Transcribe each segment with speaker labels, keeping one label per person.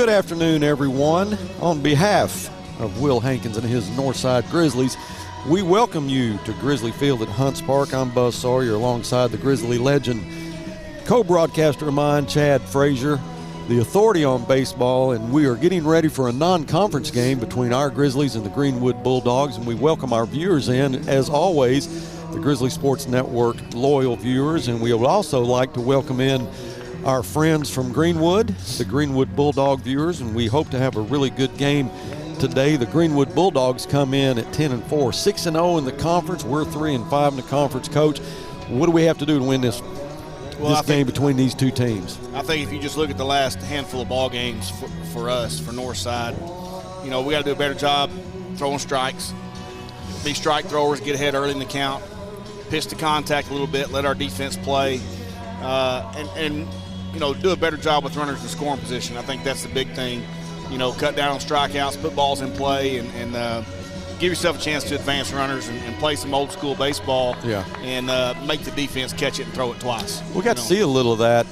Speaker 1: Good afternoon, everyone. On behalf of Will Hankins and his Northside Grizzlies, we welcome you to Grizzly Field at Hunts Park. I'm Buzz Sawyer alongside the Grizzly legend, co-broadcaster of mine, Chad Frazier, the authority on baseball, and we are getting ready for a non-conference game between our Grizzlies and the Greenwood Bulldogs, and we welcome our viewers in, as always, the Grizzly Sports Network loyal viewers, and we would also like to welcome in our friends from Greenwood, the Greenwood Bulldog viewers, and we hope to have a really good game today. The Greenwood Bulldogs come in at 10-4, 6-0 in the conference. We're 3-5 in the conference. Coach, what do we have to do to win this game between these two teams?
Speaker 2: I think if you just look at the last handful of ball games for us, for Northside, you know, we got to do a better job throwing strikes. Be strike throwers, get ahead early in the count, pitch to contact a little bit, let our defense play, and you know, do a better job with runners in scoring position. I think that's the big thing. You know, cut down on strikeouts, put balls in play, and give yourself a chance to advance runners and play some old school baseball.
Speaker 1: Yeah.
Speaker 2: And make the defense catch it and throw it twice.
Speaker 1: We got to see a little of that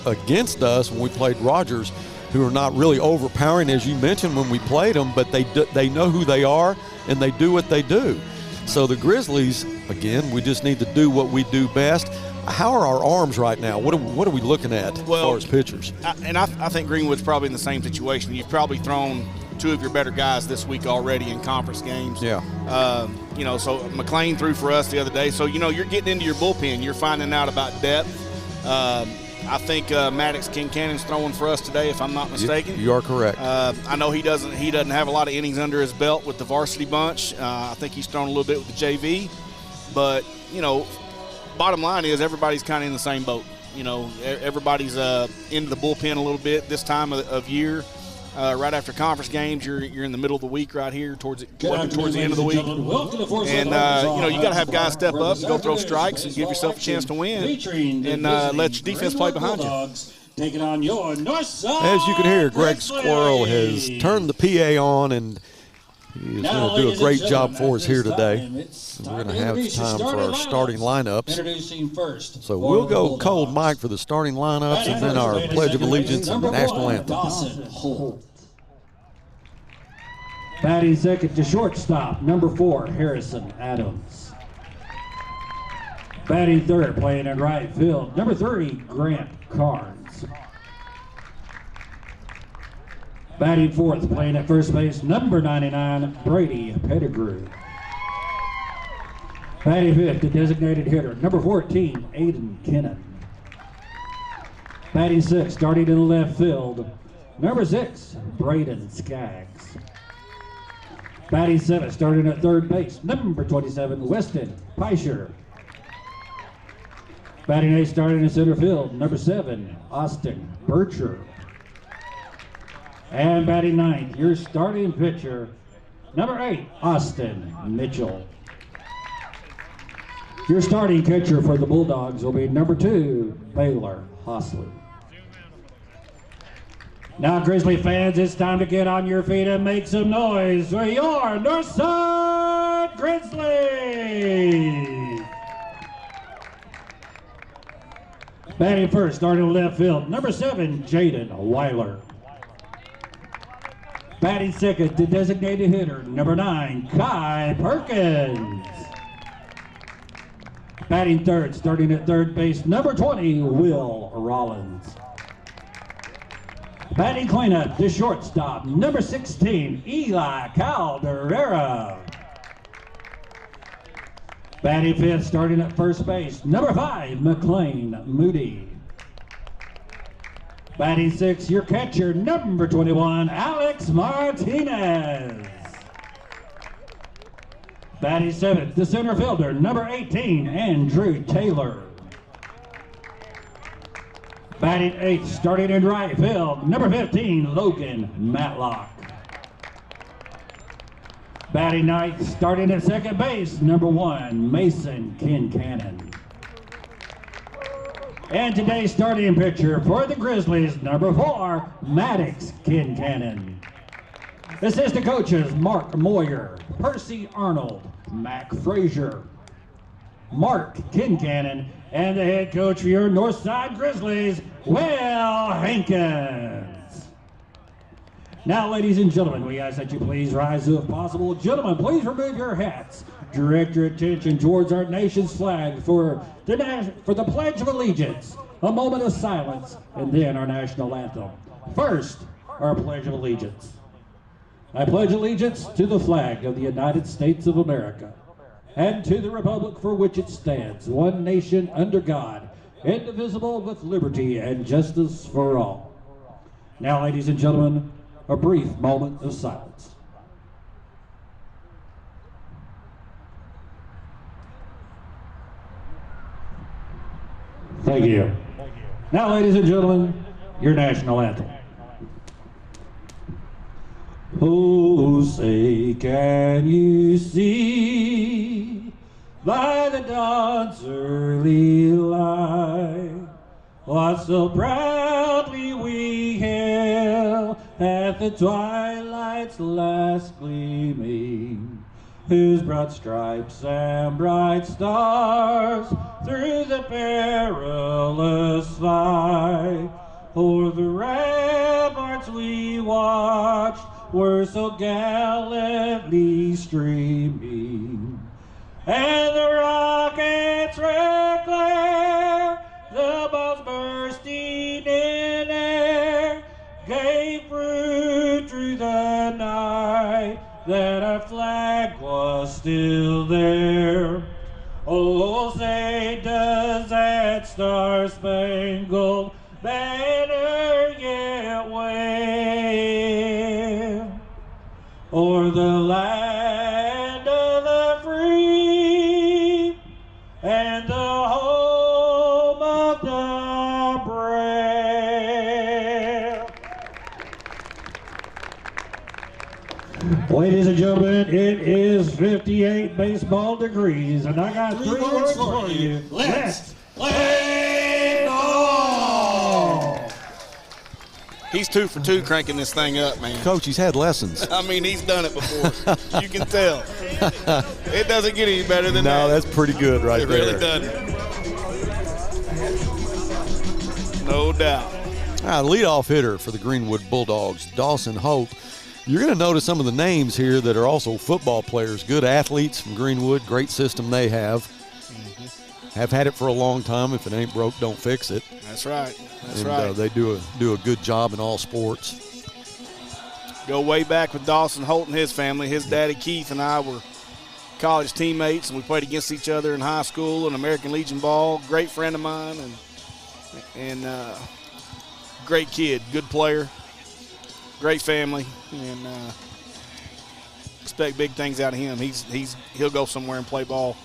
Speaker 1: against us when we played Rogers, who are not really overpowering, as you mentioned, when we played them, but they know who they are and they do what they do. So the Grizzlies, again, we just need to do what we do best. How are our arms right now? What are we looking at as far as pitchers?
Speaker 2: I think Greenwood's probably in the same situation. You've probably thrown two of your better guys this week already in conference games.
Speaker 1: Yeah.
Speaker 2: You know, so McLean threw for us the other day. So, you know, you're getting into your bullpen. You're finding out about depth. I think Maddox Kincannon's throwing for us today, if I'm not mistaken.
Speaker 1: You are correct.
Speaker 2: I know he doesn't have a lot of innings under his belt with the varsity bunch. I think he's thrown a little bit with the JV. But, you know, bottom line is everybody's kind of in the same boat. You know, everybody's into the bullpen a little bit this time of year. Right after conference games, you're in the middle of the week right here, towards the end of the week. And, you know, you got to have guys step up and go throw strikes and give yourself a chance to win and let your defense play behind you.
Speaker 3: Taking on your Northside.
Speaker 1: As you can hear, Greg Squirrel has turned the PA on, and he is going to do a great job for us here today. We're going to have time for our starting lineups.
Speaker 3: Introducing first.
Speaker 1: So we'll go cold Mike for the starting lineups, and then our Pledge of Allegiance and the National Anthem.
Speaker 3: Batting second to shortstop, number 4, Harrison Adams. Batting third, playing in right field, number 3, Grant Carnes. Batting fourth, playing at first base, number 99, Brady Pettigrew. Batting fifth, the designated hitter, number 14, Aiden Kennan. Batting sixth, starting in the left field, number 6, Braden Skaggs. Batting seventh, starting at third base, number 27, Weston Peischer. Batting eighth, starting in center field, number 7, Austin Bircher. And batting ninth, your starting pitcher, number 8, Austin Mitchell. Your starting catcher for the Bulldogs will be number 2, Baylor Hosley. Now, Grizzly fans, it's time to get on your feet and make some noise for your Northside Grizzlies. Batting first, starting left field, number 7, Jaden Weiler. Batting second, the designated hitter, number 9, Kai Perkins. Batting third, starting at third base, number 20, Will Rollins. Batting cleanup, the shortstop, number 16, Eli Calderera. Batting fifth, starting at first base, number 5, McLean Moody. Batting sixth, your catcher, number 21, Alex Martinez. Batting seventh, the center fielder, number 18, Andrew Taylor. Batting eighth, starting in right field, number 15, Logan Matlock. Batting ninth, starting at second base, number 1, Mason Kincannon. And today's starting pitcher for the Grizzlies, number 4, Maddox Kincannon. Assistant coaches, Mark Moyer, Percy Arnold, Mac Frazier, Mark Kincannon, and the head coach for your Northside Grizzlies, Will Hankins. Now, ladies and gentlemen, we ask that you please rise if possible. Gentlemen, please remove your hats. Direct your attention towards our nation's flag for the Pledge of Allegiance, a moment of silence, and then our national anthem. First, our Pledge of Allegiance. I pledge allegiance to the flag of the United States of America and to the republic for which it stands, one nation under God, indivisible with liberty and justice for all. Now, ladies and gentlemen, a brief moment of silence. Thank you. Now, ladies and gentlemen, your national anthem. Oh, say, can you see by the dawn's early light what so proudly we hailed at the twilight's last gleaming, whose broad stripes and bright stars through the perilous fight o'er the ramparts we watched were so gallantly streaming, and the rockets' red glare, the bombs bursting in air, gave proof through the night that our flag was still there. Oh, say, does that star-spangled banner yet wave o'er the land of the free and the home of the brave? Ladies and gentlemen, it is 58 baseball degrees, and I got three words for you. Let's play ball!
Speaker 2: He's 2 for 2 cranking this thing up, man.
Speaker 1: Coach, he's had lessons.
Speaker 2: I mean, he's done it before. You can tell. It doesn't get any better than that.
Speaker 1: No, that's pretty good right there.
Speaker 2: It really doesn't. No doubt.
Speaker 1: The leadoff hitter for the Greenwood Bulldogs, Dawson Holt. You're going to notice some of the names here that are also football players, good athletes from Greenwood, great system they have. Have had it for a long time. If it ain't broke, don't fix it.
Speaker 2: That's right. That's
Speaker 1: and,
Speaker 2: right.
Speaker 1: They do a good job in all sports.
Speaker 2: Go way back with Dawson Holt and his family. His daddy Keith and I were college teammates, and we played against each other in high school and American Legion ball. Great friend of mine and great kid, good player, great family, and expect big things out of him. He'll go somewhere and play ball.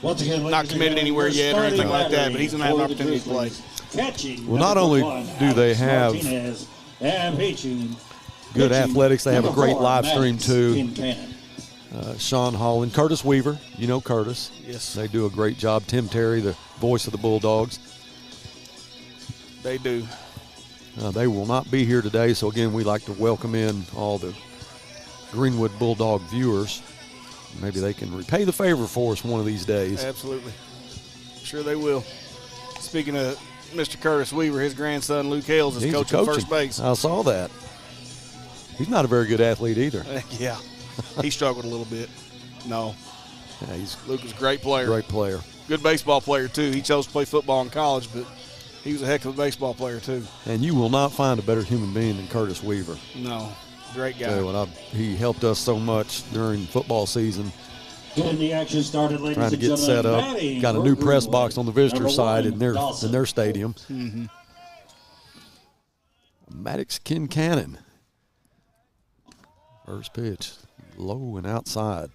Speaker 3: Once again,
Speaker 2: not committed anywhere yet or anything like that, but he's going to have an opportunity to play.
Speaker 1: Well, not only do they have good athletics, they have a great live stream too. Sean Holland, Curtis Weaver, you know Curtis.
Speaker 2: Yes.
Speaker 1: They do a great job. Tim Terry, the voice of the Bulldogs.
Speaker 2: They do.
Speaker 1: They will not be here today, so again, we like to welcome in all the Greenwood Bulldog viewers. Maybe they can repay the favor for us one of these days.
Speaker 2: Absolutely. Sure they will. Speaking of Mr. Curtis Weaver, his grandson Luke Hales is coaching first base.
Speaker 1: I saw that. He's not a very good athlete either.
Speaker 2: Yeah. He struggled a little bit. No.
Speaker 1: Yeah,
Speaker 2: Luke was a great player.
Speaker 1: Great player.
Speaker 2: Good baseball player, too. He chose to play football in college, but he was a heck of a baseball player, too.
Speaker 1: And you will not find a better human being than Curtis Weaver.
Speaker 2: No. Great guy.
Speaker 1: He helped us so much during football season.
Speaker 3: Getting the action started, ladies
Speaker 1: trying to get set up. Got a new press box on the visitor side in their stadium.
Speaker 2: Mm-hmm.
Speaker 1: Maddox Kincannon. First pitch, low and outside.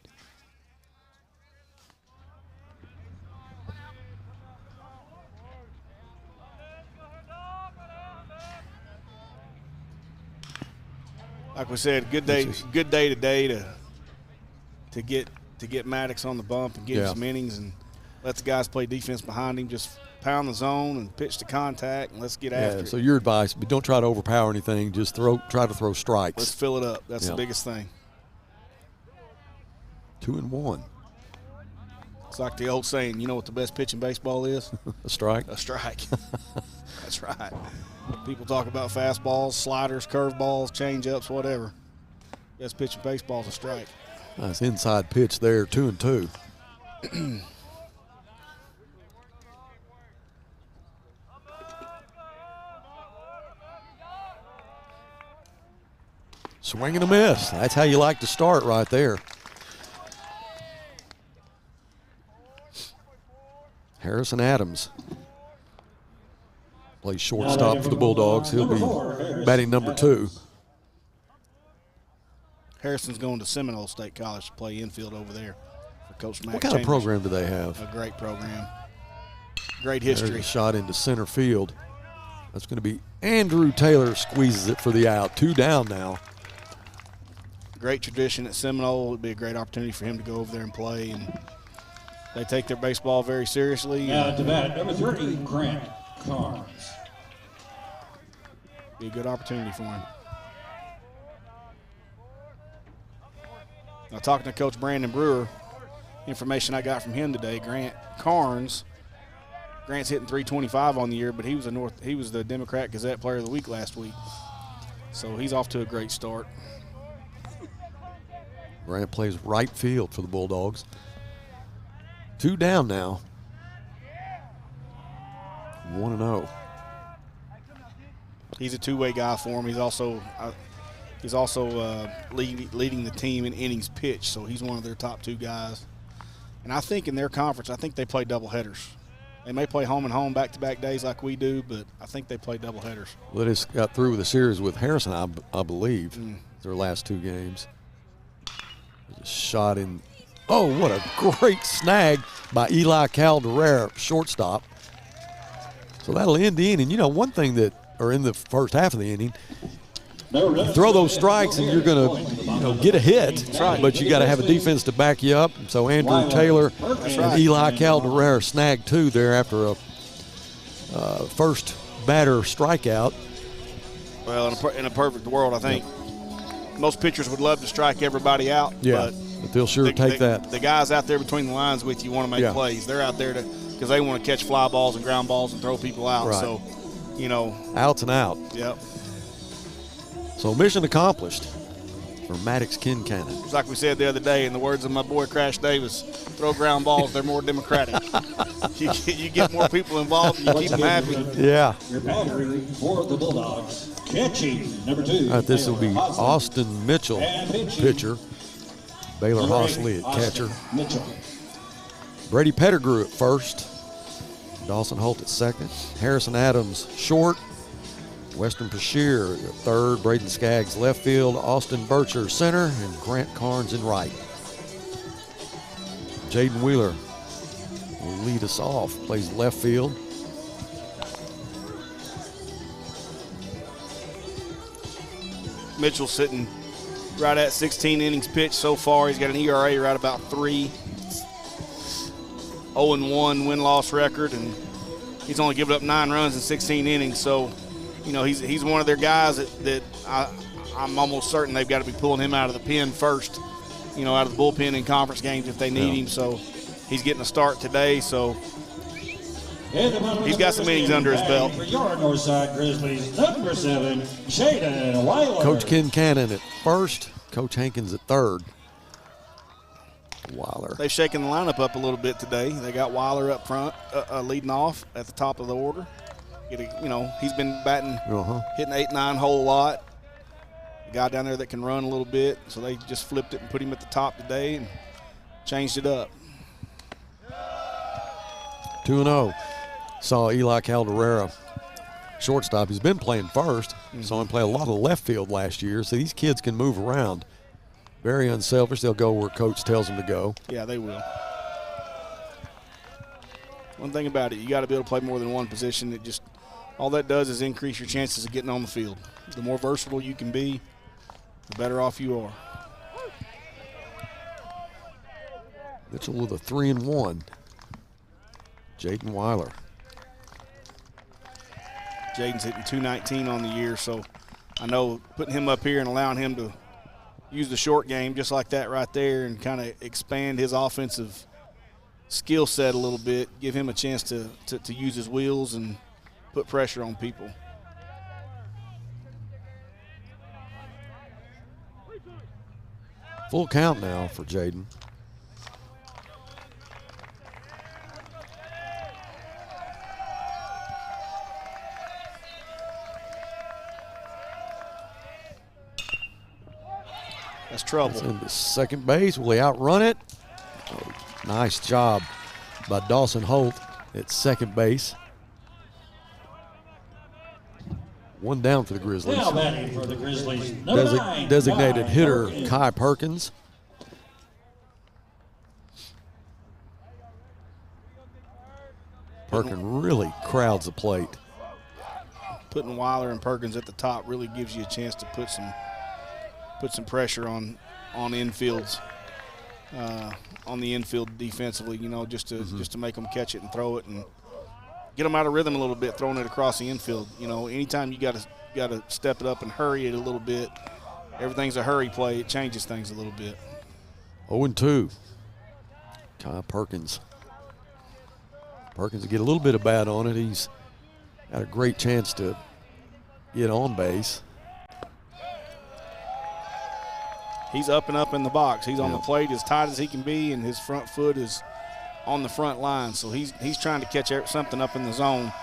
Speaker 2: Like we said, good day today to get Maddox on the bump and get him some innings and let the guys play defense behind him. Just pound the zone and pitch to contact, and let's get after it.
Speaker 1: So your advice, but don't try to overpower anything. Just try to throw strikes.
Speaker 2: Let's fill it up. That's the biggest thing.
Speaker 1: 2-1.
Speaker 2: It's like the old saying, you know what the best pitch in baseball is?
Speaker 1: A strike?
Speaker 2: A strike. That's right. People talk about fastballs, sliders, curveballs, changeups, whatever. Best pitch in baseball is a strike.
Speaker 1: Nice inside pitch there, 2-2. Swing and a miss. That's how you like to start right there. Harrison Adams plays shortstop for the Bulldogs. He'll be batting number 2.
Speaker 2: Harrison's going to Seminole State College to play infield over there for Coach Mack.
Speaker 1: What kind of program do they have?
Speaker 2: A great program. Great history.
Speaker 1: There's a shot into center field. That's going to be Andrew Taylor squeezes it for the out. 2 down now.
Speaker 2: Great tradition at Seminole. It would be a great opportunity for him to go over there and play. And they take their baseball very seriously.
Speaker 3: Now to bat, number 30, Grant Carnes.
Speaker 2: Be a good opportunity for him. Now, talking to Coach Brandon Brewer, information I got from him today, Grant Carnes, Grant's hitting .325 on the year, but he was the Democrat Gazette Player of the Week last week. So he's off to a great start.
Speaker 1: Grant plays right field for the Bulldogs. 2 down now. 1-0.
Speaker 2: He's a two-way guy for him. He's also leading the team in innings pitched, so he's one of their top 2 guys. And I think in their conference, I think they play doubleheaders. They may play home and home back-to-back days like we do, but I think they play doubleheaders.
Speaker 1: Well, they just got through with a series with Harrison, I believe, their last 2 games. Just shot in. Oh, what a great snag by Eli Calderera, shortstop. So that'll end the inning. You know, one thing or in the first half of the inning, you throw those strikes and you're going to get a hit, but you got to have a defense to back you up. So Andrew Taylor and Eli Calderera snagged 2 there after a first batter strikeout.
Speaker 2: Well, in a perfect world, I think most pitchers would love to strike everybody out.
Speaker 1: Yeah, but they'll sure take that.
Speaker 2: The guys out there between the lines with you want to make plays. They're out there because they want to catch fly balls and ground balls and throw people out.
Speaker 1: Right.
Speaker 2: So,
Speaker 1: outs and out.
Speaker 2: Yep.
Speaker 1: So mission accomplished for Maddox Kincannon.
Speaker 2: It's like we said the other day, in the words of my boy Crash Davis, throw ground balls, they're more democratic. you get more people involved and you keep them happy.
Speaker 1: Yeah.
Speaker 3: Your battery for the Bulldogs. Catching, number 2.
Speaker 1: All right, this will be Austin Mitchell, pitcher. Baylor Hostley at catcher.
Speaker 3: Mitchell.
Speaker 1: Brady Pettigrew at first. Dawson Holt at second. Harrison Adams short. Weston Pashear at third. Braden Skaggs left field. Austin Bircher center. And Grant Carnes in right. Jaden Wheeler will lead us off. Plays left field.
Speaker 2: Mitchell sitting right at 16 innings pitched so far. He's got an ERA right about 3. 0-1 win-loss record, and he's only given up 9 runs in 16 innings. So, he's one of their guys that I'm almost certain they've got to be pulling him out of the pen first, out of the bullpen in conference games if they need him. So he's getting a start today. So he's got some innings under his belt.
Speaker 3: For your Northside Grizzlies, number 7, Shaden Weiler.
Speaker 1: Coach Kincannon at first. Coach Hankins at third. Weiler.
Speaker 2: They've shaken the lineup up a little bit today. They got Weiler up front, leading off at the top of the order. He's been batting, hitting 8-9 hole a lot. A guy down there that can run a little bit, so they just flipped it and put him at the top today and changed it up.
Speaker 1: 2-0. Saw Eli Calderera, shortstop. He's been playing first. Saw him play a lot of left field last year, so these kids can move around. Very unselfish. They'll go where coach tells them to go.
Speaker 2: Yeah, they will. One thing about it, you got to be able to play more than one position. All that does is increase your chances of getting on the field. The more versatile you can be, the better off you are.
Speaker 1: Mitchell with a 3-1. Jaden Weiler.
Speaker 2: Jaden's hitting .219 on the year, so I know putting him up here and allowing him to use the short game just like that right there and kind of expand his offensive skill set a little bit, give him a chance to use his wheels and put pressure on people.
Speaker 1: Full count now for Jaden.
Speaker 2: That's trouble.
Speaker 1: That's into second base. Will he outrun it? Oh, nice job by Dawson Holt at second base. One down for the Grizzlies.
Speaker 3: Now batting for the Grizzlies, number 9,
Speaker 1: Designated
Speaker 3: Kai
Speaker 1: hitter
Speaker 3: Perkins.
Speaker 1: Kai Perkins. Perkins really crowds the plate.
Speaker 2: Putting Weiler and Perkins at the top really gives you a chance to put some pressure on infields, on the infield defensively. You know, just to make them catch it and throw it and get them out of rhythm a little bit, throwing it across the infield. You know, anytime you got to step it up and hurry it a little bit. Everything's a hurry play. It changes things a little bit.
Speaker 1: 0-2. Kai Perkins. Perkins will get a little bit of bat on it. He's got a great chance to get on base.
Speaker 2: He's up and up in the box. He's on the plate as tight as he can be, and his front foot is on the front line. So he's trying to catch something up in the zone.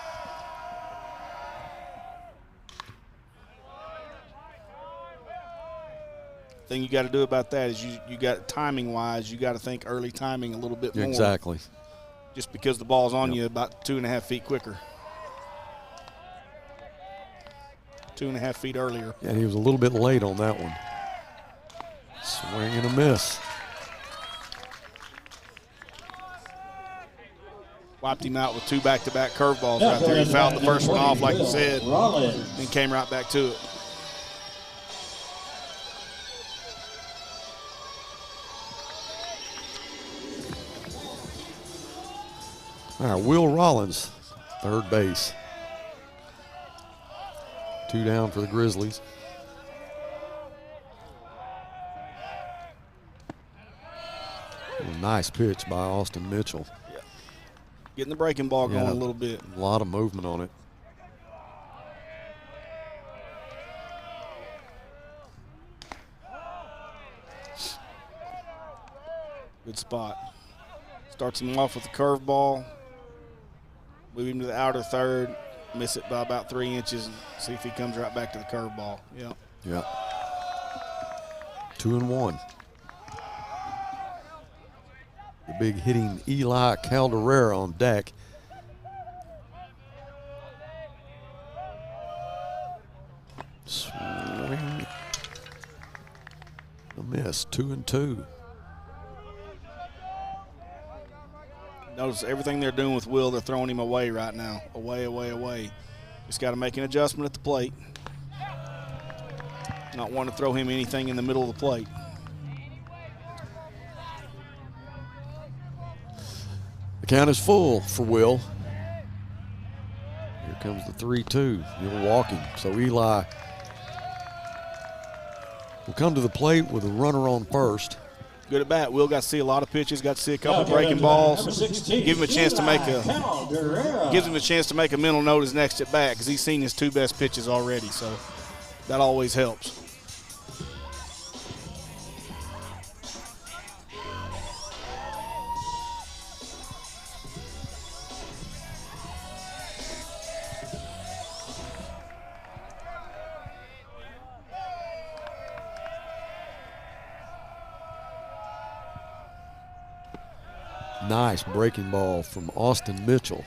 Speaker 2: Thing you got to do about that is you got timing-wise, you got to think early timing a little bit more.
Speaker 1: Exactly.
Speaker 2: Just because the ball's on you about 2.5 feet quicker. 2.5 feet earlier.
Speaker 1: Yeah, he was a little bit late on that one. Swing and a miss.
Speaker 2: Wiped him out with 2 back-to-back curveballs right there. He fouled the first one off, like you said, and came right back to it.
Speaker 1: All right, Will Rollins, third base. 2 down for the Grizzlies. A nice pitch by Austin Mitchell.
Speaker 2: Yeah. Getting the breaking ball going a little bit.
Speaker 1: A lot of movement on it.
Speaker 2: Good spot. Starts him off with a curveball. Move him to the outer third. Miss it by about 3 inches and see if he comes right back to the curveball. Yeah.
Speaker 1: Yeah. 2-1. The big hitting Eli Calderera on deck. Swing. A miss. 2-2.
Speaker 2: Notice everything they're doing with Will, they're throwing him away right now. Away, away, away. Just got to make an adjustment at the plate. Not want to throw him anything in the middle of the plate.
Speaker 1: The count is full for Will. Here comes the 3-2. He'll walk him. So Eli will come to the plate with a runner on first.
Speaker 2: Good at bat. Will got to see a lot of pitches. Got to see a couple breaking balls. Give him a chance to make a mental note his next at bat because he's seen his 2 best pitches already. So that always helps.
Speaker 1: Nice breaking ball from Austin Mitchell.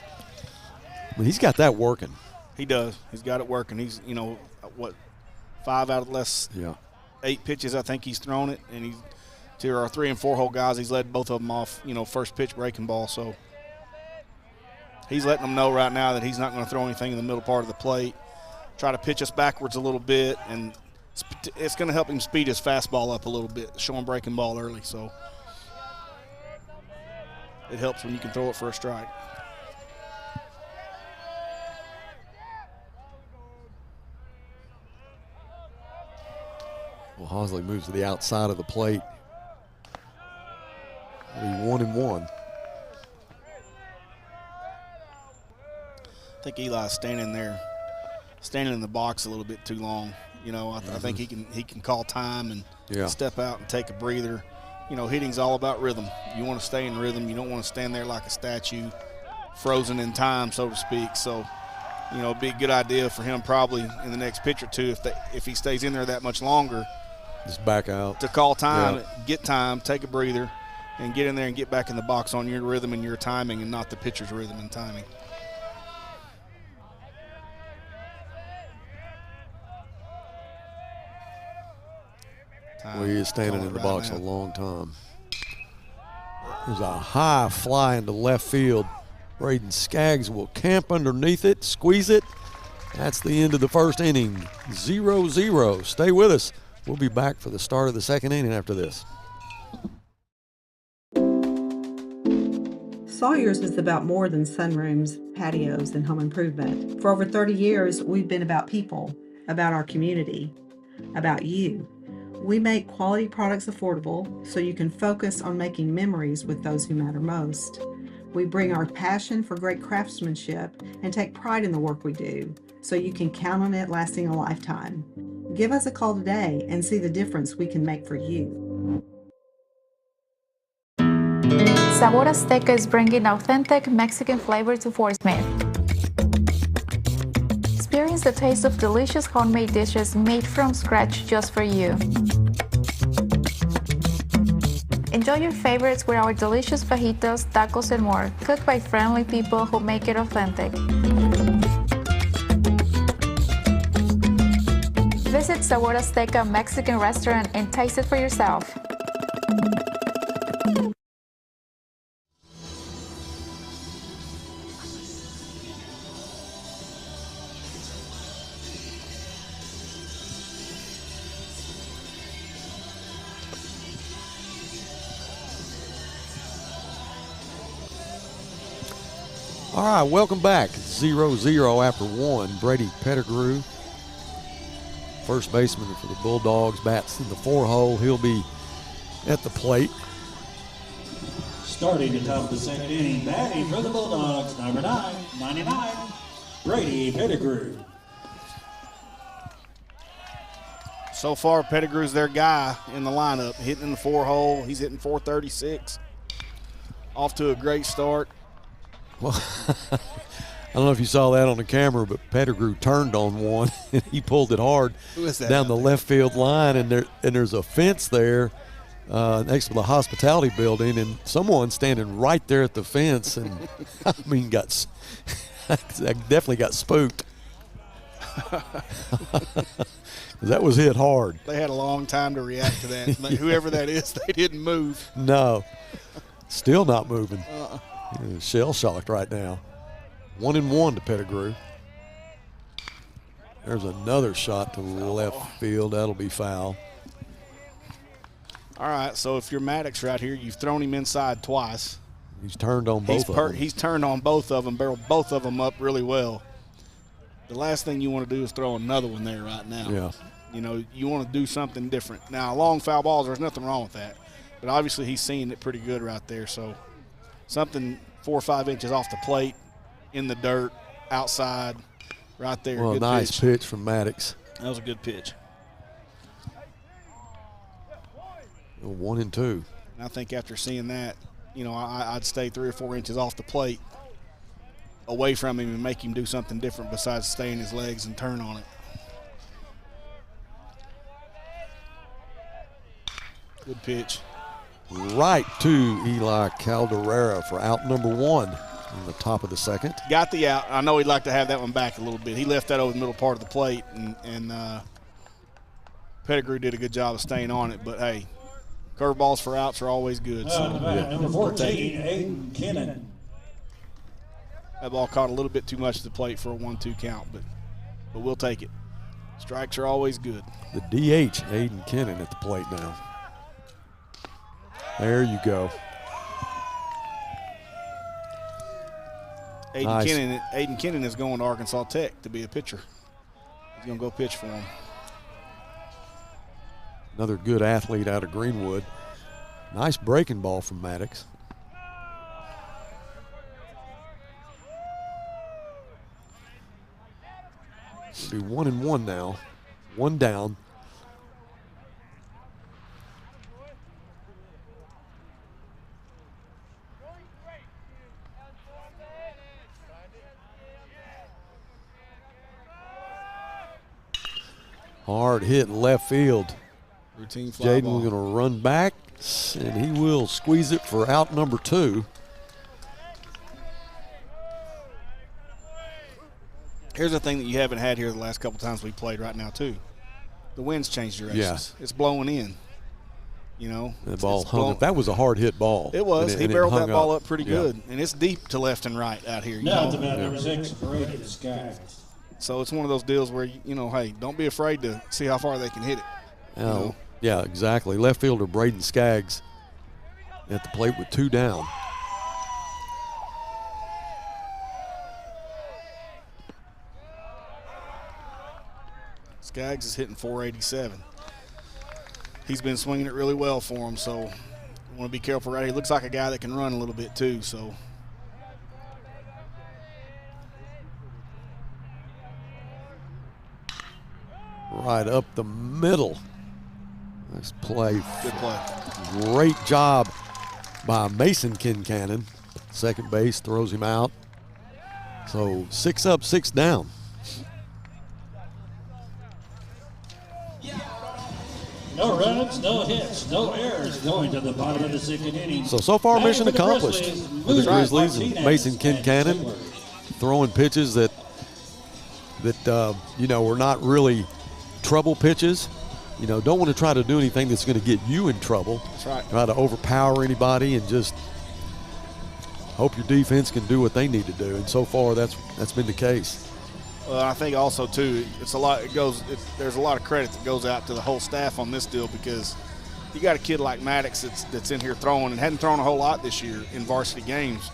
Speaker 1: I mean, he's got that working.
Speaker 2: He does. He's got it working. He's, 5 out of the last 8 pitches I think he's thrown it. And he's to our 3 and 4 hole guys, he's led both of them off, first pitch breaking ball. So he's letting them know right now that he's not going to throw anything in the middle part of the plate. Try to pitch us backwards a little bit, and it's going to help him speed his fastball up a little bit, show him breaking ball early. So it helps when you can throw it for a strike.
Speaker 1: Well, Hosley moves to the outside of the plate. It'll be 1-1.
Speaker 2: I think Eli's standing in the box a little bit too long. You know, I think he can call time and step out and take a breather. You know, hitting's all about rhythm. You want to stay in rhythm. You don't want to stand there like a statue, frozen in time, so to speak. So, you know, it'd be a good idea for him probably in the next pitch or two if he stays in there that much longer.
Speaker 1: Just back out.
Speaker 2: To call time, get time, take a breather, and get in there and get back in the box on your rhythm and your timing and not the pitcher's rhythm and timing.
Speaker 1: Well, he is standing in the box a long time. There's a high fly into left field. Braden Skaggs will camp underneath it, squeeze it. That's the end of the first inning. 0-0. Stay with us. We'll be back for the start of the second inning after this.
Speaker 4: Sawyer's is about more than sunrooms, patios, and home improvement. For over 30 years, we've been about people, about our community, about you. We make quality products affordable so you can focus on making memories with those who matter most. We bring our passion for great craftsmanship and take pride in the work we do so you can count on it lasting a lifetime. Give us a call today and see the difference we can make for you.
Speaker 5: Sabor Azteca is bringing authentic Mexican flavor to Fort Smith. Experience the taste of delicious homemade dishes made from scratch just for you. Enjoy your favorites with our delicious fajitas, tacos, and more, cooked by friendly people who make it authentic. Visit Sabor Azteca Mexican restaurant and taste it for yourself.
Speaker 1: All right, welcome back. 0-0 after one. Brady Pettigrew, first baseman for the Bulldogs, bats in the 4-hole. He'll be at the plate.
Speaker 3: Starting the top of the second inning, batting for the Bulldogs, number 99, Brady Pettigrew.
Speaker 2: So far, Pettigrew's their guy in the lineup, hitting in the 4-hole. He's hitting .436. Off to a great start.
Speaker 1: Well, I don't know if you saw that on the camera, but Pettigrew turned on one and he pulled it hard down the left field line, and there's a fence there next to the hospitality building, and someone standing right there at the fence, and I mean, definitely got spooked. That was hit hard.
Speaker 2: They had a long time to react to that. Whoever that is, they didn't move.
Speaker 1: No, still not moving. Shell shocked right now. 1-1 to Pettigrew. There's another shot to the left field. That'll be foul.
Speaker 2: All right, so if you're Maddox right here, you've thrown him inside twice.
Speaker 1: He's turned on both of them.
Speaker 2: He's turned on both of them, barreled both of them up really well. The last thing you want to do is throw another one there right now.
Speaker 1: Yeah.
Speaker 2: You know, you want to do something different. Now, long foul balls, there's nothing wrong with that. But obviously he's seeing it pretty good right there, so – something 4 or 5 inches off the plate, in the dirt, outside, right there.
Speaker 1: Well,
Speaker 2: good
Speaker 1: nice pitch from Maddox.
Speaker 2: That was a good pitch.
Speaker 1: 1-2.
Speaker 2: And I think after seeing that, you know, I'd stay 3 or 4 inches off the plate away from him and make him do something different besides stay in his legs and turn on it. Good pitch.
Speaker 1: Right to Eli Calderera for out number 1 in the top of the second.
Speaker 2: Got the out. I know he'd like to have that one back a little bit. He left that over the middle part of the plate, and Pettigrew did a good job of staying on it. But, hey, curveballs for outs are always good. So,
Speaker 3: Number 14, Aiden Kennan.
Speaker 2: That ball caught a little bit too much at the plate for a 1-2 count, but we'll take it. Strikes are always good.
Speaker 1: The DH, Aiden Kennan, at the plate now. There you go.
Speaker 2: Aiden Kennan is going to Arkansas Tech to be a pitcher. He's going to go pitch for him.
Speaker 1: Another good athlete out of Greenwood. Nice breaking ball from Maddox. Varsity 1-1 now. 1 down. Hard hit in left field.
Speaker 2: Routine fly
Speaker 1: Jaden
Speaker 2: ball.
Speaker 1: going to run back, and he will squeeze it for out number 2.
Speaker 2: Here's the thing that you haven't had here the last couple times we played right now, too. The wind's changed directions.
Speaker 1: Yeah.
Speaker 2: It's blowing in, you know.
Speaker 1: The ball hung up. That was a hard hit ball.
Speaker 2: It was.
Speaker 1: And
Speaker 2: he barreled that ball
Speaker 1: up
Speaker 2: up pretty good. And it's deep to left and right out here.
Speaker 3: Now it's about number 6, Braden Skaggs.
Speaker 2: So it's one of those deals where, you know, hey, don't be afraid to see how far they can hit it.
Speaker 1: Oh,
Speaker 2: You know?
Speaker 1: yeah, exactly. Left fielder Braden Skaggs at the plate with 2 down.
Speaker 2: Skaggs is hitting 487. He's been swinging it really well for him, so want to be careful right here. He looks like a guy that can run a little bit too, so.
Speaker 1: Right up the middle. Nice play.
Speaker 2: Good play.
Speaker 1: Great job by Mason Kincannon. Second base, throws him out. So 6 up, 6 down.
Speaker 3: No runs, no hits, no errors going to the bottom of the 2nd inning.
Speaker 1: So far
Speaker 3: Batting
Speaker 1: mission
Speaker 3: for the
Speaker 1: accomplished
Speaker 3: Grizzlies,
Speaker 1: for the Grizzlies. And
Speaker 3: Martinez
Speaker 1: Mason
Speaker 3: and
Speaker 1: Kincannon
Speaker 3: Singler.
Speaker 1: throwing pitches that you know, were not really trouble pitches. You know, don't want to try to do anything that's going to get you in trouble.
Speaker 2: That's right.
Speaker 1: Try to overpower anybody and just hope your defense can do what they need to do. And so far, that's been the case.
Speaker 2: Well, I think also too, it's a lot. There's a lot of credit that goes out to the whole staff on this deal, because you got a kid like Maddox that's in here throwing and hadn't thrown a whole lot this year in varsity games,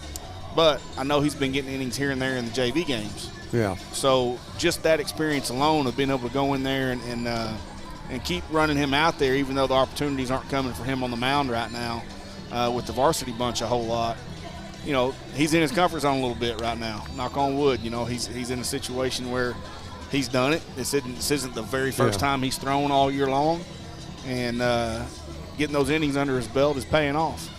Speaker 2: but I know he's been getting innings here and there in the JV games.
Speaker 1: Yeah.
Speaker 2: So just that experience alone of being able to go in there and keep running him out there, even though the opportunities aren't coming for him on the mound right now with the varsity bunch a whole lot. You know, he's in his comfort zone a little bit right now. Knock on wood. You know, he's in a situation where he's done it. This isn't the very first time he's thrown all year long, and getting those innings under his belt is paying off.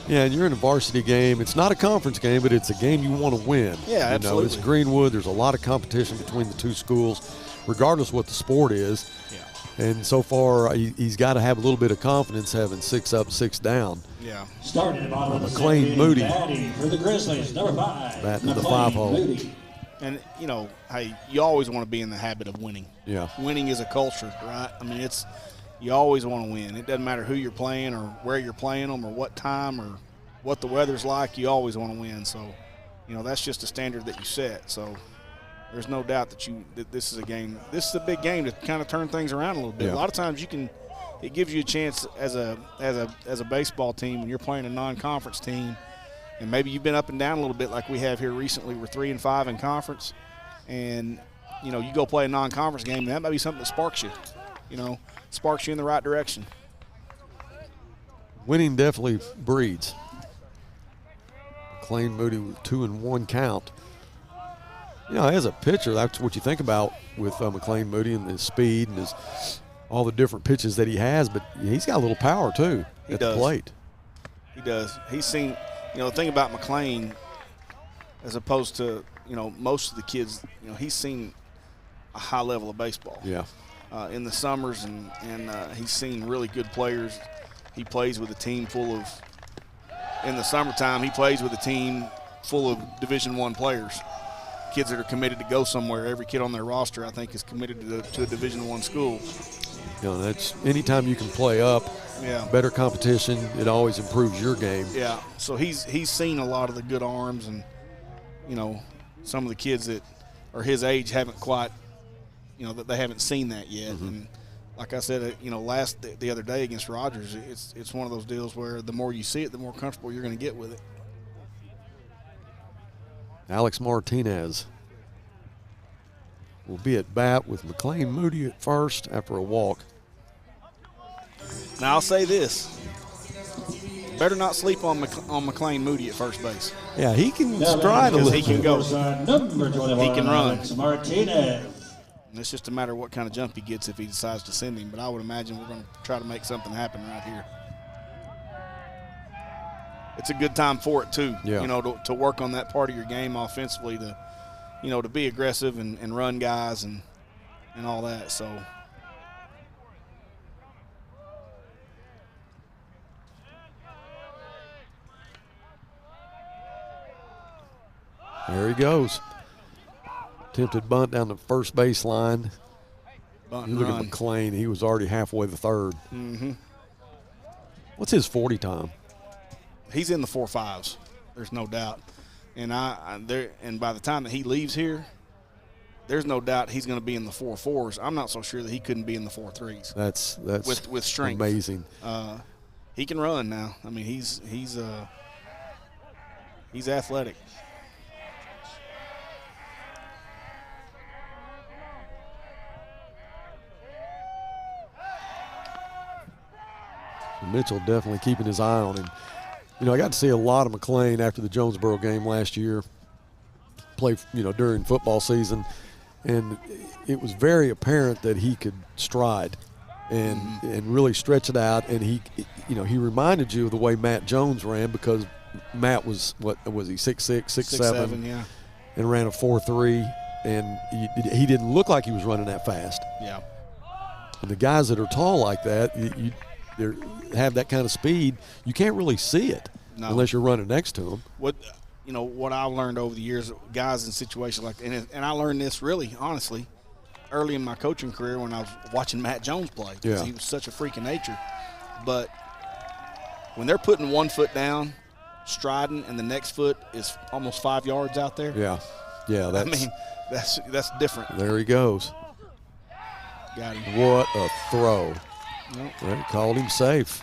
Speaker 1: Yeah, and you're in a varsity game. It's not a conference game, but it's a game you want to win.
Speaker 2: Yeah, absolutely.
Speaker 1: You know, it's Greenwood. There's a lot of competition between the two schools, regardless what the sport is.
Speaker 2: Yeah.
Speaker 1: And so far, he's got to have a little bit of confidence having 6 up, 6 down.
Speaker 2: Yeah.
Speaker 3: Starting at the bottom of the
Speaker 1: McLean
Speaker 3: 2nd inning,
Speaker 1: Moody.
Speaker 3: batting for the Grizzlies, number 5.
Speaker 1: Batting to the
Speaker 3: McLean
Speaker 1: 5-hole.
Speaker 3: Moody.
Speaker 2: And, you know, hey, you always want to be in the habit of winning.
Speaker 1: Yeah.
Speaker 2: Winning is a culture, right? I mean, you always want to win. It doesn't matter who you're playing or where you're playing them or what time or what the weather's like. You always want to win. So, you know, that's just a standard that you set. So there's no doubt that this is a game. This is a big game to kind of turn things around a little bit.
Speaker 1: Yeah.
Speaker 2: A lot of times it gives you a chance as a baseball team when you're playing a non-conference team, and maybe you've been up and down a little bit like we have here recently. We're 3-5 in conference, and you know, you go play a non-conference game, and that might be something that sparks you. You know, sparks you in the right direction.
Speaker 1: Winning definitely breeds. McLean Moody with 2-1 count. You know, as a pitcher, that's what you think about with McLean Moody and his speed and all the different pitches that he has, but he's got a little power too at the plate.
Speaker 2: He does. He's seen, you know, the thing about McLean, as opposed to, you know, most of the kids, you know, he's seen a high level of baseball.
Speaker 1: Yeah.
Speaker 2: In the summers, and he's seen really good players. He plays with a team full of, in the summertime, he plays with a team full of Division I players. Kids that are committed to go somewhere. Every kid on their roster, I think, is committed to a Division I school.
Speaker 1: You know, that's anytime you can play up, better competition, it always improves your game.
Speaker 2: Yeah, so he's seen a lot of the good arms, and, you know, some of the kids that are his age haven't quite, you know, that they haven't seen that yet.
Speaker 1: Mm-hmm.
Speaker 2: And like I said, you know, the other day against Rogers, it's one of those deals where the more you see it, the more comfortable you're going to get with it.
Speaker 1: Alex Martinez will be at bat with McLean Moody at first after a walk.
Speaker 2: Now I'll say this: better not sleep on McLean Moody at first base.
Speaker 1: Yeah, he can stride a little.
Speaker 2: He can go.
Speaker 3: Number 21,
Speaker 2: He can run.
Speaker 3: Alex Martinez.
Speaker 2: And it's just a matter of what kind of jump he gets if he decides to send him. But I would imagine we're going to try to make something happen right here. It's a good time for it, too, to work on that part of your game offensively, to be aggressive and run guys and all that. So
Speaker 1: there he goes. Attempted bunt down the first baseline.
Speaker 2: Bunt
Speaker 1: You
Speaker 2: and
Speaker 1: look
Speaker 2: run.
Speaker 1: at McClain. He was already halfway the third.
Speaker 2: Mm-hmm.
Speaker 1: What's his 40 time?
Speaker 2: He's in the 4.5s. There's no doubt. And and by the time that he leaves here, there's no doubt he's going to be in the 4.4s. I'm not so sure that he couldn't be in the 4.3s.
Speaker 1: That's
Speaker 2: with strength.
Speaker 1: Amazing.
Speaker 2: He can run now. I mean, he's athletic.
Speaker 1: Mitchell definitely keeping his eye on him. I got to see a lot of McClain after the Jonesboro game last year, play, during football season, and it was very apparent that he could stride and really stretch it out. And he reminded you of the way Matt Jones ran, because Matt was, what was he, 6'6", 6'7",
Speaker 2: yeah,
Speaker 1: and ran a 4.3, and he didn't look like he was running that fast.
Speaker 2: Yeah.
Speaker 1: And the guys that are tall like that, they have that kind of speed, you can't really see it unless you're running next to them.
Speaker 2: What I've learned over the years, guys in situations like, and I learned this really honestly early in my coaching career when I was watching Matt Jones play, because he was such a freak of nature. But when they're putting one foot down, striding, and the next foot is almost 5 yards out there.
Speaker 1: Yeah,
Speaker 2: that's different.
Speaker 1: There he goes.
Speaker 2: Got him.
Speaker 1: What a throw.
Speaker 2: Nope.
Speaker 1: They called him safe.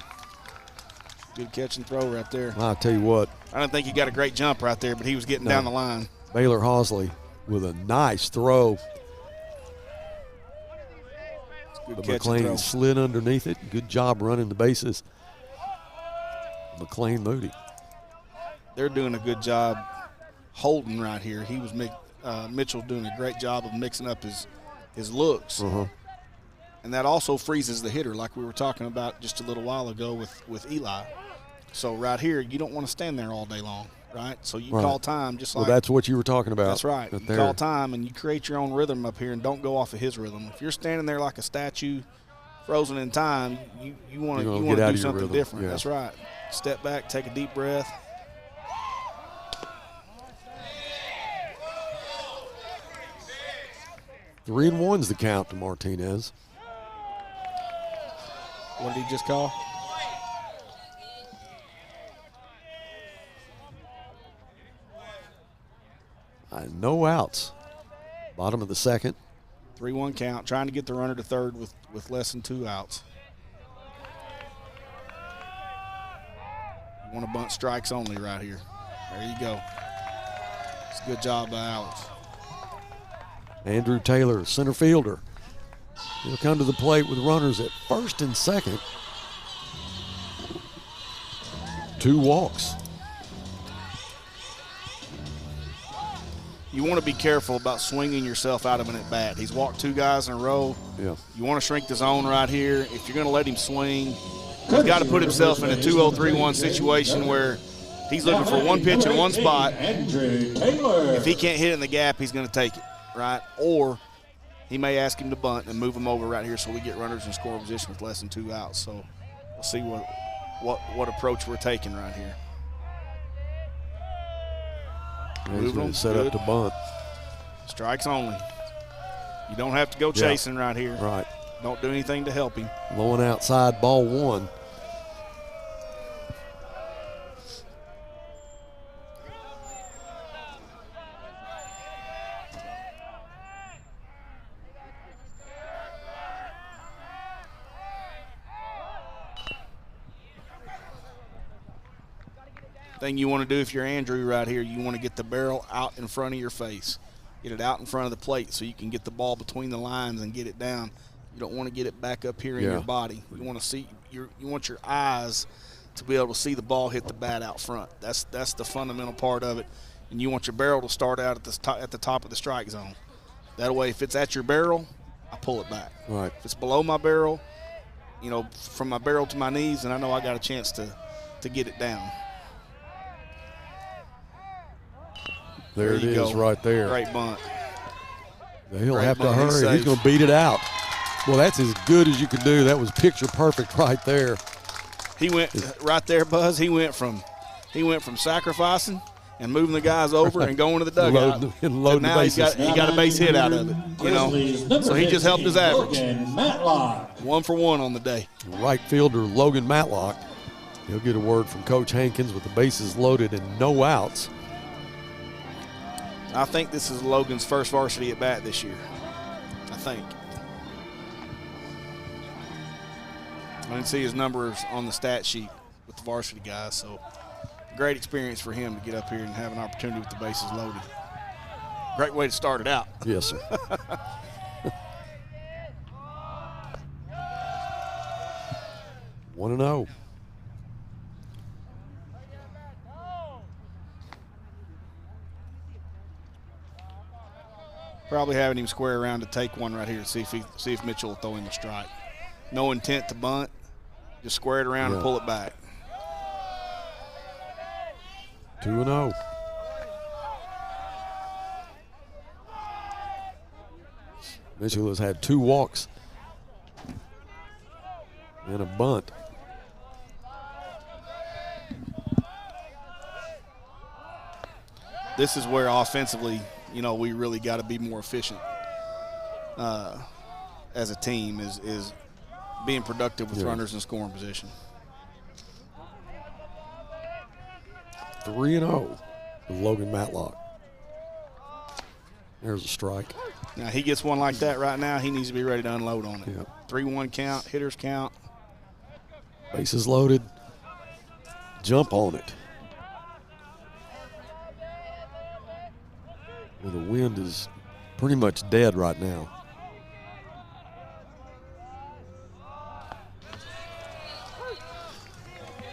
Speaker 2: Good catch and throw right there.
Speaker 1: I'll tell you what.
Speaker 2: I don't think he got a great jump right there, but he was getting down the line.
Speaker 1: Baylor Hosley with a nice throw.
Speaker 2: Good
Speaker 1: But
Speaker 2: catch and throw.
Speaker 1: McClain slid underneath it. Good job running the bases. McClain Moody.
Speaker 2: They're doing a good job holding right here. He was Mitchell doing a great job of mixing up his looks.
Speaker 1: Uh-huh.
Speaker 2: And that also freezes the hitter, like we were talking about just a little while ago with Eli. So right here, you don't want to stand there all day long, right? So you call time just like –
Speaker 1: Well, that's what you were talking about.
Speaker 2: That's right. You call time and you create your own rhythm up here and don't go off of his rhythm. If you're standing there like a statue frozen in time, you want to do something different.
Speaker 1: Yeah.
Speaker 2: That's right. Step back, take a deep breath.
Speaker 1: Three and one's the count to Martinez.
Speaker 2: What did he just call?
Speaker 1: No outs. Bottom of the second.
Speaker 2: 3-1 count, trying to get the runner to third with less than 2 outs. You want to bunt strikes only right here. There you go. It's a good job by Alex.
Speaker 1: Andrew Taylor, center fielder. He'll come to the plate with runners at first and second. 2 walks.
Speaker 2: You want to be careful about swinging yourself out of an at-bat. He's walked 2 guys in a row.
Speaker 1: Yeah.
Speaker 2: You want to shrink the zone right here. If you're going to let him swing, he's got to put himself in a 2-0-3-1 situation where he's looking for one pitch in one spot. If he can't hit it in the gap, he's going to take it, right? Or he may ask him to bunt and move him over right here so we get runners in scoring position with less than 2 outs. So we'll see what approach we're taking right here.
Speaker 1: He's going to set up to bunt.
Speaker 2: Strikes only. You don't have to go chasing right here.
Speaker 1: Right.
Speaker 2: Don't do anything to help him.
Speaker 1: Low and outside, ball 1.
Speaker 2: Thing you want to do if you're Andrew right here, you want to get the barrel out in front of your face. Get it out in front of the plate so you can get the ball between the lines and get it down. You don't want to get it back up here in your body. You want to see you want your eyes to be able to see the ball hit the bat out front. That's the fundamental part of it. And you want your barrel to start out at the top of the strike zone. That way, if it's at your barrel, I pull it back.
Speaker 1: Right.
Speaker 2: If it's below my barrel, you know, from my barrel to my knees, and I know I got a chance to get it down.
Speaker 1: There it is right there.
Speaker 2: Great bunt.
Speaker 1: He'll
Speaker 2: Great
Speaker 1: have to
Speaker 2: bunt.
Speaker 1: hurry. He's going to beat it out. Well, that's as good as you can do. That was picture perfect right there.
Speaker 2: He went right there, Buzz. He went from sacrificing and moving the guys over and going to the dugout.
Speaker 1: Loading
Speaker 2: now
Speaker 1: the
Speaker 2: he got a base hit out of it. You know, so he just helped his average. 1 for 1 on the day.
Speaker 1: Right fielder Logan Matlock. He'll get a word from Coach Hankins with the bases loaded and no outs.
Speaker 2: I think this is Logan's first varsity at bat this year. I think. I didn't see his numbers on the stat sheet with the varsity guys, so great experience for him to get up here and have an opportunity with the bases loaded. Great way to start it out.
Speaker 1: Yes, sir. 1-0.
Speaker 2: Probably having him square around to take one right here to see if Mitchell will throw him a strike. No intent to bunt, just square it around and pull it back.
Speaker 1: 2-0. Mitchell has had 2 walks and a bunt.
Speaker 2: This is where offensively, you know, we really got to be more efficient as a team is being productive with runners in scoring position.
Speaker 1: 3-0 with Logan Matlock. There's a strike.
Speaker 2: Now he gets one like that right now, he needs to be ready to unload on it.
Speaker 1: Yep.
Speaker 2: 3-1 count, hitters count.
Speaker 1: Bases loaded. Jump on it. Well, the wind is pretty much dead right now.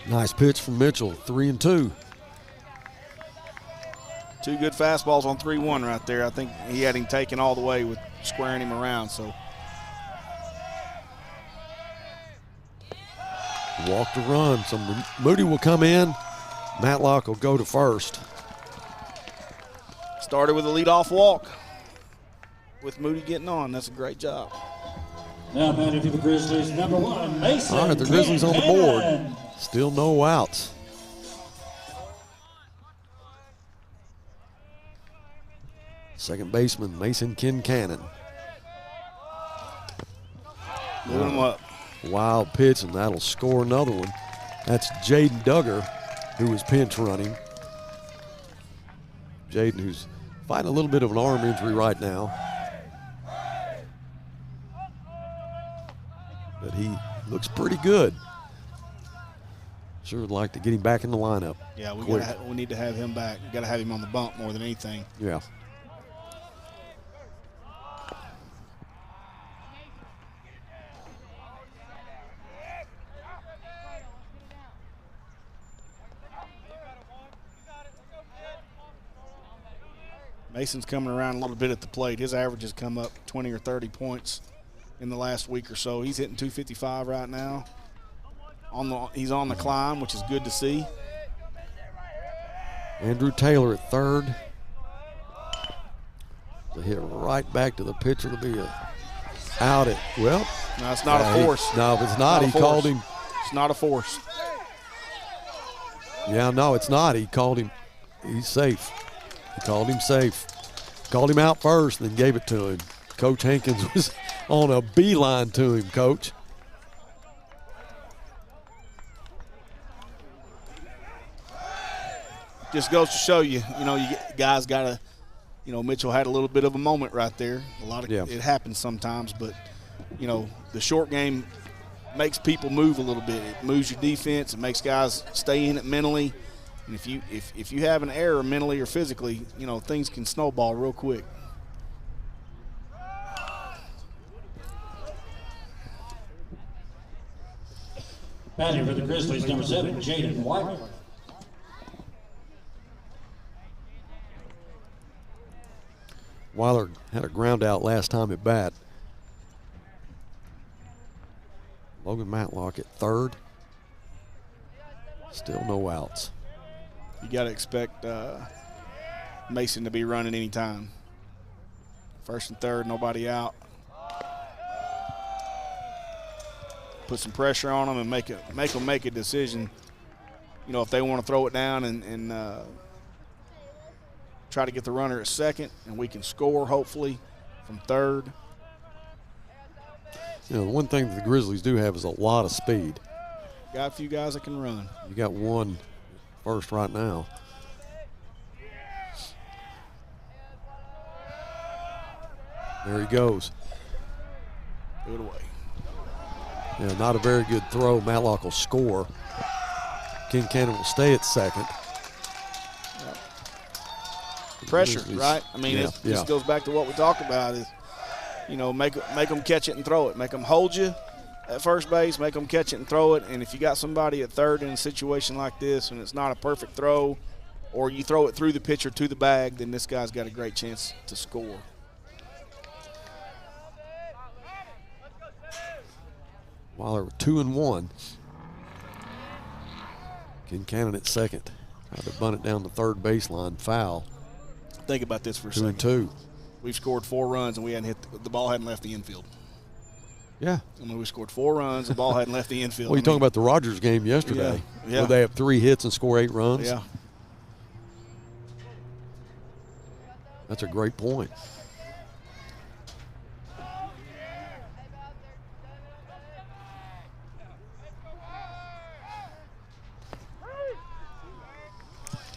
Speaker 1: Nice pitch from Mitchell, 3-2.
Speaker 2: 2 good fastballs on 3-1 right there. I think he had him taken all the way with squaring him around. So
Speaker 1: walk to run. So Moody will come in. Matlock will go to first.
Speaker 2: Started with a leadoff walk with Moody getting on. That's a great job.
Speaker 3: Now batting for the Grizzlies, number 1, Mason.
Speaker 1: All right, the Grizzlies on the board. Still no outs. Second baseman, Mason Kincannon.
Speaker 2: Moving him up.
Speaker 1: Wild pitch, and that'll score another one. That's Jaden Duggar, who was pinch running. Jaden, who's fighting a little bit of an arm injury right now. But he looks pretty good. Sure would like to get him back in the lineup.
Speaker 2: Yeah, we need to have him back. We got to have him on the bump more than anything.
Speaker 1: Yeah.
Speaker 2: Mason's coming around a little bit at the plate. His average has come up 20 or 30 points in the last week or so. He's hitting 255 right now. He's on the climb, which is good to see.
Speaker 1: Andrew Taylor at third. The hit right back to the pitcher to be out at, well.
Speaker 2: No, it's not a force.
Speaker 1: No, it's not. He called him.
Speaker 2: It's not a force.
Speaker 1: Yeah, no, it's not. He called him. He's safe. He called him safe. Called him out first, then gave it to him. Coach Hankins was on a beeline to him, Coach.
Speaker 2: Just goes to show you, guys got to, Mitchell had a little bit of a moment right there. It happens sometimes, but, the short game makes people move a little bit. It moves your defense. It makes guys stay in it mentally. And if you have an error mentally or physically, things can snowball real quick.
Speaker 3: Batting for the Grizzlies, number 7, Jaden White.
Speaker 1: Weiler had a ground out last time at bat. Logan Matlock at third. Still no outs.
Speaker 2: You got to expect Mason to be running anytime. First and third, nobody out. Put some pressure on them and make them make a decision. You know, if they want to throw it down and try to get the runner at second, and we can score hopefully from third.
Speaker 1: You know, the one thing that the Grizzlies do have is a lot of speed.
Speaker 2: Got a few guys that can run.
Speaker 1: You got one first right now. There he goes.
Speaker 2: Threw it away.
Speaker 1: Yeah, not a very good throw. Matlock will score. Kincannon will stay at second.
Speaker 2: Pressure, right? I mean, this goes back to what we talked about is, you know, make them catch it and throw it. Make them hold you at first base, make them catch it and throw it. And if you got somebody at third in a situation like this and it's not a perfect throw, or you throw it through the pitcher to the bag, then this guy's got a great chance to score.
Speaker 1: While they were 2-1. Kincannon at second. Tried to bunt it down the third baseline. Foul.
Speaker 2: Think about this for a second.
Speaker 1: 2-2.
Speaker 2: We've scored 4 runs and we hadn't the ball hadn't left the infield.
Speaker 1: Yeah.
Speaker 2: I mean, we scored 4 runs, the ball hadn't left the infield.
Speaker 1: Well, you're talking about the Rogers game yesterday.
Speaker 2: Yeah.
Speaker 1: Where they have 3 hits and score 8 runs.
Speaker 2: Yeah.
Speaker 1: That's a great point.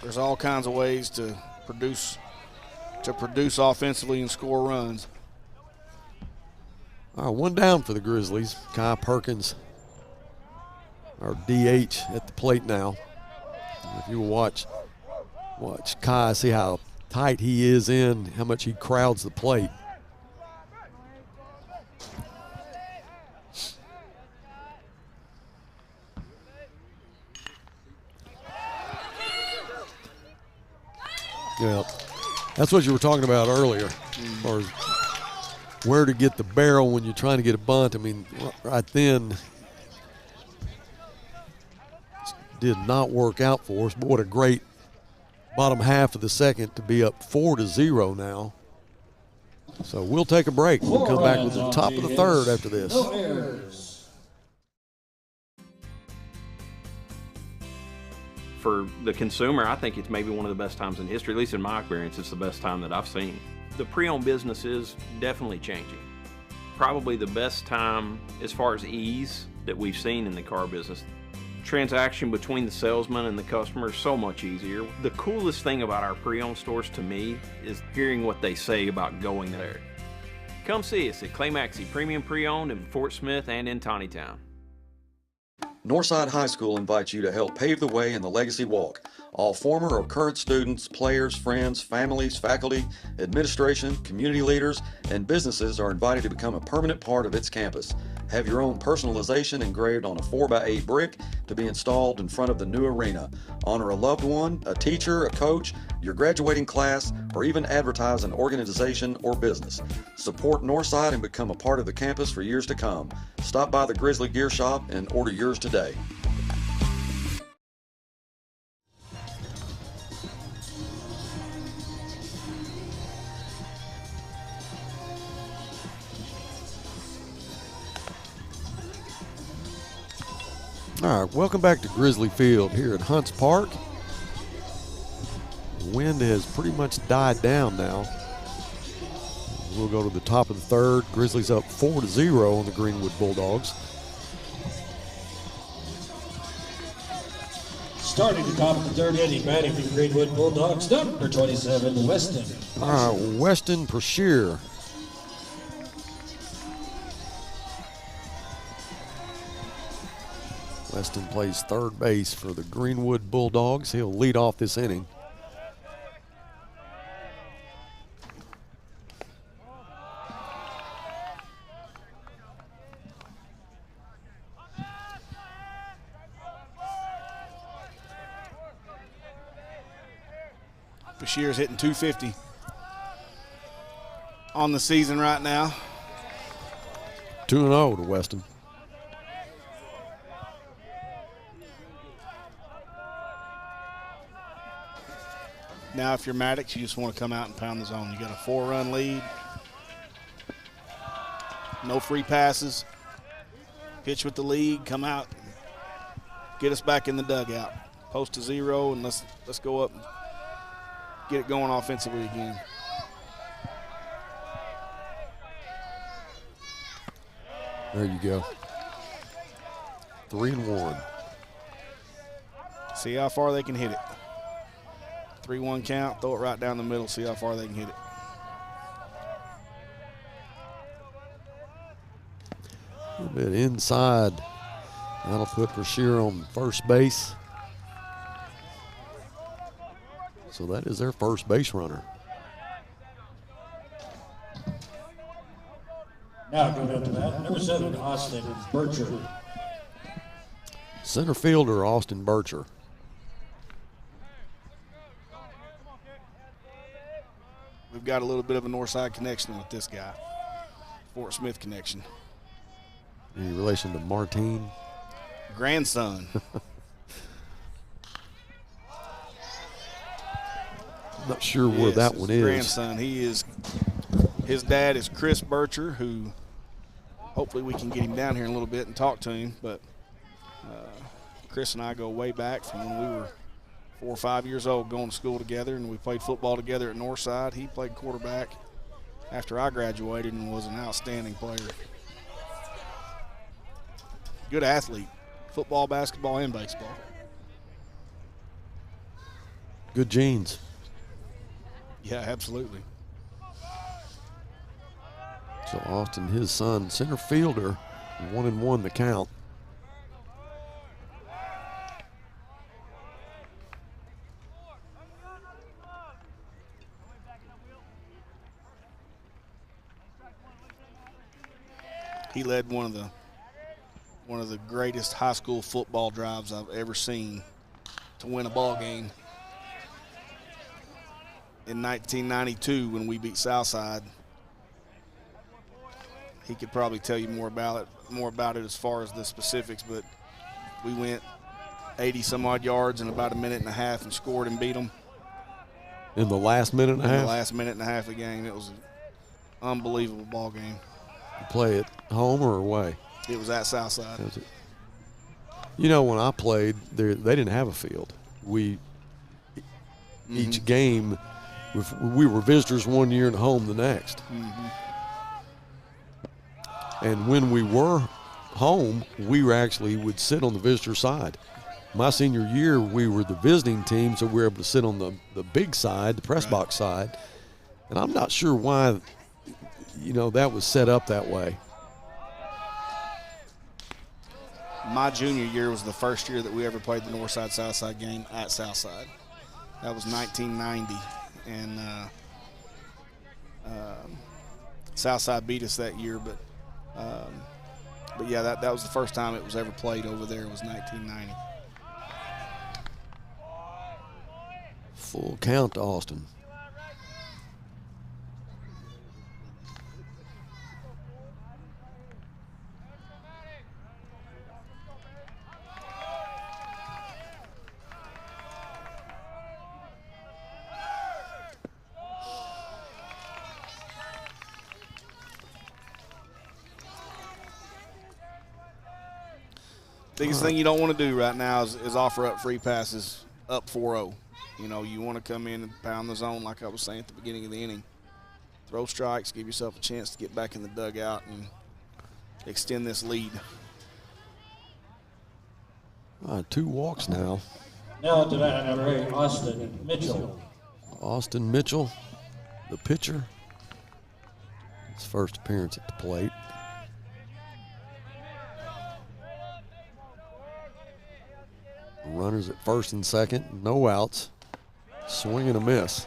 Speaker 2: There's all kinds of ways to produce offensively and score runs.
Speaker 1: All right, 1 down for the Grizzlies. Kai Perkins, our DH, at the plate now. If you watch Kai, see how tight he is in, how much he crowds the plate. Yeah, that's what you were talking about earlier, as far as where to get the barrel when you're trying to get a bunt. I mean, right then, did not work out for us, but what a great bottom half of the second to be up 4-0 now. So we'll take a break. We'll come back with the top of the third after this.
Speaker 3: No errors.
Speaker 6: For the consumer, I think it's maybe one of the best times in history, at least in my experience, it's the best time that I've seen. The pre-owned business is definitely changing. Probably the best time as far as ease that we've seen in the car business. Transaction between the salesman and the customer is so much easier. The coolest thing about our pre-owned stores to me is hearing what they say about going there. Come see us at Clay Maxey Premium Pre-Owned in Fort Smith and in Tawnytown.
Speaker 1: Northside High School invites you to help pave the way in the Legacy Walk. All former or current students, players, friends, families, faculty, administration, community leaders, and businesses are invited to become a permanent part of its campus. Have your own personalization engraved on a 4x8 brick to be installed in front of the new arena. Honor a loved one, a teacher, a coach, your graduating class, or even advertise an organization or business. Support Northside and become a part of the campus for years to come. Stop by the Grizzly Gear Shop and order yours today. All right, welcome back to Grizzly Field here at Hunts Park. The wind has pretty much died down now. We'll go to the top of the third. Grizzlies up 4-0 on the Greenwood Bulldogs.
Speaker 3: Starting the top of the third inning, batting for the Greenwood Bulldogs, number 27, Weston.
Speaker 1: All right, Weston Brashear. Weston plays third base for the Greenwood Bulldogs. He'll lead off this inning.
Speaker 2: Bashir's hitting 250 on the season right now.
Speaker 1: 2-0 to Weston.
Speaker 2: Now, if you're Maddox, you just want to come out and pound the zone. You got a 4-run lead. No free passes. Pitch with the lead. Come out. Get us back in the dugout. Post to 0, and let's go up and get it going offensively again.
Speaker 1: There you go. 3-1.
Speaker 2: See how far they can hit it. 3-1 count, throw it right down the middle, see how far they can hit it.
Speaker 1: A little bit inside. That'll put Brashear on first base. So that is their first base runner.
Speaker 3: Now going up to that, number 7, Austin Bircher.
Speaker 1: Center fielder Austin Bircher.
Speaker 2: We've got a little bit of a Northside connection with this guy. Fort Smith connection.
Speaker 1: In relation to Martine.
Speaker 2: Grandson.
Speaker 1: Not sure where that one is.
Speaker 2: Grandson. His dad is Chris Bircher, who hopefully we can get him down here in a little bit and talk to him. But Chris and I go way back from when we were 4 or 5 years old, going to school together, and we played football together at Northside. He played quarterback after I graduated and was an outstanding player. Good athlete, football, basketball, and baseball.
Speaker 1: Good genes.
Speaker 2: Yeah, absolutely.
Speaker 1: So Austin, his son, center fielder, 1-1 the count.
Speaker 2: He led one of the greatest high school football drives I've ever seen to win a ball game. In 1992, when we beat Southside, he could probably tell you more about it as far as the specifics, but we went 80 some odd yards in about a minute and a half and scored and beat them.
Speaker 1: In the last minute and a half?
Speaker 2: In the last minute and a half of the game. It was an unbelievable ball game.
Speaker 1: You play at home or away?
Speaker 2: It was at Southside.
Speaker 1: You know, when I played, they didn't have a field. Each game, we were visitors one year and home the next. And when we were home, we would sit on the visitor side. My senior year, we were the visiting team, so we were able to sit on the big side, the press box side. And I'm not sure why, that was set up that way.
Speaker 2: My junior year was the first year that we ever played the Northside-Southside game at Southside. That was 1990, and Southside beat us that year. But yeah, that was the first time it was ever played over there. Was 1990.
Speaker 1: Full count to Austin.
Speaker 2: Biggest thing you don't want to do right now is offer up free passes up 4-0. You want to come in and pound the zone like I was saying at the beginning of the inning. Throw strikes, give yourself a chance to get back in the dugout and extend this lead.
Speaker 1: 2 walks now.
Speaker 3: Now to that, number 8, Austin Mitchell.
Speaker 1: Austin Mitchell, the pitcher. His first appearance at the plate. Runners at first and second, no outs. Swing and a miss.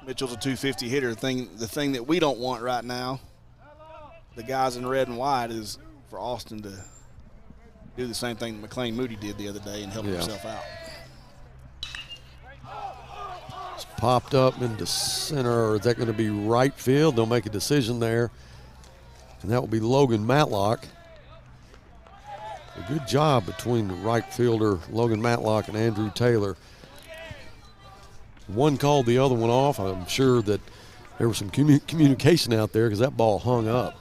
Speaker 2: Mitchell's a 250 hitter. The thing that we don't want right now, the guys in red and white, is for Austin to do the same thing that McLean Moody did the other day and help himself out.
Speaker 1: It's popped up into center. Is that going to be right field? They'll make a decision there. And that will be Logan Matlock. A good job between the right fielder, Logan Matlock, and Andrew Taylor. one called the other one off. I'm sure that there was some communication out there because that ball hung up.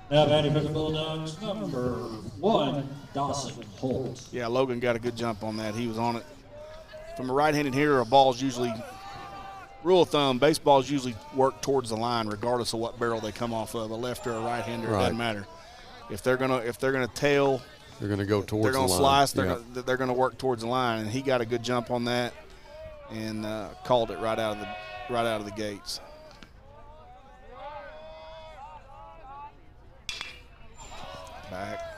Speaker 3: Now batting for the Bulldogs, number 1, Dawson Holt.
Speaker 2: Yeah, Logan got a good jump on that. He was on it. From a right-handed hitter, a ball's usually, rule of thumb, baseballs usually work towards the line regardless of what barrel they come off of, a left or a right-hander,
Speaker 1: Right.
Speaker 2: it doesn't matter. If they're gonna tail,
Speaker 1: They're going to go towards
Speaker 2: they're gonna
Speaker 1: the
Speaker 2: slice,
Speaker 1: line.
Speaker 2: they're gonna work towards the line, and he got a good jump on that and called it right out of the gates. Back.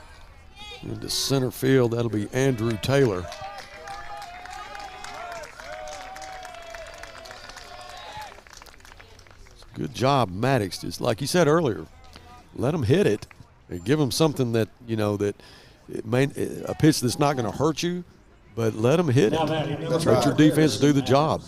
Speaker 1: Into center field, that'll be Andrew Taylor. Good job, Maddox. Just like you said earlier, let them hit it and give them something that, that a pitch that's not going to hurt you, but let them hit it. Let your defense do the job.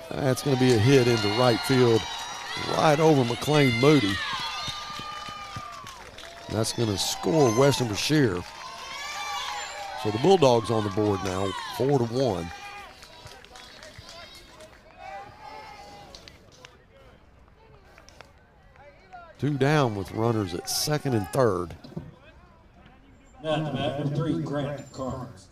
Speaker 1: That's going to be a hit into right field, right over McLean Moody. That's going to score Western Bashir. So the Bulldogs on the board now, 4-1. Two down with runners at second and third.
Speaker 3: Now at the bat, number 3, Grant Carnes.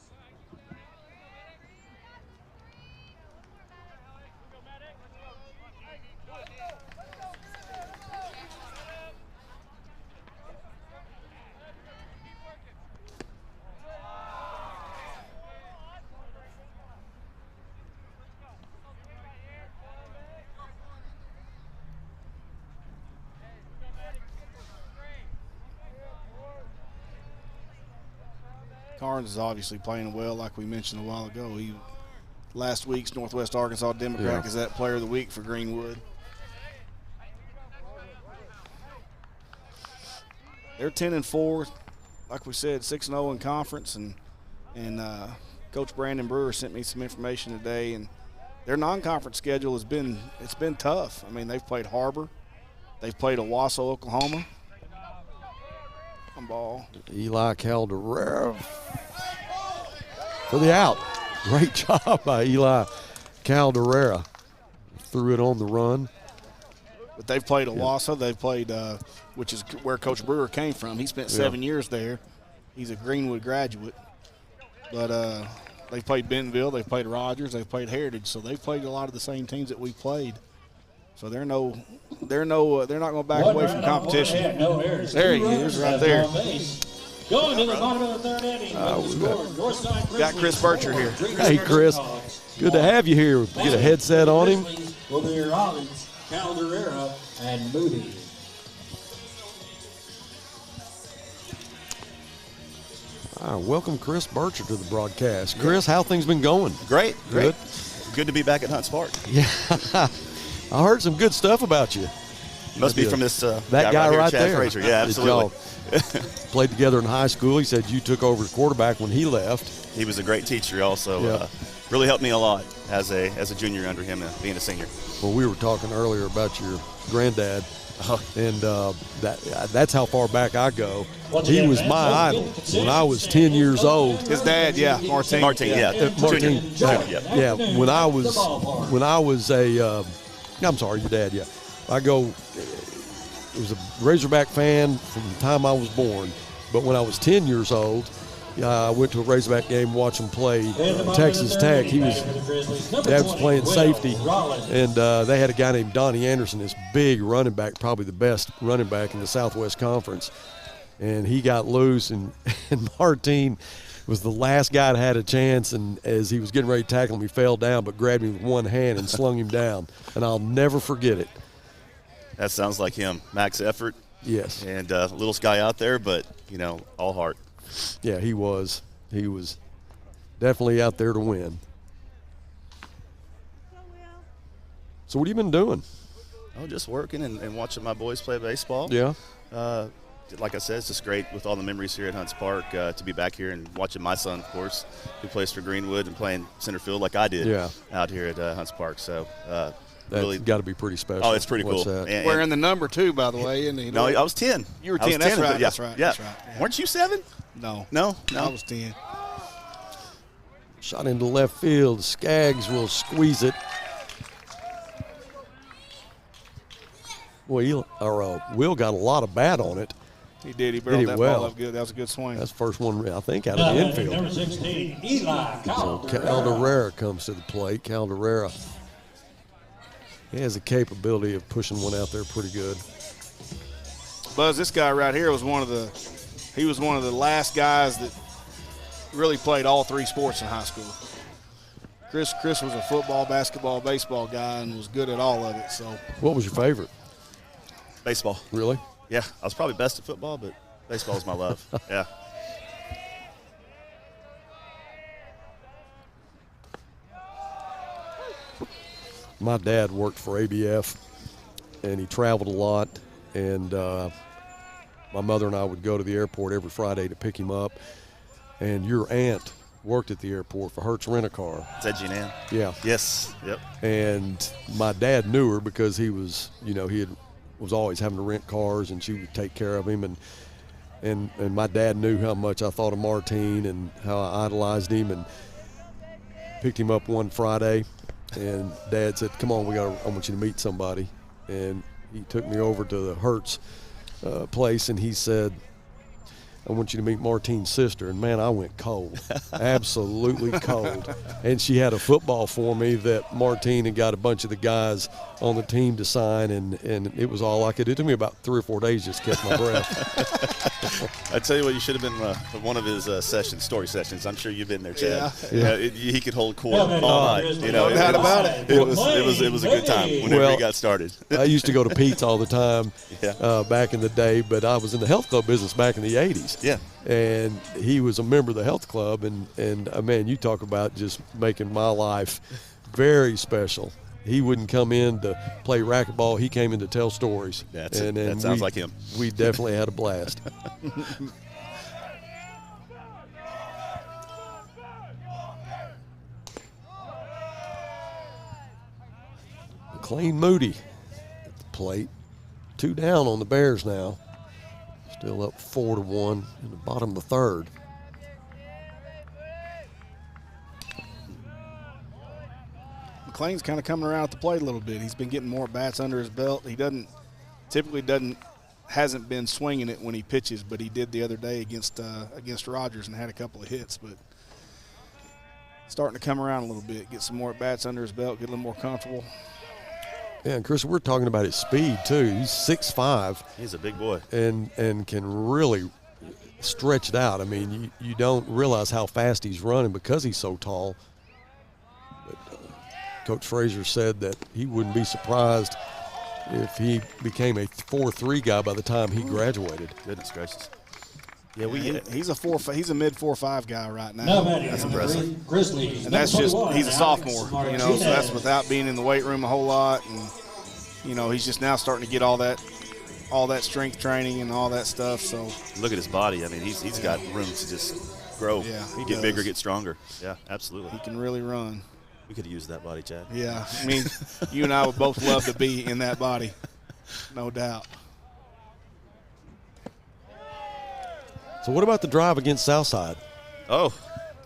Speaker 2: Carnes is obviously playing well, like we mentioned a while ago. He last week's Northwest Arkansas Democrat Gazette Player of the Week for Greenwood. They're 10-4, like we said, 6-0 in conference, and Coach Brandon Brewer sent me some information today, and their non-conference schedule has been tough. I mean, they've played har-ber, they've played Owasso, Oklahoma. Ball.
Speaker 1: Eli Caldera for the out. Great job by Eli Caldera. Threw it on the run.
Speaker 2: But they've played Owasso. They've played, which is where Coach Brewer came from. He spent 7 years there. He's a Greenwood graduate. But they've played Bentonville. They've played Rogers. They've played Heritage. So they've played a lot of the same teams that we played. So they're not going to back away from competition. There he is, right there.
Speaker 3: Going to the bottom of the third inning.
Speaker 2: Got Chris Bircher here.
Speaker 1: Hey, Chris. Good to have you here. Get a headset on him.
Speaker 3: Will be Rollins, Caldera, and Moody.
Speaker 1: Welcome Chris Bircher to the broadcast. Chris, how things been going?
Speaker 7: Great. Good to be back at Hunts Park.
Speaker 1: Yeah. I heard some good stuff about you.
Speaker 7: Must be from this
Speaker 1: that guy right
Speaker 7: Chad
Speaker 1: there.
Speaker 7: Frazier. Yeah, absolutely.
Speaker 1: Played together in high school. He said you took over the quarterback when he left.
Speaker 7: He was a great teacher also. Really helped me a lot as a junior under him being a senior.
Speaker 1: Well, we were talking earlier about your granddad, and that's how far back I go. He was my idol when I was 10 years old.
Speaker 2: His dad, Martin.
Speaker 1: Martin, yeah. When I was I'm sorry, your dad, I was a Razorback fan from the time I was born, but when I was 10 years old, I went to a Razorback game, watch him play Texas Tech. Dad was playing safety, and they had a guy named Donnie Anderson, this big running back, probably the best running back in the Southwest Conference. And he got loose, and Martin was the last guy that had a chance, and as he was getting ready to tackle him, he fell down but grabbed him with one hand and slung him down. And I'll never forget it.
Speaker 7: That sounds like him. Max effort.
Speaker 1: Yes.
Speaker 7: And littlest guy out there, but, all heart.
Speaker 1: Yeah, he was. He was definitely out there to win. So what have you been doing?
Speaker 7: Oh, just working and watching my boys play baseball.
Speaker 1: Yeah.
Speaker 7: Like I said, it's just great with all the memories here at Hunts Park to be back here and watching my son, of course, who plays for Greenwood and playing center field like I did out here at Hunts Park. So
Speaker 1: That's
Speaker 7: really
Speaker 1: got to be pretty special.
Speaker 7: Oh, it's pretty
Speaker 1: What's
Speaker 7: cool.
Speaker 1: that?
Speaker 7: And-
Speaker 2: Wearing the number 2, by the way. And
Speaker 7: no, I was 10.
Speaker 2: You were
Speaker 7: I was
Speaker 2: 10. That's right.
Speaker 7: yeah.
Speaker 2: That's right.
Speaker 7: Yeah.
Speaker 2: That's right. Yeah.
Speaker 7: Weren't you 7?
Speaker 2: No.
Speaker 7: No.
Speaker 2: I was 10.
Speaker 1: Shot into left field. Skaggs will squeeze it. Will got a lot of bat on it.
Speaker 2: He did. He barreled
Speaker 1: Did
Speaker 2: that
Speaker 1: well.
Speaker 2: ball up good. That was a good swing.
Speaker 1: That's the first one, I think, out of the infield.
Speaker 3: Number 16, Eli
Speaker 1: So
Speaker 3: Calderera.
Speaker 1: Calderera comes to the plate. Calderera, he has the capability of pushing one out there pretty good.
Speaker 2: Buzz, this guy right here was one of the last guys that really played all 3 sports in high school. Chris was a football, basketball, baseball guy and was good at all of it. So
Speaker 1: What was your favorite?
Speaker 7: Baseball.
Speaker 1: Really?
Speaker 7: Yeah, I was probably best at football, but baseball is my love. Yeah.
Speaker 1: My dad worked for ABF, and he traveled a lot, and my mother and I would go to the airport every Friday to pick him up, and your aunt worked at the airport for Hertz Rent-A-Car.
Speaker 7: Is that Jean Ann?
Speaker 1: Yeah.
Speaker 7: Yes. Yep.
Speaker 1: And my dad knew her because he was, was always having to rent cars, and she would take care of him. And my dad knew how much I thought of Martine and how I idolized him, and picked him up one Friday. And Dad said, "Come on, I want you to meet somebody." And he took me over to the Hertz place, and he said, "I want you to meet Martine's sister." And man, I went cold, absolutely cold. And she had a football for me that Martine had got a bunch of the guys on the team to sign, and it was all I could do. It took me about 3 or 4 days just to catch my breath.
Speaker 7: I tell you what, you should have been one of his story sessions. I'm sure you've been there, Chad.
Speaker 1: Yeah.
Speaker 7: He could hold court all night.
Speaker 2: No doubt about it.
Speaker 7: It was a good time whenever he got started.
Speaker 1: I used to go to Pete's all the time back in the day, but I was in the health club business back in the 80s.
Speaker 7: Yeah.
Speaker 1: And he was a member of the health club, and man, you talk about just making my life very special. He wouldn't come in to play racquetball. He came in to tell stories.
Speaker 7: That sounds like him.
Speaker 1: We definitely had a blast. McLean Moody at the plate. 2 down on the Bears now. Still up 4-1 in the bottom of the third.
Speaker 2: McLean's kind of coming around at the plate a little bit. He's been getting more bats under his belt. He hasn't been swinging it when he pitches, but he did the other day against Rogers and had a couple of hits. But starting to come around a little bit, get some more bats under his belt, get a little more comfortable.
Speaker 1: Yeah, and Chris, we're talking about his speed too. He's 6'5".
Speaker 7: He's a big boy.
Speaker 1: And can really stretch it out. I mean, you don't realize how fast he's running because he's so tall. But Coach Frazier said that he wouldn't be surprised if he became a 4.3 guy by the time he graduated.
Speaker 7: Goodness gracious.
Speaker 2: Yeah, he's a mid 4.5 guy right now.
Speaker 3: Now,
Speaker 7: That's impressive.
Speaker 3: Grizzlies.
Speaker 2: And that's just he's a sophomore, so that's without being in the weight room a whole lot, and he's just now starting to get all that strength training and all that stuff. So
Speaker 7: look at his body. I mean, he's got room to just grow.
Speaker 2: Yeah, he
Speaker 7: get
Speaker 2: does.
Speaker 7: bigger, get stronger. Yeah, absolutely.
Speaker 2: He can really run.
Speaker 7: We could have used that body, Chad.
Speaker 2: Yeah, I mean, you and I would both love to be in that body, no doubt.
Speaker 1: So what about the drive against Southside?
Speaker 7: Oh,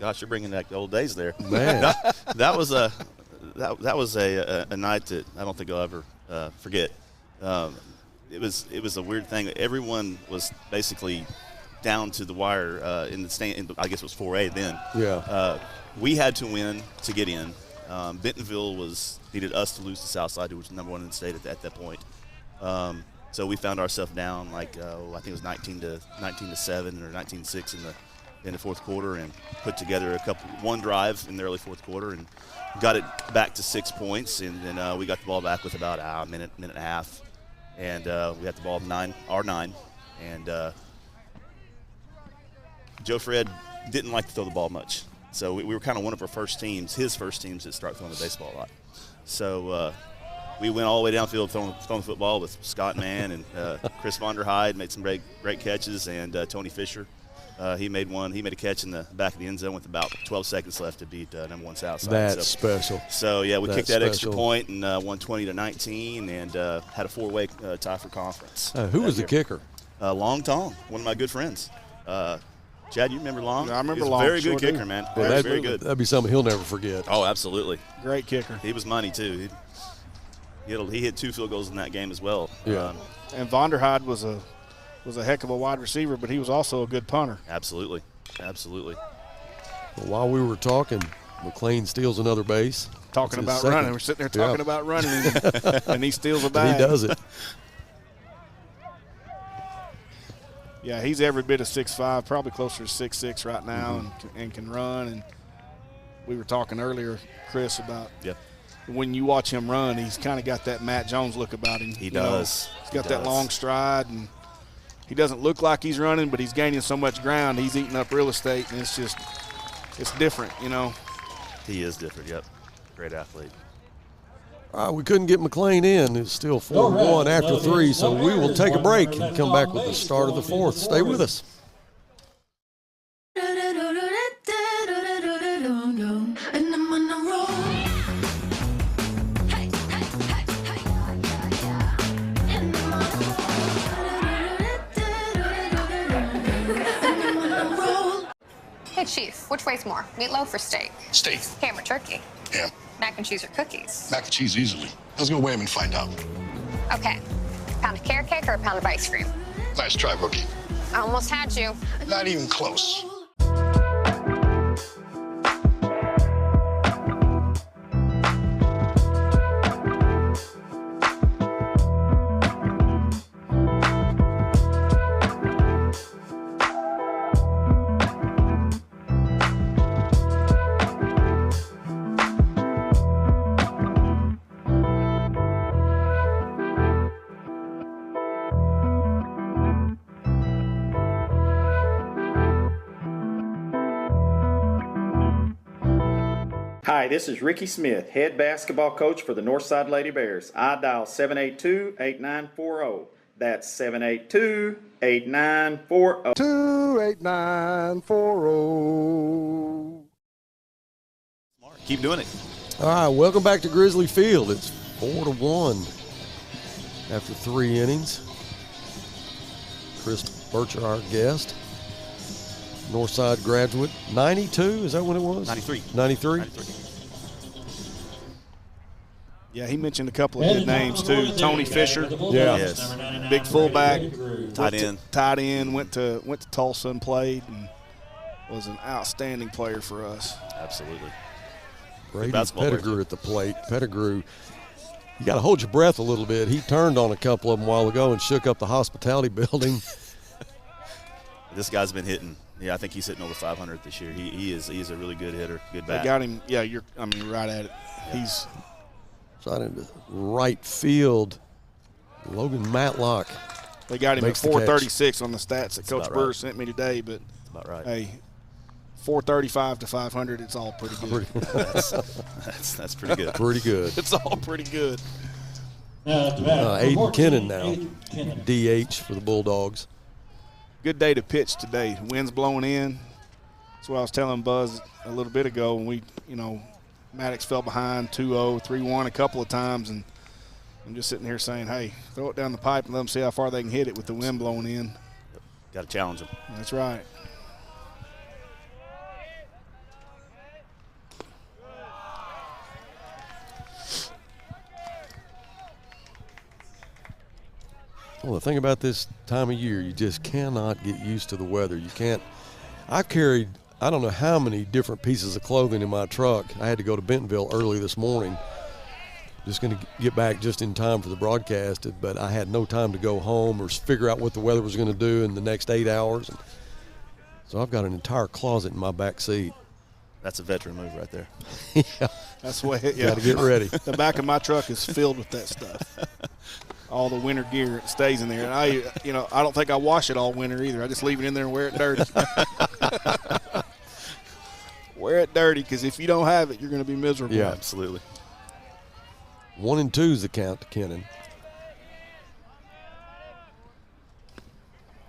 Speaker 7: gosh, you're bringing back the old days there.
Speaker 1: Man.
Speaker 7: that was a night that I don't think I'll ever forget. It was a weird thing. Everyone was basically down to the wire in the stand. I guess it was 4A then.
Speaker 1: Yeah.
Speaker 7: We had to win to get in. Bentonville needed us to lose to Southside, who was number 1 in the state at that point. So we found ourselves down I think it was 19-7 or 19-6 in the fourth quarter, and put together one drive in the early fourth quarter and got it back to 6 points, and then we got the ball back with about a minute and a half, and we had the ball R9, and Joe Fred didn't like to throw the ball much, so we were kind of one of his first teams that start throwing the baseball a lot. So we went all the way downfield throwing the football with Scott Mann and Chris Von der Hyde made some great catches, and Tony Fisher. He made one. He made a catch in the back of the end zone with about 12 seconds left to beat number 1 Southside.
Speaker 1: That's special.
Speaker 7: So yeah, we kicked that
Speaker 1: special.
Speaker 7: extra point and won 20-19, and had a 4-way tie for conference.
Speaker 1: Who was the kicker?
Speaker 7: Long Tong, one of my good friends. Chad, you remember Long?
Speaker 2: I remember
Speaker 7: He was
Speaker 2: Long.
Speaker 7: a very
Speaker 2: Sure
Speaker 7: good kicker,
Speaker 2: do.
Speaker 7: man.
Speaker 1: Well,
Speaker 7: Very good.
Speaker 1: That'd be something he'll never forget.
Speaker 7: Oh, absolutely.
Speaker 2: Great kicker.
Speaker 7: He was money too. He hit 2 field goals in that game as well.
Speaker 1: Yeah.
Speaker 2: And Vonderheide was a heck of a wide receiver, but he was also a good punter.
Speaker 7: Absolutely. Absolutely.
Speaker 1: Well, while we were talking, McLean steals another base.
Speaker 2: Talking
Speaker 1: That's his
Speaker 2: about
Speaker 1: second.
Speaker 2: running. We're sitting there talking
Speaker 1: Yeah.
Speaker 2: about running, and he steals a
Speaker 1: And
Speaker 2: bag.
Speaker 1: he does it.
Speaker 2: Yeah, he's every bit of 6'5", probably closer to 6'6" right now, and can run. And we were talking earlier, Chris, about when you watch him run, he's kind of got that Matt Jones look about him.
Speaker 7: He does.
Speaker 2: He's got that long stride, and he doesn't look like he's running, but he's gaining so much ground. He's eating up real estate, and it's different,
Speaker 7: He is different, yep. Great athlete.
Speaker 1: All right, we couldn't get McLean in. It's still 4-1 after 3, so we will take a break and come back with the start of the 4th. Stay with us.
Speaker 8: Hey, Chief, which weighs more, meatloaf or steak?
Speaker 9: Steak.
Speaker 8: Ham or turkey?
Speaker 9: Ham.
Speaker 8: Mac and cheese or cookies?
Speaker 9: Mac and cheese easily. Let's go weigh them and find out.
Speaker 8: Okay. Pound of carrot cake or a pound of ice cream?
Speaker 9: Nice try, rookie.
Speaker 8: I almost had you.
Speaker 9: Not even close.
Speaker 10: Hi, this is Ricky Smith, head basketball coach for the Northside Lady Bears. I dial 782-8940. That's 782-8940.
Speaker 11: 28940.
Speaker 7: Keep doing it.
Speaker 1: All right, welcome back to Grizzly Field. It's 4-1 after 3 innings. Chris Bircher, our guest. Northside graduate. 92, is that what it was?
Speaker 7: 93.
Speaker 1: 93?
Speaker 2: Yeah, he mentioned a couple of good names, too. Tony Fisher.
Speaker 1: Yeah.
Speaker 7: Yes.
Speaker 2: Big fullback.
Speaker 7: Tight end.
Speaker 2: Tight end, went to Tulsa and played, and was an outstanding player for us.
Speaker 7: Absolutely.
Speaker 1: Brady
Speaker 7: basketball player.
Speaker 1: Pettigrew at the plate. Pettigrew, you got to hold your breath a little bit. He turned on a couple of them a while ago and shook up the hospitality building.
Speaker 7: This guy's been hitting. Yeah, I think he's hitting over 500 this year. He is a really good hitter, good bat.
Speaker 2: They got him. Yeah, right at it.
Speaker 7: Yeah.
Speaker 2: He's
Speaker 1: Shot into right field. Logan Matlock.
Speaker 2: They got him at
Speaker 1: makes the catch.
Speaker 2: 436 on the stats that Coach
Speaker 7: about
Speaker 2: Burr
Speaker 7: right.
Speaker 2: sent me today, but
Speaker 7: That's about right.
Speaker 2: hey, 435 to 500, it's all pretty good.
Speaker 7: That's pretty good.
Speaker 1: Pretty good.
Speaker 2: It's all pretty good.
Speaker 1: Aiden Kennan now, DH for the Bulldogs.
Speaker 2: Good day to pitch today. Wind's blowing in. That's what I was telling Buzz a little bit ago when Maddox fell behind 2-0, 3-1 a couple of times, and I'm just sitting here saying, hey, throw it down the pipe and let them see how far they can hit it with the wind blowing in.
Speaker 7: Got to challenge them.
Speaker 2: That's right.
Speaker 1: Well, the thing about this time of year, you just cannot get used to the weather. You can't. I've carried, I don't know how many different pieces of clothing in my truck. I had to go to Bentonville early this morning. Just going to get back just in time for the broadcast, but I had no time to go home or figure out what the weather was going to do in the next 8 hours. So I've got an entire closet in my back seat.
Speaker 7: That's a veteran move right there.
Speaker 1: Yeah.
Speaker 2: That's the way it, yeah.
Speaker 1: Got to get ready.
Speaker 2: The back of my truck is filled with that stuff. All the winter gear stays in there. And I don't think I wash it all winter either. I just leave it in there and wear it dirty. Wear it dirty, because if you don't have it, you're going to be miserable.
Speaker 1: Yeah,
Speaker 7: absolutely.
Speaker 1: 1-2 is the count to Kennan.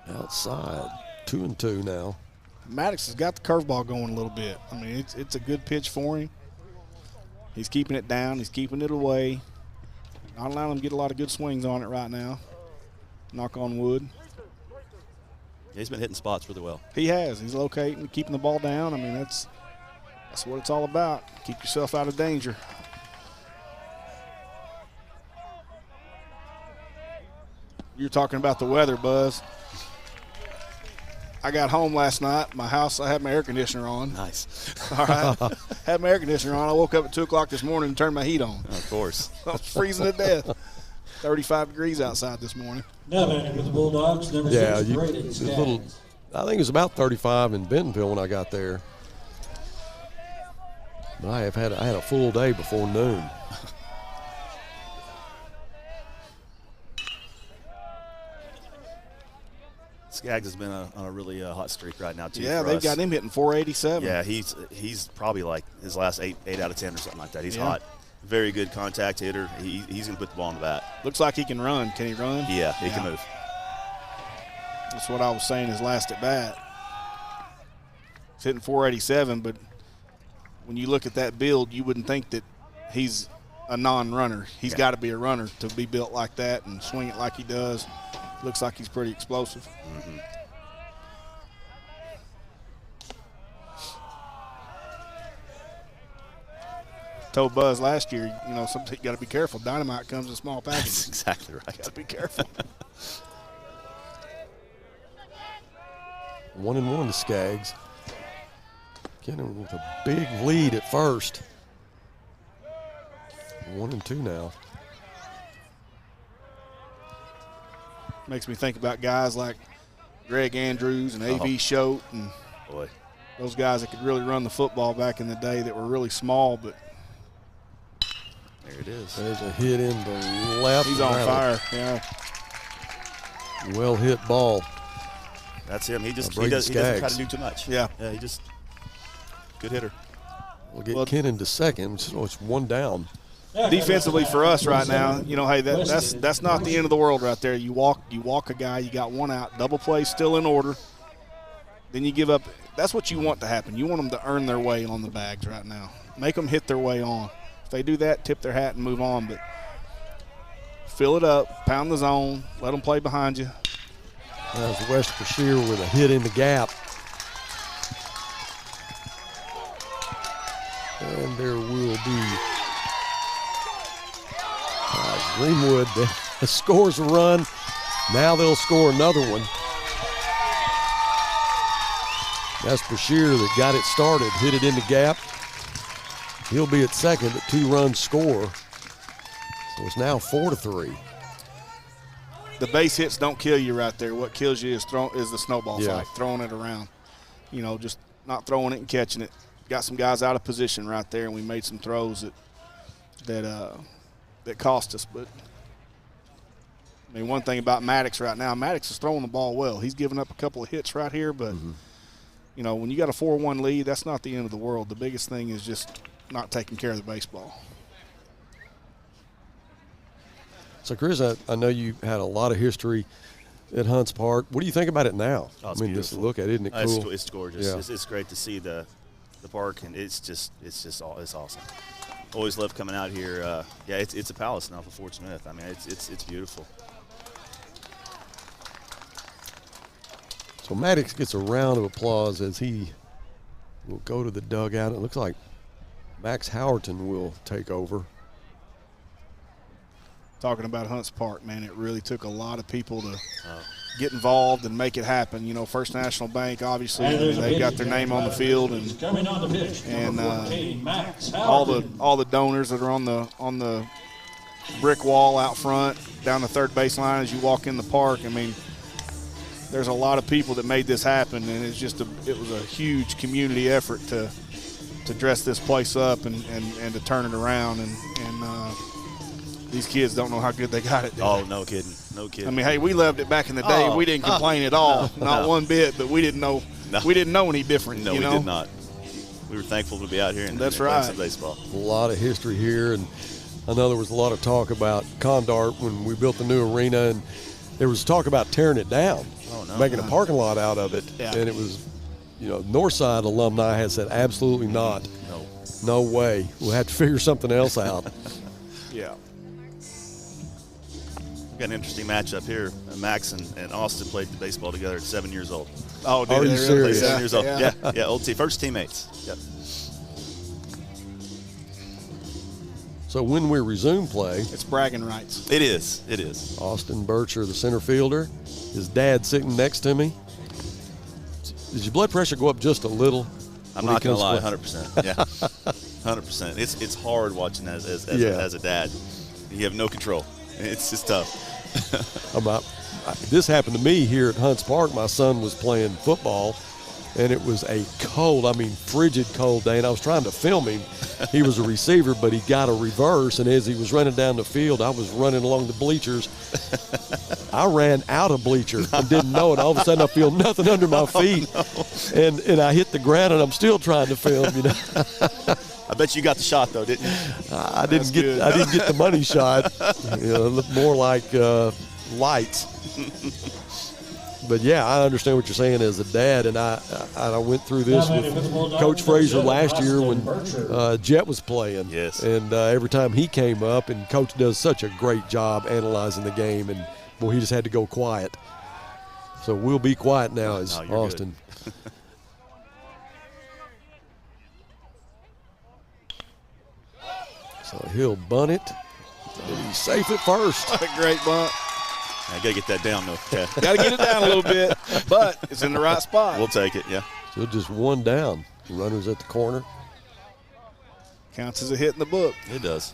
Speaker 1: Outside, 2-2 now.
Speaker 2: Maddox has got the curveball going a little bit. I mean, it's a good pitch for him. He's keeping it down. He's keeping it away. Not allowing him to get a lot of good swings on it right now. Knock on wood.
Speaker 7: Yeah, he's been hitting spots really well.
Speaker 2: He has. He's locating, keeping the ball down. I mean, that's what it's all about. Keep yourself out of danger. You're talking about the weather, Buzz. I got home last night. My house, I had my air conditioner on.
Speaker 7: Nice.
Speaker 2: All right. Had my air conditioner on. I woke up at 2 o'clock this morning and turned my heat on.
Speaker 7: Of course.
Speaker 2: I was freezing to death. 35 degrees outside this morning.
Speaker 3: Now batting with the Bulldogs, number 6, Braden Skaggs.
Speaker 1: I think it was about 35 in Bentonville when I got there. But I had a full day before noon.
Speaker 7: Skaggs has been on a really hot streak right now, too.
Speaker 2: Yeah,
Speaker 7: for
Speaker 2: they've
Speaker 7: us.
Speaker 2: got him hitting 487.
Speaker 7: Yeah, he's probably like his last 8 out of 10 or something like that. He's
Speaker 2: Yeah.
Speaker 7: hot. Very good contact hitter. He's going to put the ball in the bat.
Speaker 2: Looks like he can run. Can he run?
Speaker 7: Yeah, he can move.
Speaker 2: That's what I was saying his last at bat. He's hitting 487, but when you look at that build, you wouldn't think that he's a non-runner. He's got to be a runner to be built like that and swing it like he does. Looks like he's pretty explosive.
Speaker 7: Mm-hmm.
Speaker 2: Told Buzz last year, something you got to be careful. Dynamite comes in small packages.
Speaker 7: That's exactly right.
Speaker 2: Got to be careful.
Speaker 1: 1-1 to Skaggs. Getting with a big lead at first. 1-2 now.
Speaker 2: Makes me think about guys like Greg Andrews and A.V. Schote and those guys that could really run the football back in the day that were really small, but
Speaker 7: there it is.
Speaker 1: There's a hit in the left.
Speaker 2: He's on fire. Yeah.
Speaker 1: Well hit ball.
Speaker 7: That's him. He doesn't try to do too much.
Speaker 2: Yeah.
Speaker 7: Yeah, he just good hitter.
Speaker 1: We'll get Kennan to second, so it's 1 down.
Speaker 2: Defensively for us right now, hey, that's not the end of the world right there. You walk a guy, you got 1 out, double play still in order. Then you give up. That's what you want to happen. You want them to earn their way on the bags right now. Make them hit their way on. If they do that, tip their hat and move on. But fill it up, pound the zone, let them play behind you.
Speaker 1: That was West Brashear with a hit in the gap. And there will be Greenwood scores a run. Now they'll score another one. That's Brashear that got it started, hit it in the gap. He'll be at second, but 2 runs score. So it's now 4-3.
Speaker 2: The base hits don't kill you right there. What kills you is the snowball fight, throwing it around. Just not throwing it and catching it. Got some guys out of position right there, and we made some throws that cost us. But I mean, one thing about Maddox right now, Maddox is throwing the ball well. He's given up a couple of hits right here, but when you got a 4-1 lead, that's not the end of the world. The biggest thing is just not taking care of the baseball.
Speaker 1: So, Chris, I know you had a lot of history at Hunts Park. What do you think about it now?
Speaker 7: Oh, it's
Speaker 1: just
Speaker 7: beautiful.
Speaker 1: Look at it, isn't it cool?
Speaker 7: It's gorgeous.
Speaker 1: Yeah.
Speaker 7: It's great to see the park, and it's awesome. Always love coming out here. It's a palace now for Fort Smith. I mean, it's beautiful.
Speaker 1: So Maddox gets a round of applause as he will go to the dugout. It looks like Max Howerton will take over.
Speaker 2: Talking about Hunts Park, man, it really took a lot of people to get involved and make it happen. First National Bank, obviously, they got their name on the field, and all the donors that are on the brick wall out front, down the third baseline as you walk in the park. I mean, there's a lot of people that made this happen, and it was a huge community effort to dress this place up and to turn it around, and these kids don't know how good they got it.
Speaker 7: Oh, no kidding. No kidding.
Speaker 2: I mean, hey, we loved it back in the day. We didn't complain at all, not one bit. But we didn't know. We didn't know any different.
Speaker 7: No, we did not. We were thankful to be out here and playing some baseball.
Speaker 1: A lot of history here, and I know there was a lot of talk about Condart when we built the new arena, and there was talk about tearing it down, making a parking lot out of it, and it was Northside alumni has said absolutely not. No way. We'll have to figure something else out.
Speaker 2: Yeah.
Speaker 7: We've got an interesting matchup here. Max and Austin played baseball together at 7 years old.
Speaker 2: Oh,
Speaker 1: Are you serious?
Speaker 7: 7 years old.
Speaker 2: Yeah.
Speaker 7: Yeah, old first teammates. Yep.
Speaker 1: So when we resume play,
Speaker 2: It's bragging rights.
Speaker 7: It is.
Speaker 1: Austin Bircher, the center fielder, his dad sitting next to me. Did your blood pressure go up just a little?
Speaker 7: I'm not going to lie, 100%. Yeah, 100%. It's hard watching as a dad. You have no control. It's just tough.
Speaker 1: This happened to me here at Hunts Park. My son was playing football, and it was a cold, frigid cold day, and I was trying to film him. He was a receiver, but he got a reverse, and as he was running down the field, I was running along the bleachers. I ran out of bleacher and didn't know it. All of a sudden, I feel nothing under my feet, and I hit the ground, and I'm still trying to film.
Speaker 7: I bet you got the shot though, didn't you?
Speaker 1: I didn't get the money shot. It looked more like lights. But yeah, I understand what you're saying as a dad, and I went through this with Coach Fraser last year when Jet was playing.
Speaker 7: Yes.
Speaker 1: And every time he came up, and Coach does such a great job analyzing the game, and boy, he just had to go quiet. So we'll be quiet now as Austin. So he'll bunt it, and he's safe at first.
Speaker 2: What a great bunt.
Speaker 7: I got to get that down, though. Yeah.
Speaker 2: Got to get it down a little bit, but it's in the right spot.
Speaker 7: We'll take it, yeah.
Speaker 1: So just one down. The runner's at the corner.
Speaker 2: Counts as a hit in the book.
Speaker 7: It does.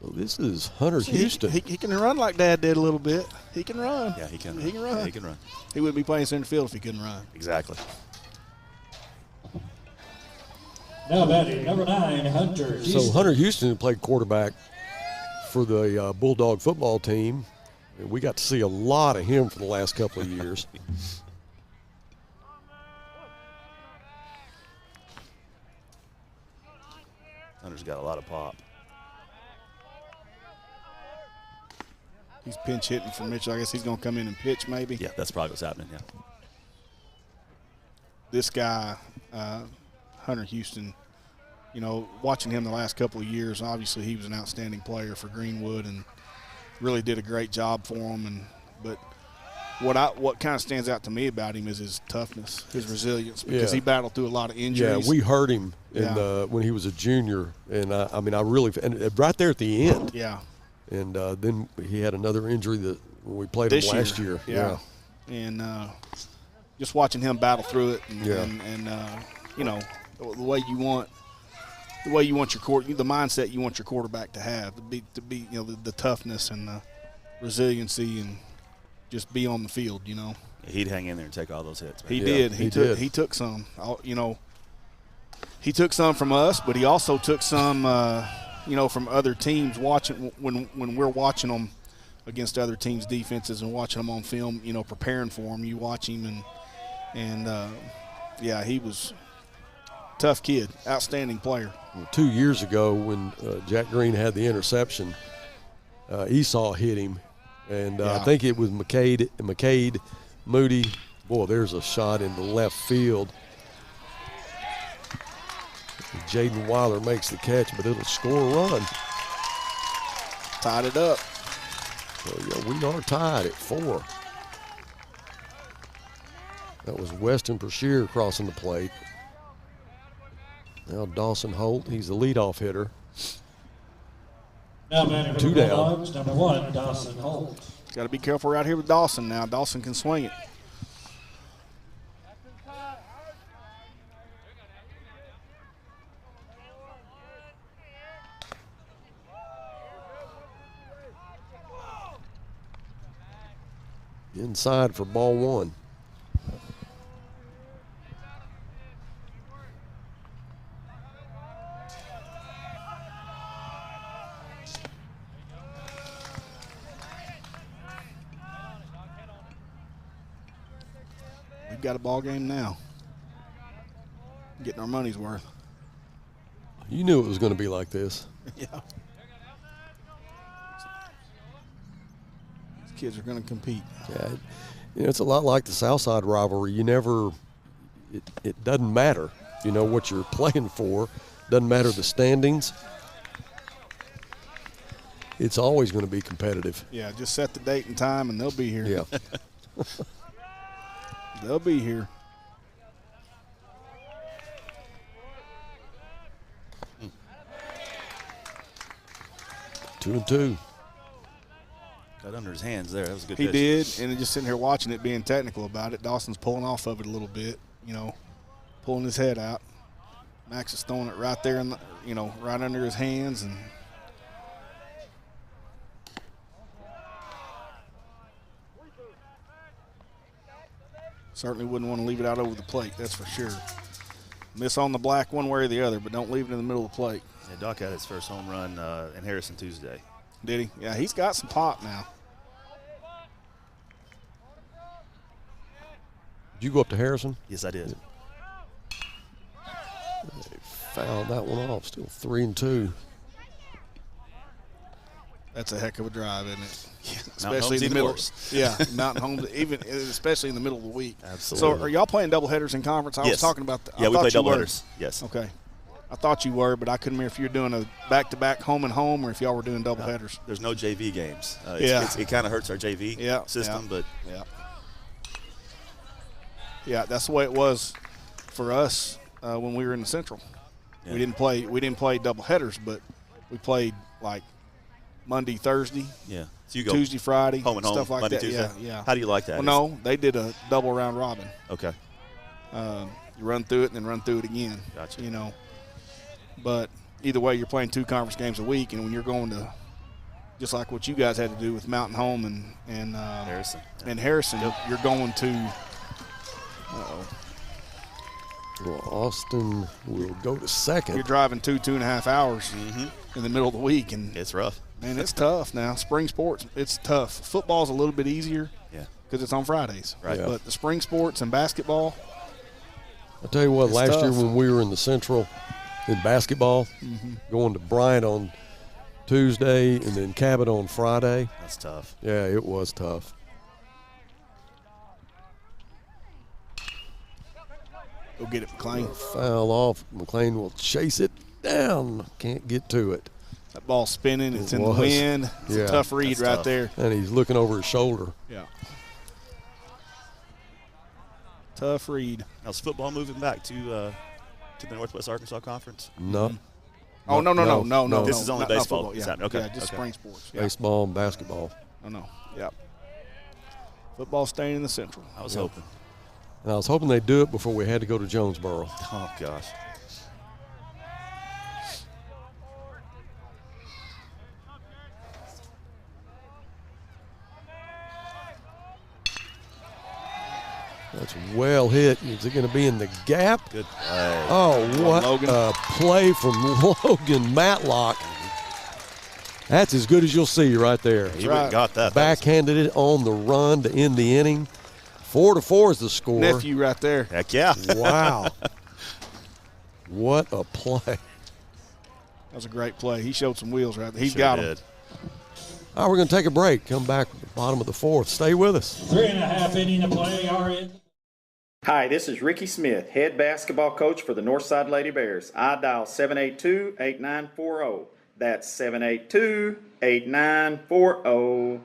Speaker 1: So this is Hunter Houston.
Speaker 2: He can run like Dad did a little bit. He can run.
Speaker 7: Yeah, he can.
Speaker 2: He can run.
Speaker 7: Yeah, he can run.
Speaker 2: He wouldn't be playing center field if he couldn't run.
Speaker 7: Exactly.
Speaker 3: Now batting number 9, Hunter Houston.
Speaker 1: So Hunter Houston played quarterback for the Bulldog football team. And we got to see a lot of him for the last couple of years.
Speaker 7: Hunter's got a lot of pop.
Speaker 2: He's pinch hitting for Mitchell. I guess he's going to come in and pitch maybe.
Speaker 7: Yeah, that's probably what's happening, yeah.
Speaker 2: This guy, Hunter Houston, watching him the last couple of years, obviously he was an outstanding player for Greenwood and really did a great job for him. But what kind of stands out to me about him is his toughness, his resilience, because he battled through a lot of injuries.
Speaker 1: Yeah, we heard him when he was a junior, and and right there at the end.
Speaker 2: Yeah.
Speaker 1: And then he had another injury when we played him last year.
Speaker 2: Yeah. And just watching him battle through it, and the way you want the mindset you want your quarterback to have, to be the toughness and the resiliency and just be on the field.
Speaker 7: He'd hang in there and take all those hits. Man.
Speaker 2: He did. He took some. He took some from us, but he also took some. From other teams watching when we're watching them against other teams' defenses and watching them on film, preparing for them. You watch him and he was a tough kid, outstanding player.
Speaker 1: 2 years ago when Jack Green had the interception, Esau hit him, and I think it was McCade, Moody. Boy, there's a shot in the left field. Jaden Weiler makes the catch, but it'll score a run.
Speaker 2: Tied it up.
Speaker 1: So, we are tied at 4. That was Weston Brashear crossing the plate. Now Dawson Holt, he's the leadoff hitter.
Speaker 3: Now batting for the Bulldogs, number 1, Dawson Holt.
Speaker 2: Got to be careful right here with Dawson now. Dawson can swing it.
Speaker 1: Inside for ball 1.
Speaker 2: We've got a ball game now. Getting our money's worth.
Speaker 1: You knew it was going to be like this.
Speaker 2: Yeah. These kids are going to compete.
Speaker 1: Yeah. It's a lot like the Southside rivalry. It doesn't matter, what you're playing for. Doesn't matter the standings. It's always going to be competitive.
Speaker 2: Yeah, just set the date and time, and they'll be here.
Speaker 1: Yeah.
Speaker 2: They'll be here.
Speaker 1: Two and two.
Speaker 7: Got under his hands there. That was a good
Speaker 2: He
Speaker 7: pitch.
Speaker 2: did, and just sitting here watching it, being technical about it. Dawson's pulling off of it a little bit, pulling his head out. Max is throwing it right there, right under his hands. And certainly wouldn't want to leave it out over the plate, that's for sure. Miss on the black one way or the other, but don't leave it in the middle of the plate.
Speaker 7: Yeah, Doc had his first home run in Harrison Tuesday.
Speaker 2: Did he? Yeah, he's got some pop now.
Speaker 1: Did you go up to Harrison?
Speaker 7: Yes, I did.
Speaker 1: They fouled that one off. Still 3 and 2.
Speaker 2: That's a heck of a drive, isn't it?
Speaker 7: Yeah,
Speaker 2: especially in the middle. Yeah, Mountain Home, especially in the middle of the week.
Speaker 7: Absolutely.
Speaker 2: So, are y'all playing doubleheaders in conference? I was talking about.
Speaker 7: Yeah, we play doubleheaders. Yes.
Speaker 2: Okay. I thought you were, but I couldn't remember if you were doing a back-to-back home and home or if y'all were doing doubleheaders.
Speaker 7: There's no JV games. It kind of hurts our JV system, but
Speaker 2: yeah, that's the way it was for us when we were in the Central. Yeah. We didn't play doubleheaders, but we played like Monday, Thursday.
Speaker 7: Yeah. So you go
Speaker 2: Tuesday, Friday,
Speaker 7: home and home,
Speaker 2: stuff like
Speaker 7: Monday,
Speaker 2: that.
Speaker 7: Tuesday.
Speaker 2: Yeah.
Speaker 7: How do you like that?
Speaker 2: Well, no, they did a double round robin.
Speaker 7: Okay.
Speaker 2: You run through it and then run through it again.
Speaker 7: Gotcha.
Speaker 2: But either way, you're playing 2 conference games a week, and when you're going to, just like what you guys had to do with Mountain Home and
Speaker 7: Harrison,
Speaker 2: you're going to.
Speaker 1: Well, Austin will go to second.
Speaker 2: You're driving 2.5 hours in the middle of the week, and
Speaker 7: it's rough.
Speaker 2: Man, it's tough now. Spring sports, it's tough. Football's a little bit easier, because it's on Fridays.
Speaker 7: Right.
Speaker 2: Yeah. But the spring sports and basketball.
Speaker 1: I'll tell you what. Last year when we were in the Central in basketball, going to Bryant on Tuesday and then Cabot on Friday.
Speaker 7: That's tough.
Speaker 1: Yeah, it was tough.
Speaker 2: Go get it, McLean.
Speaker 1: Foul off. McLean will chase it down. Can't get to it.
Speaker 2: That ball's spinning. It's in the wind. It's a tough read right there.
Speaker 1: And he's looking over his shoulder.
Speaker 2: Yeah. Tough read.
Speaker 7: How's football moving back to the Northwest Arkansas Conference?
Speaker 1: No.
Speaker 2: Oh, no.
Speaker 7: This is only baseball.
Speaker 2: Okay. Yeah, just spring sports. Yeah.
Speaker 1: Baseball and basketball.
Speaker 2: Oh, no. Yep. Football staying in the Central.
Speaker 7: I was hoping.
Speaker 1: And I was hoping they'd do it before we had to go to Jonesboro.
Speaker 7: Oh, gosh.
Speaker 1: That's well hit. Is it going to be in the gap?
Speaker 7: Good play.
Speaker 1: Oh, what a play from Logan Matlock. That's as good as you'll see right there.
Speaker 7: He got that.
Speaker 1: Backhanded it on the run to end the inning. 4-4 is the score.
Speaker 2: Nephew right there.
Speaker 7: Heck yeah.
Speaker 1: Wow. What a play.
Speaker 2: That was a great play. He showed some wheels right there. He's got them.
Speaker 1: All right, we're going to take a break. Come back at the bottom of the 4th. Stay with us.
Speaker 3: 3.5 inning to play are in.
Speaker 10: Hi, this is Ricky Smith, head basketball coach for the Northside Lady Bears. I dial 782-8940. That's 782-8940.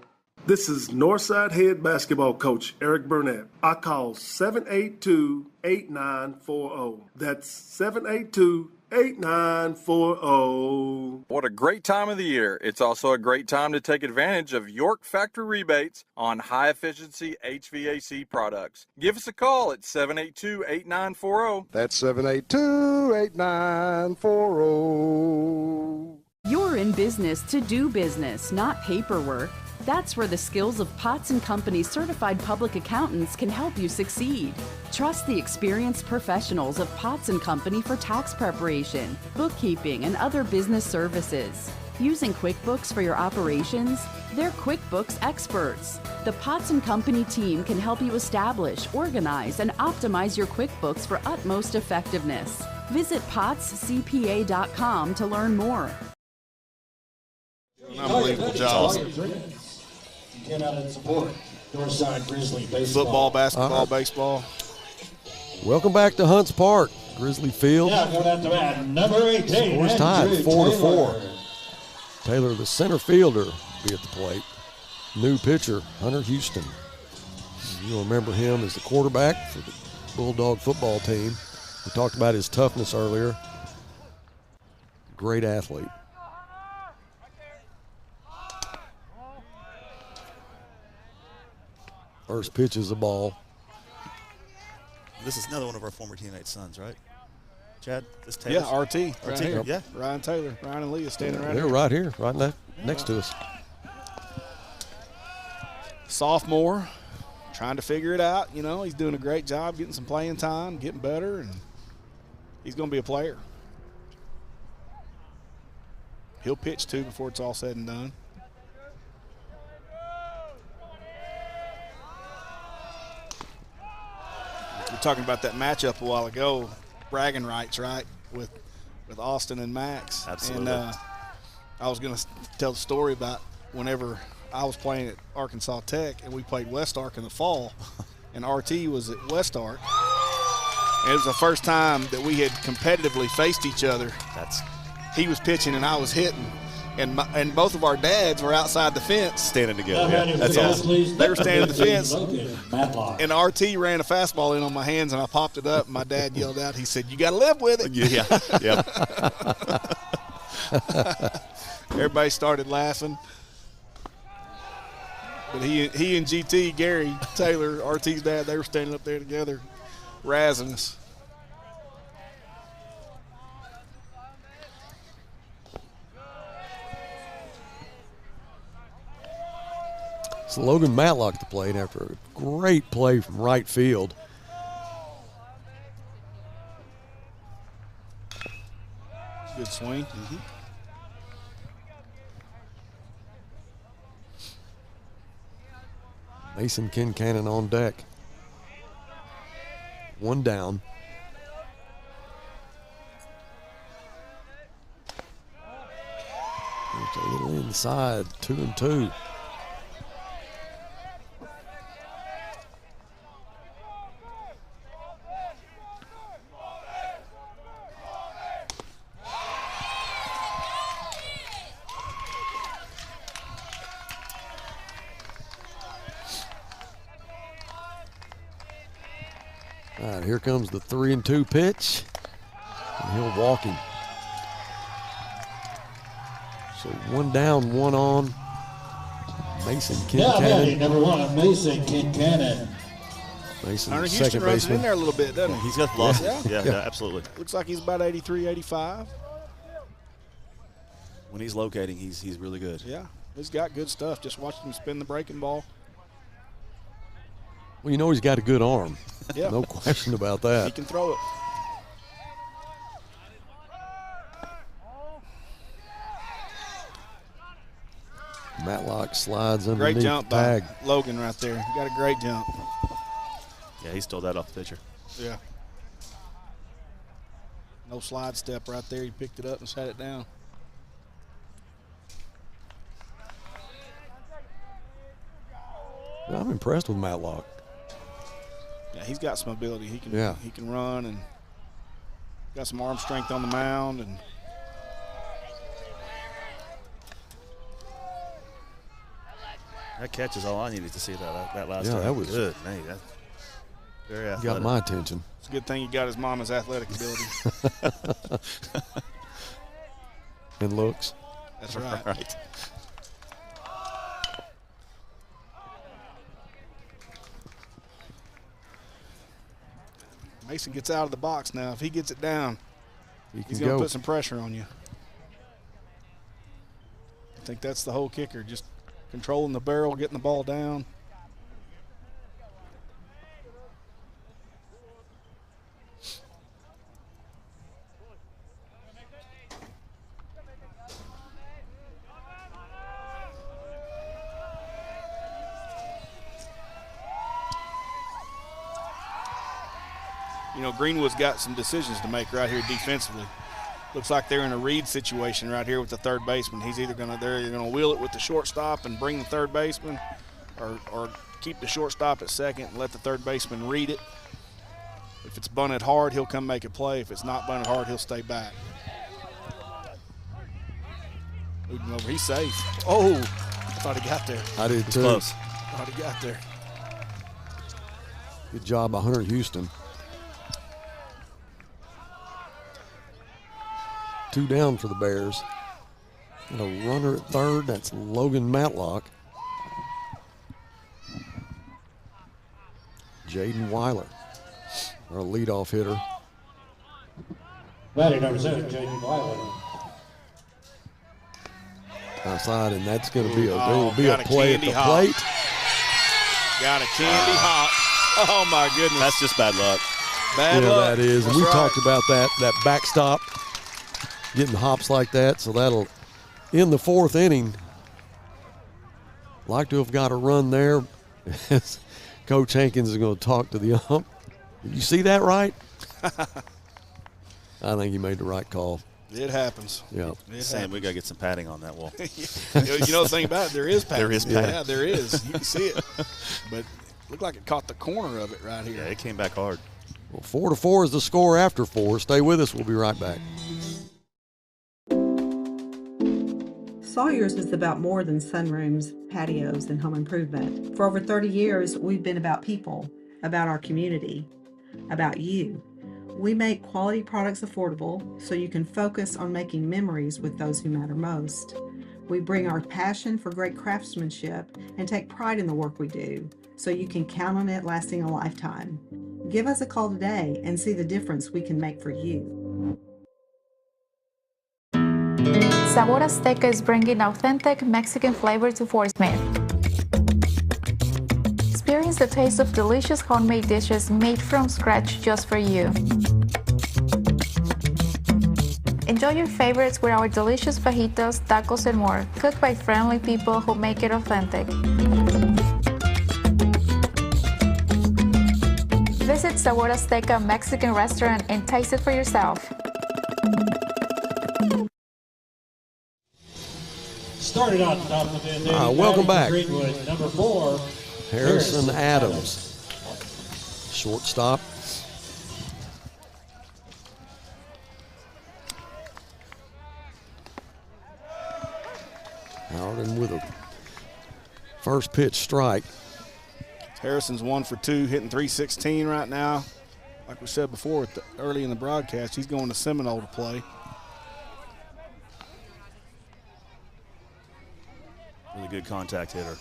Speaker 11: This is Northside head basketball coach Eric Burnett. I call 782-8940. That's 782-8940.
Speaker 12: What a great time of the year. It's also a great time to take advantage of York factory rebates on high-efficiency HVAC products. Give us a call at 782-8940.
Speaker 11: That's 782-8940.
Speaker 13: You're in business to do business, not paperwork. That's where the skills of Potts & Company certified public accountants can help you succeed. Trust the experienced professionals of Potts & Company for tax preparation, bookkeeping, and other business services. Using QuickBooks for your operations? They're QuickBooks experts. The Potts & Company team can help you establish, organize, and optimize your QuickBooks for utmost effectiveness. Visit pottscpa.com to learn more.
Speaker 2: Unbelievable job.
Speaker 3: 10 out of support. Northside Grizzly baseball.
Speaker 2: Football, basketball, baseball.
Speaker 1: Welcome back to Hunts Park, Grizzly Field.
Speaker 3: Now going out to bat, number 18.
Speaker 1: Score's tied
Speaker 3: Andrew
Speaker 1: 4-4.
Speaker 3: Taylor.
Speaker 1: Taylor, the center fielder, be at the plate. New pitcher, Hunter Houston. You'll remember him as the quarterback for the Bulldog football team. We talked about his toughness earlier. Great athlete. First pitch is the ball.
Speaker 7: This is another one of our former teammates' sons, right? Chad? This Taylor's?
Speaker 2: Yeah, RT. Right here.
Speaker 7: Yeah.
Speaker 2: Ryan Taylor. Ryan and Leah standing right
Speaker 1: They're
Speaker 2: here.
Speaker 1: right here, right next to us.
Speaker 2: Sophomore, trying to figure it out. You know, he's doing a great job getting some playing time, getting better, and he's going to be a player. He'll pitch, too, before it's all said and done. We were talking about that matchup a while ago, bragging rights, right, with Austin and Max.
Speaker 7: Absolutely.
Speaker 2: And I was going to tell the story about whenever I was playing at Arkansas Tech and we played West Ark in the fall, and RT was at West Ark. And it was the first time that we had competitively faced each other. He was pitching and I was hitting. And both of our dads were outside the fence.
Speaker 7: Standing together. Yeah, that's awesome.
Speaker 2: They were standing at the fence. And RT ran a fastball in on my hands, and I popped it up. And my dad yelled out, he said, "You got to live with it."
Speaker 7: Yeah.
Speaker 2: Everybody started laughing. But he and GT, Gary Taylor, RT's dad, they were standing up there together, razzing us.
Speaker 1: It's Logan Matlock at the plate after a great play from right field.
Speaker 2: Good swing.
Speaker 1: Mason Kincannon on deck. One down. It's a little inside, 2-2. All right, here comes the 3-2 pitch, and he'll walk him. So one down, one on. Mason Kincannon.
Speaker 3: Number 1, Mason Kincannon.
Speaker 1: Mason,
Speaker 2: Hunter
Speaker 1: second
Speaker 2: Houston runs it
Speaker 1: baseman.
Speaker 2: in there a little bit, doesn't he?
Speaker 7: He's got velocity. Yeah, absolutely.
Speaker 2: Looks like he's about 83, 85.
Speaker 7: When he's locating, he's really good.
Speaker 2: Yeah, he's got good stuff. Just watching him spin the breaking ball.
Speaker 1: Well, you know he's got a good arm.
Speaker 2: Yeah.
Speaker 1: No question about
Speaker 2: He
Speaker 1: that.
Speaker 2: can throw it.
Speaker 1: Matlock slides underneath
Speaker 2: Great jump
Speaker 1: the tag.
Speaker 2: by Logan right there. He got a great jump.
Speaker 7: Yeah, he stole that off the pitcher.
Speaker 2: Yeah. No slide step right there. He picked it up and sat it down.
Speaker 1: I'm impressed with Matlock.
Speaker 2: Yeah, he's got some ability. He can run and got some arm strength on the mound and
Speaker 7: that catch is all I needed to see that last
Speaker 1: Yeah,
Speaker 7: time.
Speaker 1: that was
Speaker 7: good. Man, that's very athletic.
Speaker 1: Got my attention.
Speaker 2: it's a good thing he got his mama's athletic ability.
Speaker 1: And looks.
Speaker 2: That's right.
Speaker 7: Right.
Speaker 2: Mason gets out of the box now. If he gets it down,
Speaker 1: He
Speaker 2: he's
Speaker 1: can
Speaker 2: going to
Speaker 1: go.
Speaker 2: put some pressure on you. I think that's the whole kicker, just controlling the barrel, getting the ball down. You know, Greenwood's got some decisions to make right here defensively. Looks like they're in a read situation right here with the they're either gonna wheel it with the shortstop and bring the third baseman, or keep the shortstop at second and let the third baseman read it. If it's bunted hard, he'll come make a play. If it's not bunted hard, he'll stay back. Moving over, he's safe. Oh, I thought he got there.
Speaker 1: I did too.
Speaker 7: Close.
Speaker 2: Thought he got there.
Speaker 1: Good job by Hunter Houston. 2 down for the Bears. And a runner at third, that's Logan Matlock. Jaden Weiler, our leadoff hitter.
Speaker 3: Batting number 7, Jaden Weiler.
Speaker 1: Outside, and that's going to be there will be
Speaker 2: got
Speaker 1: a play at the
Speaker 2: hop.
Speaker 1: plate.
Speaker 2: Got a candy hop. Oh, my goodness.
Speaker 7: That's just bad luck.
Speaker 2: Bad luck.
Speaker 1: That is. And we talked about that backstop, getting hops like that. So that'll, in the 4th inning, like to have got a run there. Coach Hankins is going to talk to the ump. Did you see that right? I think he made the right call.
Speaker 2: It happens.
Speaker 1: Yeah.
Speaker 7: Sam, we got to get some padding on that wall.
Speaker 2: You know the thing about it, there is padding.
Speaker 7: There is padding.
Speaker 2: Yeah, there is. You can see it. But it looked like it caught the corner of it right here.
Speaker 7: Yeah, it came back hard.
Speaker 1: Well, 4-4 is the score after 4. Stay with us. We'll be right back.
Speaker 4: Sawyer's is about more than sunrooms, patios, and home improvement. For over 30 years, we've been about people, about our community, about you. We make quality products affordable so you can focus on making memories with those who matter most. We bring our passion for great craftsmanship and take pride in the work we do so you can count on it lasting a lifetime. Give us a call today and see the difference we can make for you.
Speaker 5: Sabor Azteca is bringing authentic Mexican flavor to Fort Smith. Experience the taste of delicious homemade dishes made from scratch just for you. Enjoy your favorites with our delicious fajitas, tacos, and more, cooked by friendly people who make it authentic. Visit Sabor Azteca Mexican restaurant and taste it for yourself.
Speaker 3: Started on top of the fifth.
Speaker 1: Welcome back.
Speaker 3: Greenwood, number 4,
Speaker 1: Harrison Adams. Shortstop. Howard with a first pitch strike.
Speaker 2: Harrison's 1 for 2, hitting .316 right now. Like we said before, early in the broadcast, he's going to Seminole to play.
Speaker 7: Really good contact hitter.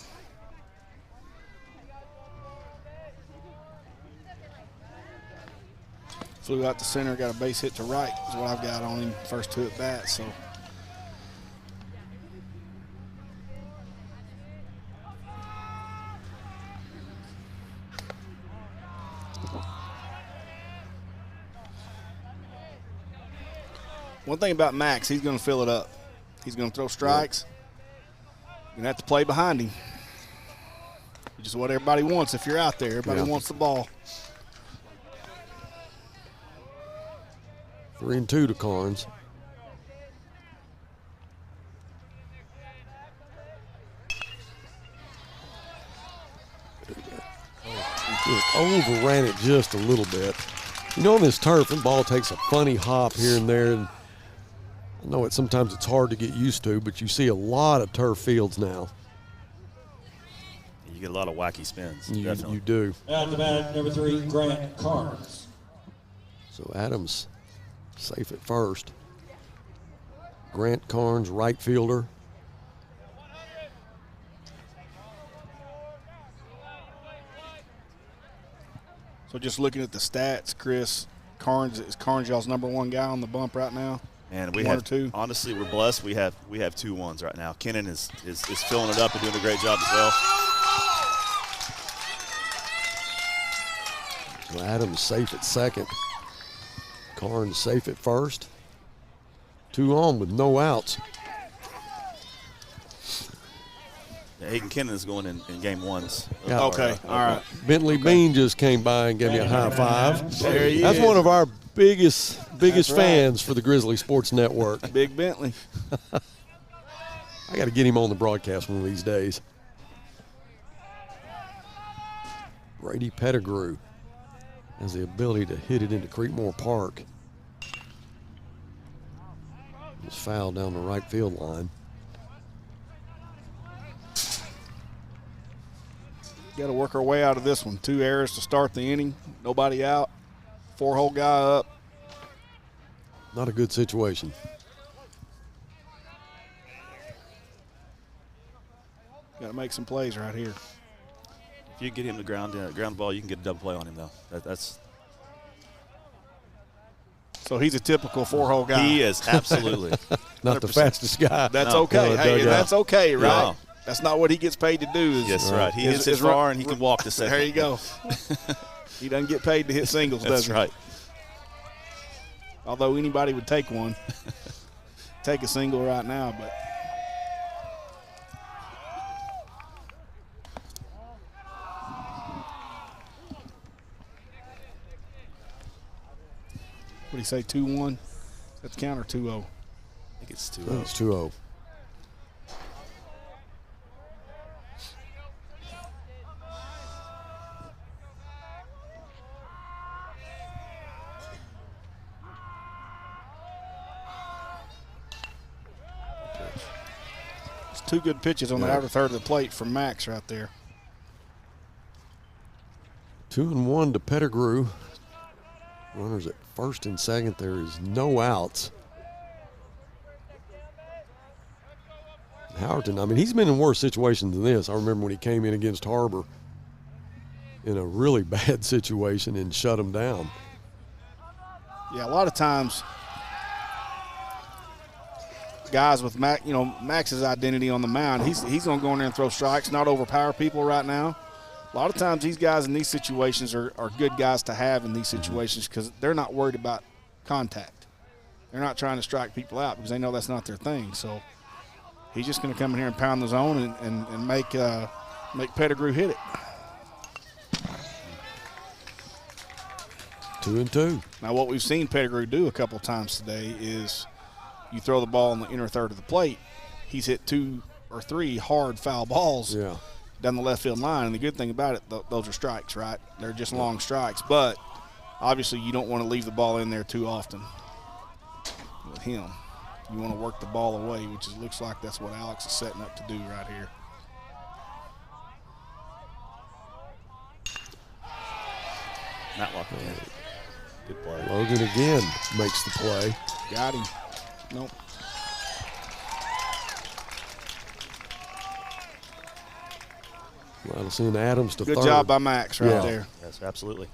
Speaker 2: Flew out to center, got a base hit to right is what I've got on him first 2 at bats. So one thing about Max, he's going to fill it up. He's going to throw strikes. You're going to have to play behind him. Which is what everybody wants if you're out there. Everybody wants the ball.
Speaker 1: 3-2 to Carnes. Just overran it just a little bit. You know, on this turf, the ball takes a funny hop here and there. And I know sometimes it's hard to get used to, but you see a lot of turf fields now.
Speaker 7: You get a lot of wacky spins.
Speaker 1: You do.
Speaker 3: At the bat, number 3, Grant Carnes.
Speaker 1: So Adams safe at first. Grant Carnes, right fielder.
Speaker 2: So just looking at the stats, Chris, Carnes y'all's number 1 guy on the bump right now.
Speaker 7: And we
Speaker 2: 1
Speaker 7: have
Speaker 2: or 2.
Speaker 7: Honestly, we're blessed. We have 2 1s right now. Kennan is filling it up and doing a great job as well.
Speaker 1: So Adams safe at second. Carnes safe at first. 2 on with no outs.
Speaker 7: Yeah, Hayden Kennan is going in game 1s.
Speaker 1: Yeah.
Speaker 2: Okay, all right.
Speaker 1: Bentley Bean just came by and gave me a high five.
Speaker 2: There he
Speaker 1: That's
Speaker 2: is.
Speaker 1: one of our biggest
Speaker 2: right.
Speaker 1: fans for the Grizzly Sports Network.
Speaker 2: Big Bentley.
Speaker 1: I got to get him on the broadcast one of these days. Brady Pettigrew has the ability to hit it into Creekmore Park. Was fouled down the right field line.
Speaker 2: Got to work our way out of this one. 2 errors to start the inning. Nobody out. 4-hole guy up.
Speaker 1: Not a good situation.
Speaker 2: Got to make some plays right here.
Speaker 7: If you get him to ground the ball, you can get a double play on him, though. That's.
Speaker 2: So he's a typical 4-hole guy.
Speaker 7: He is, absolutely.
Speaker 1: Not the fastest guy.
Speaker 2: That's okay. Hey, that's okay, right?
Speaker 7: No.
Speaker 2: That's not what he gets paid to do.
Speaker 7: Yes, right. He hits it far and he can walk to second.
Speaker 2: There you go. He doesn't get paid to hit singles, does he?
Speaker 7: That's right.
Speaker 2: Although anybody would take one. Take a single right now, but. What do you say, 2-1? That's counter 2-0.
Speaker 7: I think it's 2-0.
Speaker 1: It's 2-0.
Speaker 2: It's 2 good pitches on the outer third of the plate from Max right there.
Speaker 1: 2-1 to Pettigrew. Runners at first and second. There is no outs. Howerton, I mean, he's been in worse situations than this. I remember when he came in against har-ber in a really bad situation and shut him down.
Speaker 2: Yeah, a lot of times guys with Max's identity on the mound, he's going to go in there and throw strikes, not overpower people right now. A lot of times these guys in these situations are good guys to have in these situations because they're not worried about contact. They're not trying to strike people out because they know that's not their thing. So he's just going to come in here and pound the zone and make Pettigrew hit it.
Speaker 1: 2-2.
Speaker 2: Now what we've seen Pettigrew do a couple times today is you throw the ball in the inner third of the plate, he's hit 2 or 3 hard foul balls down the left field line. And the good thing about it, those are strikes, right? They're just long strikes. But obviously you don't want to leave the ball in there too often with him. You want to work the ball away, which looks like that's what Alex is setting up to do right here.
Speaker 7: Matlock again. Good play.
Speaker 1: Logan again makes the play.
Speaker 2: Got him. Nope.
Speaker 1: Well, seeing Adams to
Speaker 2: Good
Speaker 1: third.
Speaker 2: job by Max right there.
Speaker 7: Yes, absolutely.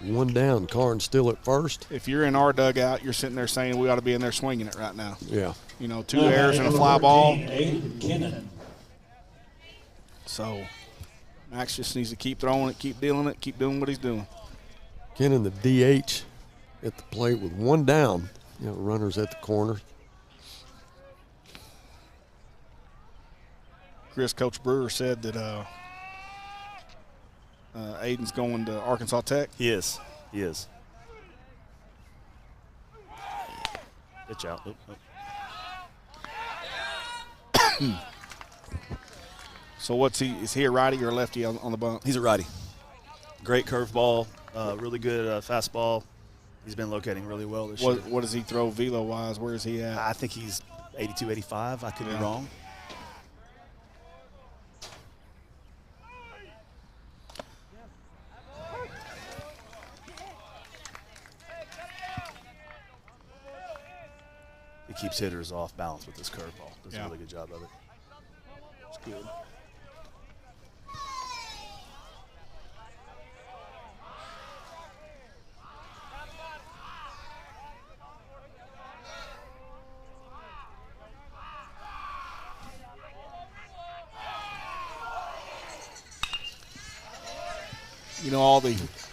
Speaker 1: 1 down. Karn still at first.
Speaker 2: If you're in our dugout, you're sitting there saying we ought to be in there swinging it right now.
Speaker 1: Yeah.
Speaker 2: 2 errors and a fly ball. So Max just needs to keep throwing it, keep dealing it, keep doing what he's doing.
Speaker 1: Kennan, the DH, at the plate with 1 down. Runners at the corner.
Speaker 2: Coach Brewer said that Aiden's going to Arkansas Tech.
Speaker 7: He is. Pitch out.
Speaker 2: So is he a righty or a lefty on the bump?
Speaker 7: He's a righty. Great curveball, really good fastball. He's been locating really well this year.
Speaker 2: What does he throw velo-wise? Where is he at?
Speaker 7: I think he's 82, 85. I could be wrong. He keeps hitters off balance with this curveball. Does a really good job of it.
Speaker 2: It's good.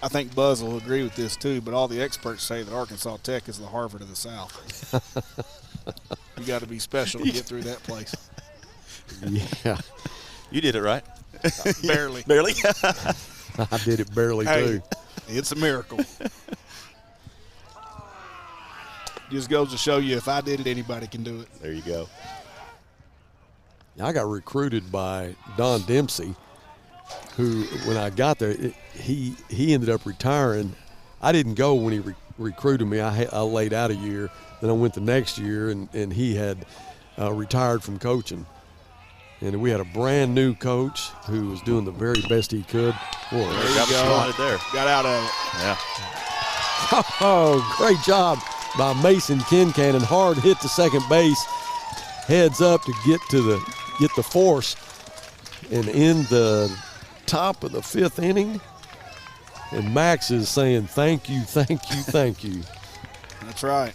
Speaker 2: I think Buzz will agree with this too, but all the experts say that Arkansas Tech is the Harvard of the South. You got to be special to get through that place.
Speaker 1: Yeah.
Speaker 7: You did it right.
Speaker 2: Barely.
Speaker 7: Barely?
Speaker 1: I did it barely too.
Speaker 2: It's a miracle. Just goes to show you if I did it, anybody can do it.
Speaker 7: There you go.
Speaker 1: I got recruited by Don Dempsey, who, when I got there, he ended up retiring. I didn't go when he recruited me. I laid out a year. Then I went the next year, and he had retired from coaching. And we had a brand new coach who was doing the very best he could. Boy,
Speaker 2: there you go. There. Got out of it.
Speaker 7: Yeah.
Speaker 1: Oh, great job by Mason Kincannon. Hard hit to second base. Heads up to get the force. And in the top of the 5th inning, and Max is saying thank you, thank you, thank you.
Speaker 2: That's right.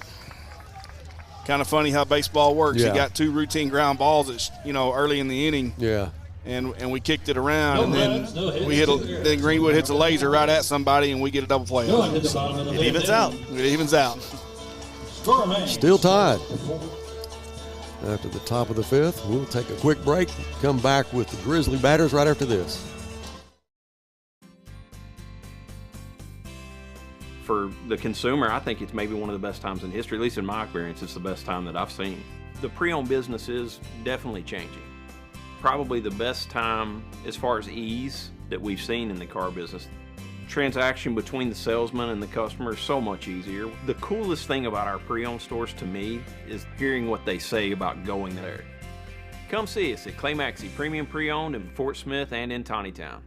Speaker 2: Kind of funny how baseball works.
Speaker 1: Yeah.
Speaker 2: You got 2 routine ground balls early in the inning.
Speaker 1: Yeah.
Speaker 2: And we kicked it around, and then then Greenwood hits a laser right at somebody, and we get a double play.
Speaker 7: It evens out.
Speaker 2: It evens out.
Speaker 1: Still tied. After the top of the 5th, we'll take a quick break. Come back with the Grizzly batters right after this.
Speaker 6: For the consumer, I think it's maybe one of the best times in history, at least in my experience, it's the best time that I've seen. The pre-owned business is definitely changing. Probably the best time as far as ease that we've seen in the car business. Transaction between the salesman and the customer is so much easier. The coolest thing about our pre-owned stores to me is hearing what they say about going there. Come see us at Clay Maxey Premium Pre-Owned in Fort Smith and in Tawnytown.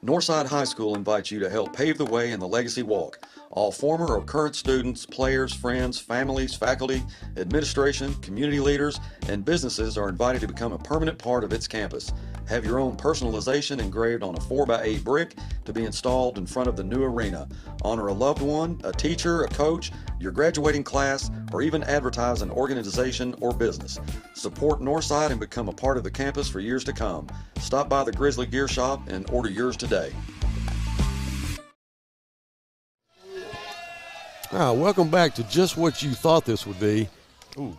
Speaker 1: Northside High School invites you to help pave the way in the Legacy Walk. All former or current students, players, friends, families, faculty, administration, community leaders, and businesses are invited to become a permanent part of its campus. Have your own personalization engraved on a 4x8 brick to be installed in front of the new arena. Honor a loved one, a teacher, a coach, your graduating class, or even advertise an organization or business. Support Northside and become a part of the campus for years to come. Stop by the Grizzly Gear Shop and order yours today. All right, welcome back to just what you thought this would be.
Speaker 7: Ooh.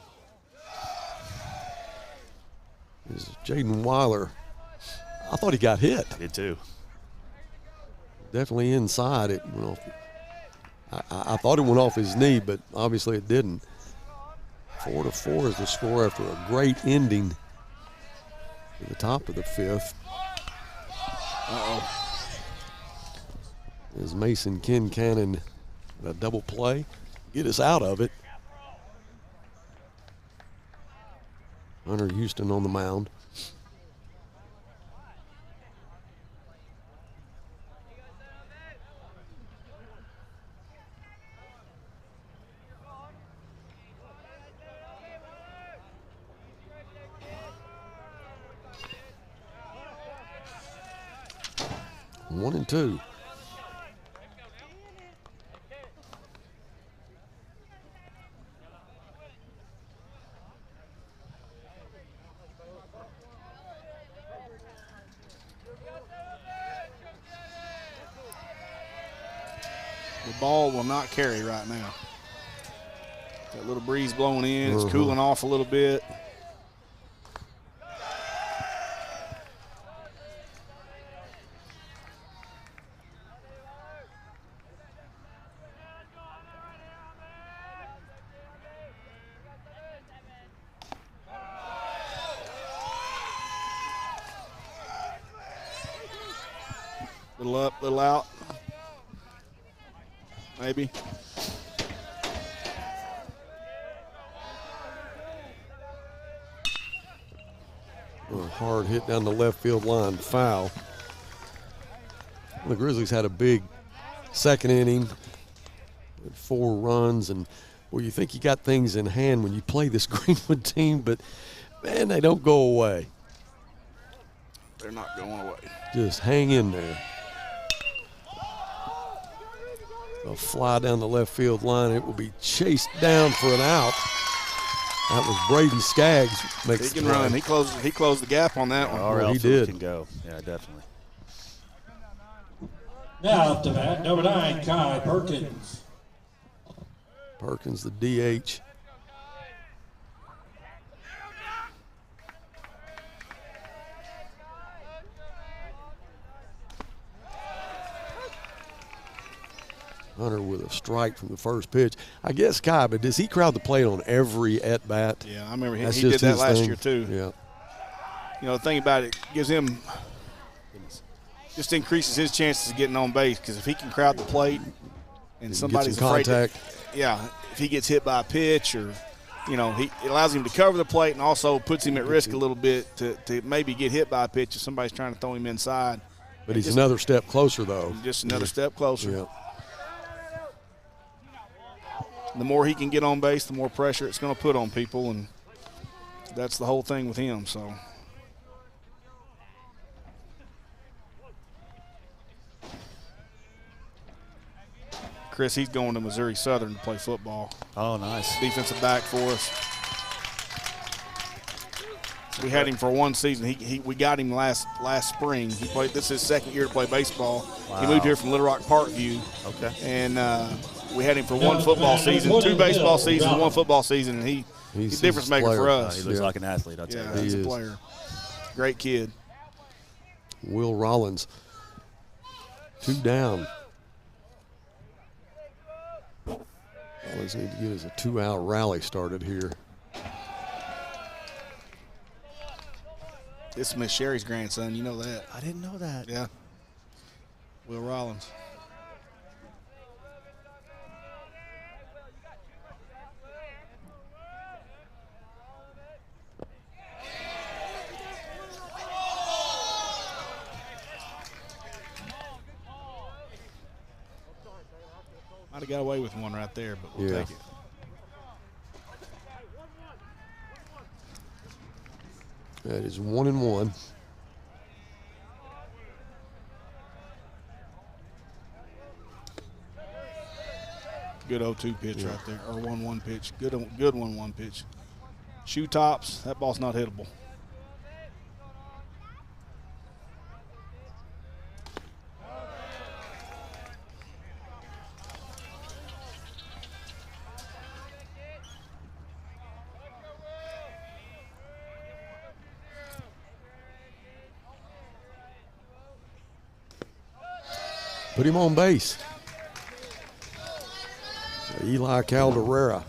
Speaker 1: This is Jaden Weiler. I thought he got hit.
Speaker 7: I did too.
Speaker 1: Definitely inside. It went off. I thought it went off his knee, but obviously it didn't. 4-4 is the score after a great ending at the top of the 5th. As Mason Kincannon a double play, get us out of it. Hunter Houston on the mound. One and two.
Speaker 2: The ball will not carry right now. That little breeze blowing in. It's cooling off a little bit. Little up, little out. Maybe.
Speaker 1: A hard hit down the left field line, foul. The Grizzlies had a big second inning with 4 runs, and well, you think you got things in hand when you play this Greenwood team, but man, they don't go away.
Speaker 2: They're not going away.
Speaker 1: Just hang in there. A fly down the left field line. It will be chased down for an out. That was Braden Skaggs.
Speaker 2: He can run. He closed the gap on that one.
Speaker 7: Or else
Speaker 1: he did.
Speaker 7: Can go. Yeah, definitely.
Speaker 3: Now up to bat, number 9, Kai Perkins.
Speaker 1: Perkins, the DH. Hunter with a strike from the first pitch. I guess Kai, but does he crowd the plate on every at-bat?
Speaker 2: Yeah, I remember he did that last year too.
Speaker 1: Yeah.
Speaker 2: You know, the thing about it gives him just increases his chances of getting on base, because if he can crowd the plate and somebody's afraid
Speaker 1: contact.
Speaker 2: if he gets hit by a pitch, or it allows him to cover the plate and also puts him at risk a little bit to maybe get hit by a pitch if somebody's trying to throw him inside.
Speaker 1: But he's another step closer, though.
Speaker 2: Just another step closer.
Speaker 1: Yeah.
Speaker 2: The more he can get on base, the more pressure it's going to put on people, and that's the whole thing with him. So. Chris, he's going to Missouri Southern to play football.
Speaker 7: Oh, nice.
Speaker 2: Defensive back for us. We had him for one season. We got him last spring. He played. This is his second year to play baseball.
Speaker 7: Wow.
Speaker 2: He moved here from Little Rock Parkview.
Speaker 7: Okay.
Speaker 2: And we had him for one football season, 2 baseball seasons, 1 football season, and he's a difference maker for us.
Speaker 7: He looks like an athlete, I'll tell you that.
Speaker 2: He's a player. Great kid.
Speaker 1: Will Rollins, 2 down. Always need to get us a 2-out rally started here.
Speaker 2: This is Miss Sherry's grandson. You know that.
Speaker 7: I didn't know that.
Speaker 2: Yeah. Will Rollins. Might have got away with one right there, but we'll take it.
Speaker 1: That is 1-1.
Speaker 2: Good 0-2 pitch right there, or 1-1 pitch. Good 1-1 pitch. Shoe tops, that ball's not hittable.
Speaker 1: Put him on base. Eli Calderera.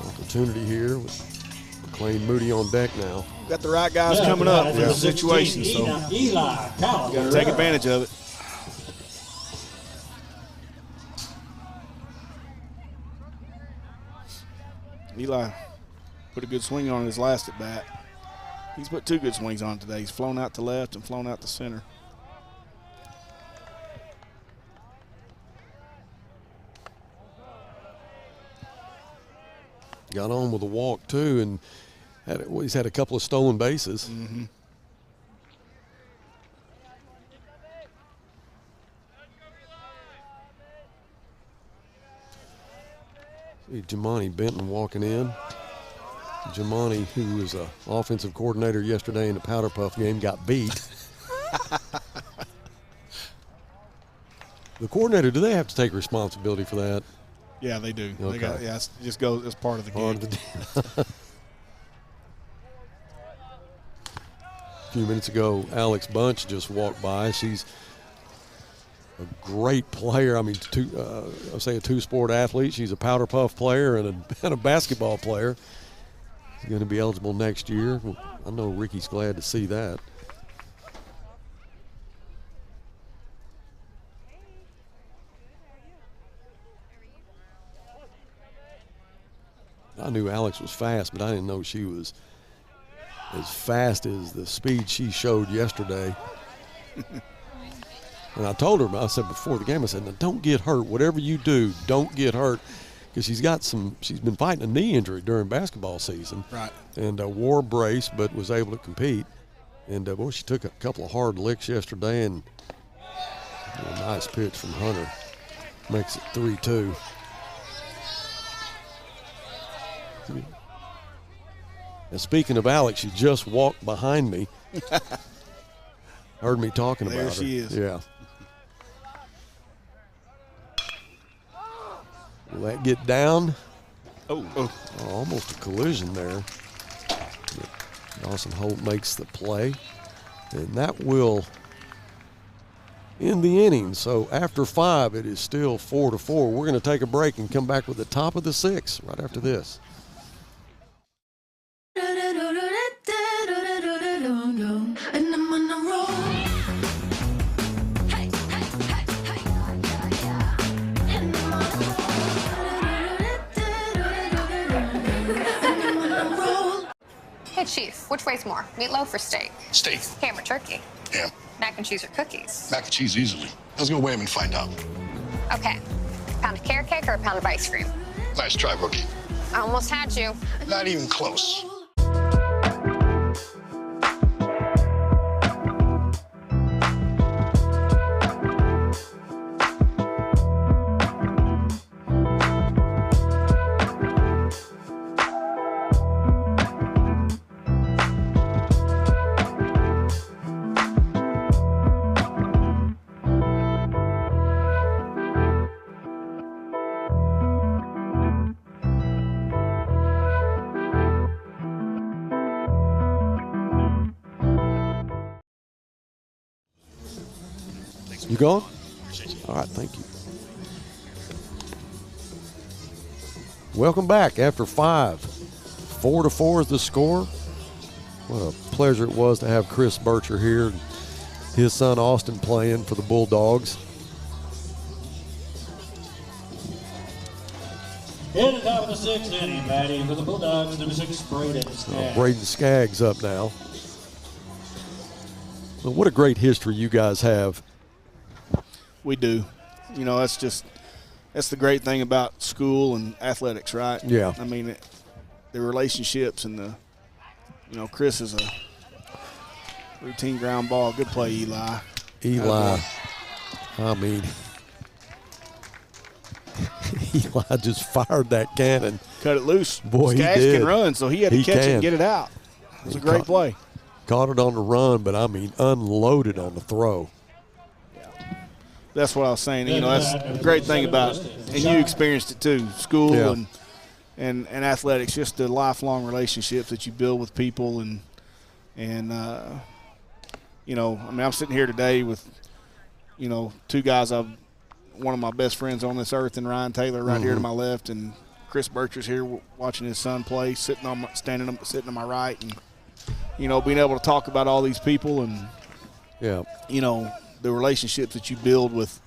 Speaker 1: Opportunity here with McLean Moody on deck now.
Speaker 2: Got the right guys coming up for the situation, so you got to take advantage of it. Eli put a good swing on his last at bat. He's put 2 good swings on today. He's flown out to left and flown out to center.
Speaker 1: Got on with a walk, too, and he's had a couple of stolen bases.
Speaker 2: Mm-hmm.
Speaker 1: See Jamani Benton walking in. Jamani, who was an offensive coordinator yesterday in the Powder Puff game, got beat. The coordinator, do they have to take responsibility for that?
Speaker 2: Yeah, they do.
Speaker 1: Okay.
Speaker 2: It just goes as part of the game.
Speaker 1: A few minutes ago, Alex Bunch just walked by. She's a great player. I mean, I'll say a 2-sport athlete. She's a Powder Puff player and a basketball player. She's going to be eligible next year. I know Ricky's glad to see that. I knew Alex was fast, but I didn't know she was as fast as the speed she showed yesterday. And I told her, I said before the game, I said, now don't get hurt. Whatever you do, don't get hurt. Because she's been fighting a knee injury during basketball season.
Speaker 2: Right.
Speaker 1: And wore a brace, but was able to compete. And, boy, she took a couple of hard licks yesterday, and a nice pitch from Hunter. Makes it 3-2. And speaking of Alex, she just walked behind me. Heard me talking about her.
Speaker 2: There she is.
Speaker 1: Yeah. Will that get down?
Speaker 2: Oh,
Speaker 1: almost a collision there. Dawson Holt makes the play. And that will end the inning. So after 5, it is still 4-4. We're going to take a break and come back with the top of the 6 right after this.
Speaker 14: And I'm on the road.
Speaker 8: Hey, Chief, which weighs more, meatloaf or steak?
Speaker 9: Steak.
Speaker 8: Ham or turkey?
Speaker 9: Ham.
Speaker 8: Mac and cheese or cookies?
Speaker 9: Mac and cheese easily. Let's go weigh him and find out.
Speaker 8: Okay. Pound of carrot cake or a pound of ice cream?
Speaker 9: Nice try, rookie.
Speaker 8: I almost had you.
Speaker 9: Not even close.
Speaker 1: You going? All right, thank you. Welcome back after 5. 4-4 is the score. What a pleasure it was to have Chris Bircher here and his son Austin playing for the Bulldogs.
Speaker 3: In the top of the 6th inning, batting for the Bulldogs, number 6, Braden Skaggs.
Speaker 1: Braden Skaggs up now. Well, what a great history you guys have.
Speaker 2: We do. You know, that's the great thing about school and athletics, right?
Speaker 1: Yeah.
Speaker 2: I mean, the relationships and Chris is a routine ground ball. Good play, Eli.
Speaker 1: Eli, I mean, Eli just fired that cannon.
Speaker 2: Cut it loose.
Speaker 1: Boy,
Speaker 2: Skaggs
Speaker 1: he did.
Speaker 2: can run, so he had to catch it and get it out. It was a great play.
Speaker 1: Caught it on the run, but, I mean, unloaded on the throw.
Speaker 2: That's what I was saying. You know, that's the great thing about it. And you experienced it too, school and athletics, just the lifelong relationships that you build with people. And you know, I mean, I'm sitting here today with, you know, two guys one of my best friends on this earth, and Ryan Taylor right here to my left, and Chris Bircher's here watching his son play, sitting on my right, and, you know, being able to talk about all these people and, you know, the relationships that you build with,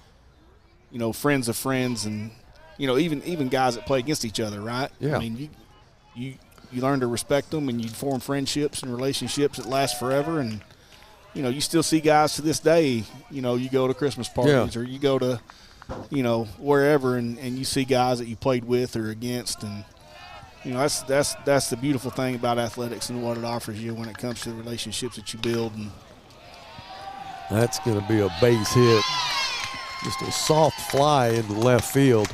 Speaker 2: you know, friends of friends, and, you know, even guys that play against each other, right?
Speaker 1: Yeah.
Speaker 2: I mean, you learn to respect them, and you form friendships and relationships that last forever. And, you know, you still see guys to this day, you know, you go to Christmas parties or you go to, you know, wherever, and you see guys that you played with or against. And, you know, that's the beautiful thing about athletics and what it offers you when it comes to the relationships that you build. And
Speaker 1: that's going to be a base hit. Just a soft fly into left field.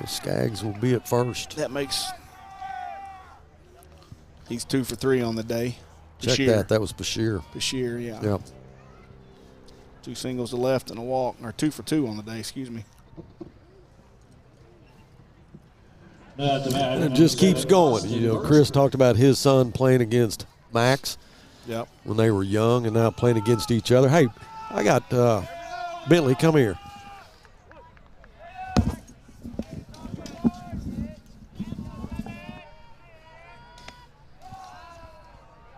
Speaker 1: Skaggs will be at first.
Speaker 2: That makes – he's 2 for 3 on the day.
Speaker 1: Check
Speaker 2: Bashir.
Speaker 1: that was Bashir.
Speaker 2: Bashir, yeah.
Speaker 1: Yep.
Speaker 2: 2 singles to left and a walk, or 2 for 2 on the day, excuse me.
Speaker 1: And it just keeps going. You know, Chris talked about his son playing against Max when they were young, and now playing against each other. Hey, I got Bentley, come here.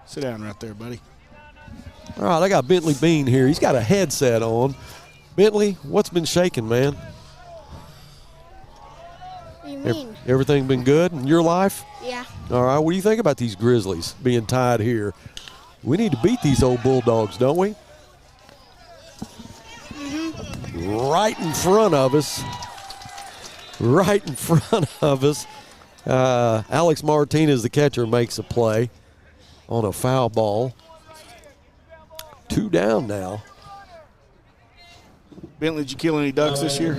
Speaker 2: Sit down right there, buddy.
Speaker 1: All right, I got Bentley Bean here. He's got a headset on. Bentley, what's been shaking, man?
Speaker 14: What do you mean?
Speaker 1: Everything been good in your life?
Speaker 14: Yeah.
Speaker 1: All right, what do you think about these Grizzlies being tied here? We need to beat these old Bulldogs, don't we?
Speaker 14: Mm-hmm.
Speaker 1: Right in front of us. Right in front of us. Alex Martinez, the catcher, makes a play on a foul ball. 2 down now.
Speaker 2: Bentley, did you kill any ducks this year?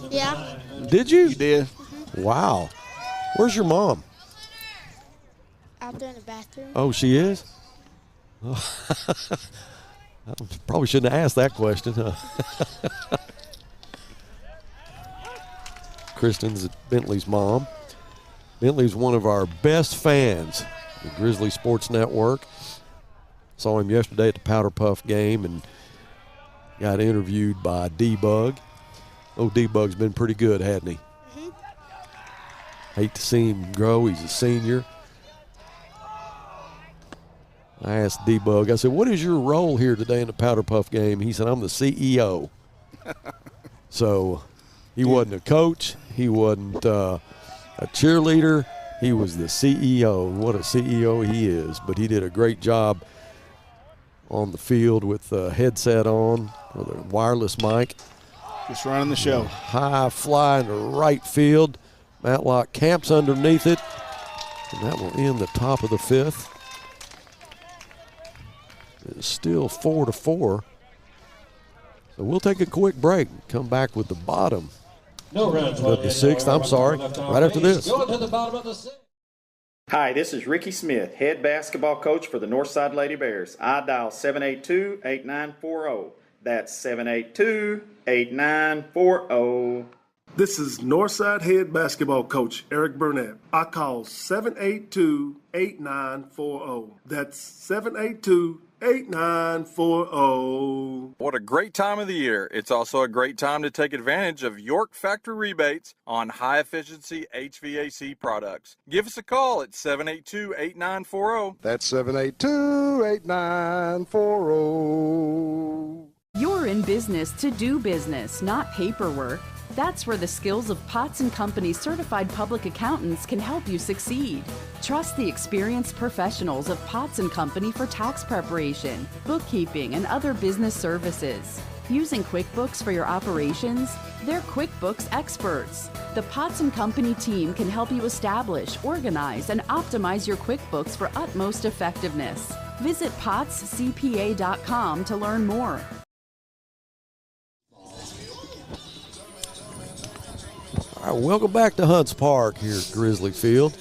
Speaker 14: Yeah.
Speaker 1: Did you?
Speaker 2: You did?
Speaker 1: Wow. Where's your mom?
Speaker 14: Out there in the bathroom.
Speaker 1: Oh, she is? I probably shouldn't have asked that question, huh? Kristen's Bentley's mom. Bentley's one of our best fans, the Grizzly Sports Network. Saw him yesterday at the Powder Puff game and got interviewed by D-Bug. Oh, D-Bug's been pretty good, hasn't he?
Speaker 14: Mm-hmm.
Speaker 1: Hate to see him grow. He's a senior. I asked D-Bug, I said, what is your role here today in the Powder Puff game? He said, I'm the CEO. So he wasn't a coach. He wasn't a cheerleader. he was the CEO. What a CEO he is. But he did a great job on the field with the headset on, or the wireless mic.
Speaker 2: Just running the show.
Speaker 1: High fly in the right field. Matlock camps underneath it, and that will end the top of the fifth. It's still 4-4. So we'll take a quick break and come back with the bottom
Speaker 3: No runs.
Speaker 1: of the sixth. I'm sorry, right after this.
Speaker 3: Going to the bottom of the sixth.
Speaker 10: Hi, this is Ricky Smith, head basketball coach for the Northside Lady Bears. I dial 782-8940. That's 782-8940.
Speaker 11: This is Northside head basketball coach Eric Burnett. I call 782-8940. That's 782-8940.
Speaker 12: What a great time of the year. It's also a great time to take advantage of York factory rebates on high-efficiency HVAC products. Give us a call at 782-8940.
Speaker 15: That's 782-8940.
Speaker 13: You're in business to do business, not paperwork. That's where the skills of Potts & Company certified public accountants can help you succeed. Trust the experienced professionals of Potts & Company for tax preparation, bookkeeping, and other business services. Using QuickBooks for your operations? They're QuickBooks experts. The Potts & Company team can help you establish, organize, and optimize your QuickBooks for utmost effectiveness. Visit pottscpa.com to learn more.
Speaker 1: All right, welcome back to Hunts Park here at Grizzly Field.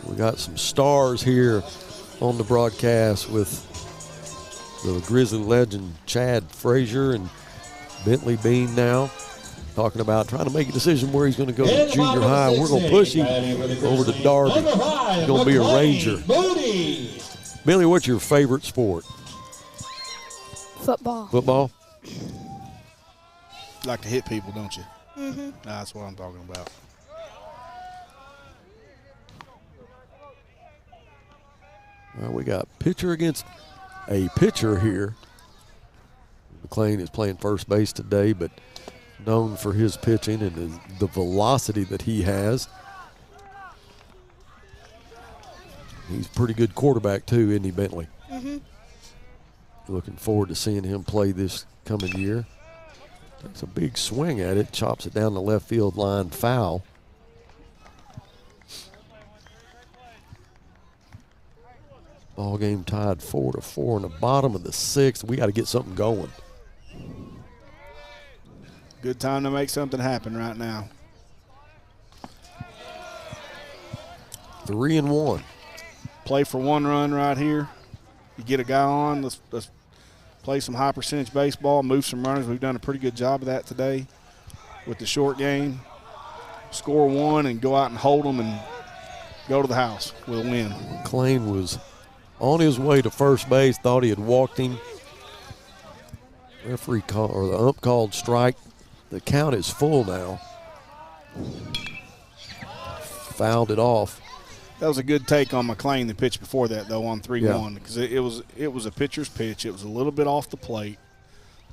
Speaker 1: We got some stars here on the broadcast with the Grizzly legend Chad Frazier and Bentley Bean now talking about trying to make a decision where he's going to go to junior high. We're going to push him over to Darby. He's going to be a Ranger. Billy, what's your favorite sport?
Speaker 14: Football.
Speaker 1: Football?
Speaker 2: You like to hit people, don't you?
Speaker 14: Mm-hmm.
Speaker 2: That's what I'm talking about.
Speaker 1: Well, we got pitcher against a pitcher here. McLean is playing first base today, but known for his pitching and the velocity that he has. He's a pretty good quarterback too, isn't he, Bentley?
Speaker 14: Mm-hmm.
Speaker 1: Looking forward to seeing him play this coming year. Takes a big swing at it, chops it down the left field line, foul. Ball game tied 4-4 in the bottom of the sixth. We got to get something going.
Speaker 2: Good time to make something happen right now.
Speaker 1: 3-1.
Speaker 2: Play for one run right here. You get a guy on, let's play some high percentage baseball, move some runners. We've done a pretty good job of that today with the short game. Score one and go out and hold them and go to the house. We'll win.
Speaker 1: McLean was on his way to first base, thought he had walked him. Referee call, or the ump called strike. The count is full now. Fouled it off.
Speaker 2: That was a good take on McLean, the pitch before that, though, on 3-1, because it was a pitcher's pitch. It was a little bit off the plate,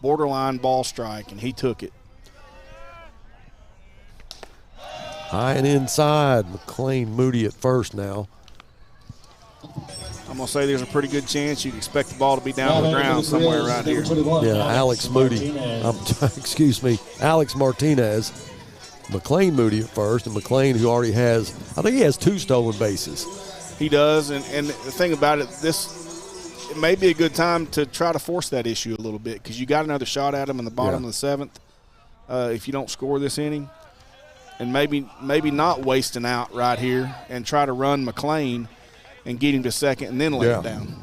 Speaker 2: borderline ball strike, and he took it.
Speaker 1: High and inside. McLean Moody at first now.
Speaker 2: I'm going to say there's a pretty good chance you can expect the ball to be down on the ground somewhere right here.
Speaker 1: Yeah, Alex Moody. Excuse me, Alex Martinez. McLean Moody at first, and McLean, who already has, I think he has 2 stolen bases.
Speaker 2: He does, and the thing about it, it may be a good time to try to force that issue a little bit, because you got another shot at him in the bottom of the 7th if you don't score this inning, and maybe not wasting out right here and try to run McLean and get him to second and then lay it down,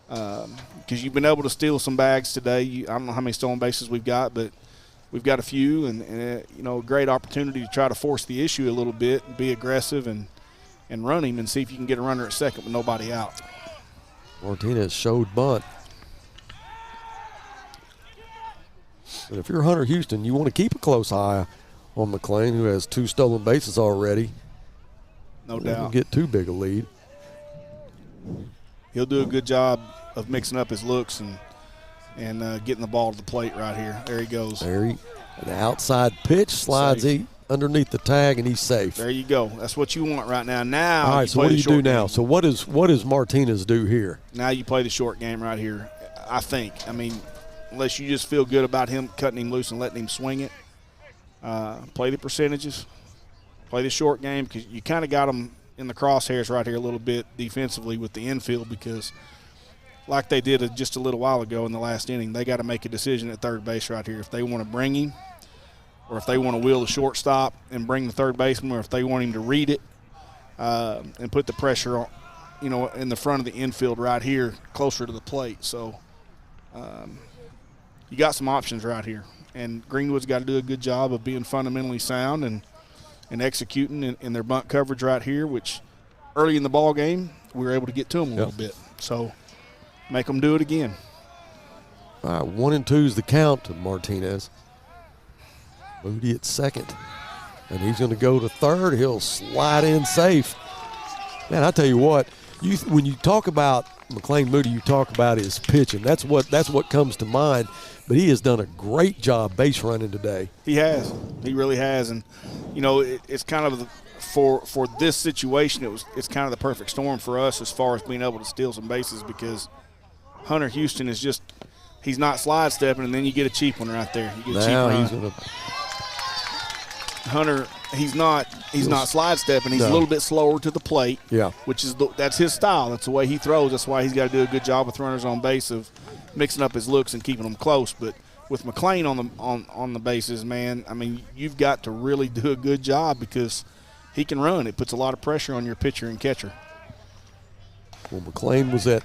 Speaker 2: because you've been able to steal some bags today. I don't know how many stolen bases we've got, but we've got a few, and a great opportunity to try to force the issue a little bit and be aggressive and run him and see if you can get a runner at second with nobody out.
Speaker 1: Martinez showed bunt. But if you're Hunter Houston, you want to keep a close eye on McLean, who has 2 stolen bases already.
Speaker 2: No doubt.
Speaker 1: Won't get too big a lead.
Speaker 2: He'll do a good job of mixing up his looks and getting the ball to the plate right here. There he goes.
Speaker 1: An outside pitch slides. underneath the tag, and he's safe.
Speaker 2: There you go. That's what you want right now. Now,
Speaker 1: all right, so what do you do now? So what does Martinez do here?
Speaker 2: Now you play the short game right here, I think. I mean, unless you just feel good about him cutting him loose and letting him swing it, play the percentages, play the short game, because you kind of got him in the crosshairs right here a little bit defensively with the infield, because like they did just a little while ago in the last inning, they got to make a decision at third base right here if they want to bring him, or if they want to wheel the shortstop and bring the third baseman, or if they want him to read it and put the pressure on, in the front of the infield right here closer to the plate. So you got some options right here. And Greenwood's got to do a good job of being fundamentally sound and executing in their bunt coverage right here, which early in the ball game we were able to get to them a little bit. So make them do it again.
Speaker 1: All right, 1-2 is the count to Martinez. Moody at second, and he's going to go to third. He'll slide in safe. Man, I tell you what, when you talk about McLean Moody, you talk about his pitching. That's what comes to mind. But he has done a great job base running today.
Speaker 2: He has. He really has. And it's kind of for this situation, it's kind of the perfect storm for us as far as being able to steal some bases, because Hunter Houston is just, he's not slide stepping, and then you get a cheap one right there. You get a cheap run.
Speaker 1: He's going to.
Speaker 2: Hunter, he's not slide stepping. He's a little bit slower to the plate.
Speaker 1: Yeah.
Speaker 2: Which is that's his style. That's the way he throws. That's why he's got to do a good job with runners on base of mixing up his looks and keeping them close. But with McLean on the bases, man, I mean, you've got to really do a good job, because he can run. It puts a lot of pressure on your pitcher and catcher.
Speaker 1: Well, McLean was had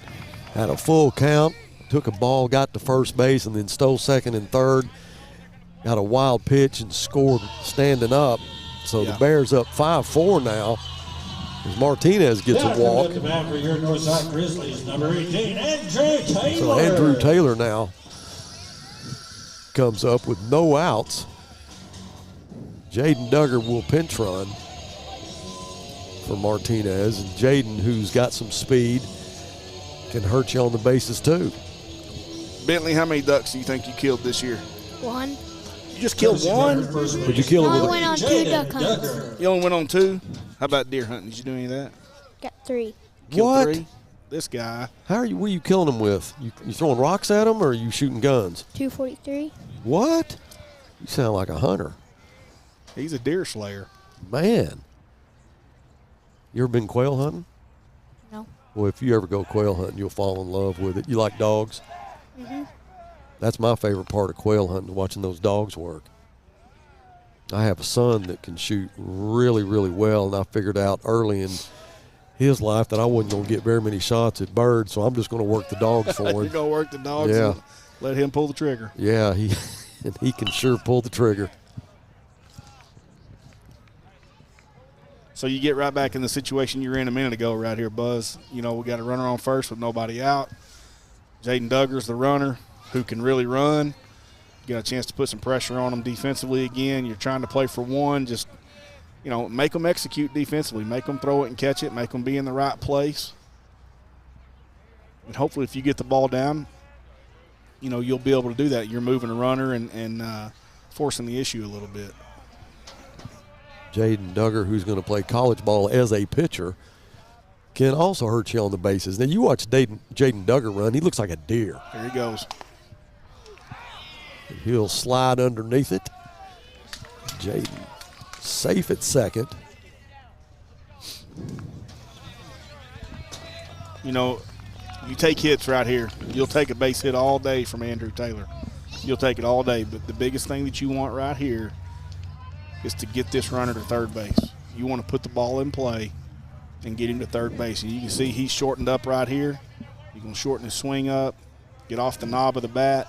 Speaker 1: a full count, took a ball, got to first base, and then stole second and third. Got a wild pitch and scored standing up. So the Bears up 5-4 now as Martinez gets a walk.
Speaker 3: The back for your Northside Grizzlies, number 18, Andrew Taylor.
Speaker 1: So Andrew Taylor now comes up with no outs. Jaden Duggar will pinch run for Martinez. And Jaden, who's got some speed, can hurt you on the bases too.
Speaker 2: Bentley, how many ducks do you think you killed this year?
Speaker 14: 1.
Speaker 2: You just killed one?
Speaker 1: Would you kill it with
Speaker 14: I went on 2 duck hunts.
Speaker 2: You only went on 2? How about deer hunting? Did you do any of that?
Speaker 14: Got 3.
Speaker 2: Killed 3? This guy.
Speaker 1: What are you killing them with? You throwing rocks at them, or are you shooting guns?
Speaker 14: 243.
Speaker 1: What? You sound like a hunter.
Speaker 2: He's a deer slayer.
Speaker 1: Man. You ever been quail hunting?
Speaker 14: No.
Speaker 1: Well, if you ever go quail hunting, you'll fall in love with it. You like dogs?
Speaker 14: Mm-hmm.
Speaker 1: That's my favorite part of quail hunting, watching those dogs work. I have a son that can shoot really, really well, and I figured out early in his life that I wasn't going to get very many shots at birds, so I'm just going to work the dogs for him.
Speaker 2: You're going to work the dogs and let him pull the trigger.
Speaker 1: Yeah, he can sure pull the trigger.
Speaker 2: So you get right back in the situation you were in a minute ago right here, Buzz. We got a runner on first with nobody out. Jaden Duggar's the runner who can really run. You got a chance to put some pressure on them defensively again. You're trying to play for one. Just, make them execute defensively. Make them throw it and catch it. Make them be in the right place. And hopefully if you get the ball down, you'll be able to do that. You're moving a runner and forcing the issue a little bit.
Speaker 1: Jaden Duggar, who's going to play college ball as a pitcher, can also hurt you on the bases. Now, you watch Jaden Duggar run. He looks like a deer.
Speaker 2: There he goes.
Speaker 1: He'll slide underneath it. Jaden safe at second.
Speaker 2: You take hits right here. You'll take a base hit all day from Andrew Taylor. You'll take it all day. But the biggest thing that you want right here is to get this runner to third base. You want to put the ball in play and get him to third base. And you can see he's shortened up right here. You can shorten his swing up, get off the knob of the bat,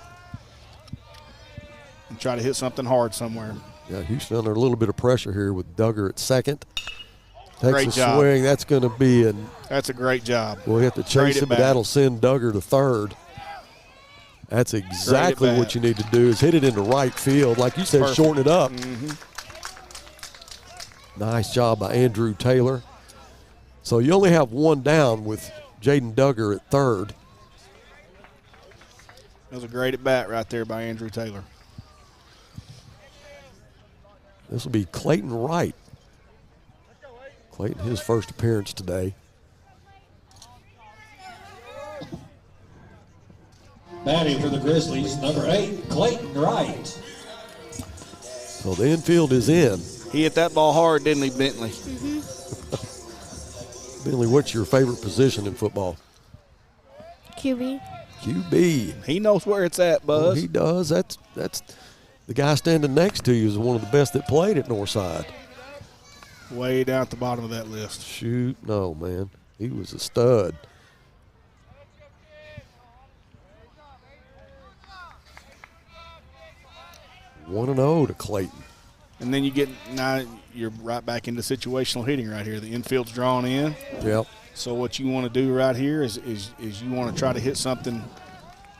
Speaker 2: and try to hit something hard somewhere.
Speaker 1: Yeah, Houston under a little bit of pressure here with Duggar at second. Takes
Speaker 2: great
Speaker 1: a
Speaker 2: job.
Speaker 1: swing. That's going to be
Speaker 2: That's a great job.
Speaker 1: We'll have to chase him, but that'll send Duggar to third. That's exactly what you need to do is hit it into right field. Like you said,
Speaker 2: Perfect.
Speaker 1: Shorten it up.
Speaker 2: Mm-hmm.
Speaker 1: Nice job by Andrew Taylor. So you only have one down with Jaden Duggar at third.
Speaker 2: That was a great at bat right there by Andrew Taylor.
Speaker 1: This will be Clayton Wright. Clayton, his first appearance today.
Speaker 3: Batting for the Grizzlies, number 8, Clayton Wright.
Speaker 1: So the infield is in.
Speaker 2: He hit that ball hard, didn't he, Bentley?
Speaker 1: Bentley, what's your favorite position in football?
Speaker 14: QB.
Speaker 1: QB.
Speaker 2: He knows where it's at, Buzz.
Speaker 1: Oh, he does. That's the guy standing next to you is one of the best that played at Northside.
Speaker 2: Way down at the bottom of that list.
Speaker 1: Shoot, no, man. He was a stud. One and 0 to Clayton.
Speaker 2: And then now you're right back into situational hitting right here. The infield's drawn in.
Speaker 1: Yep.
Speaker 2: So what you want to do right here is you want to try to hit something,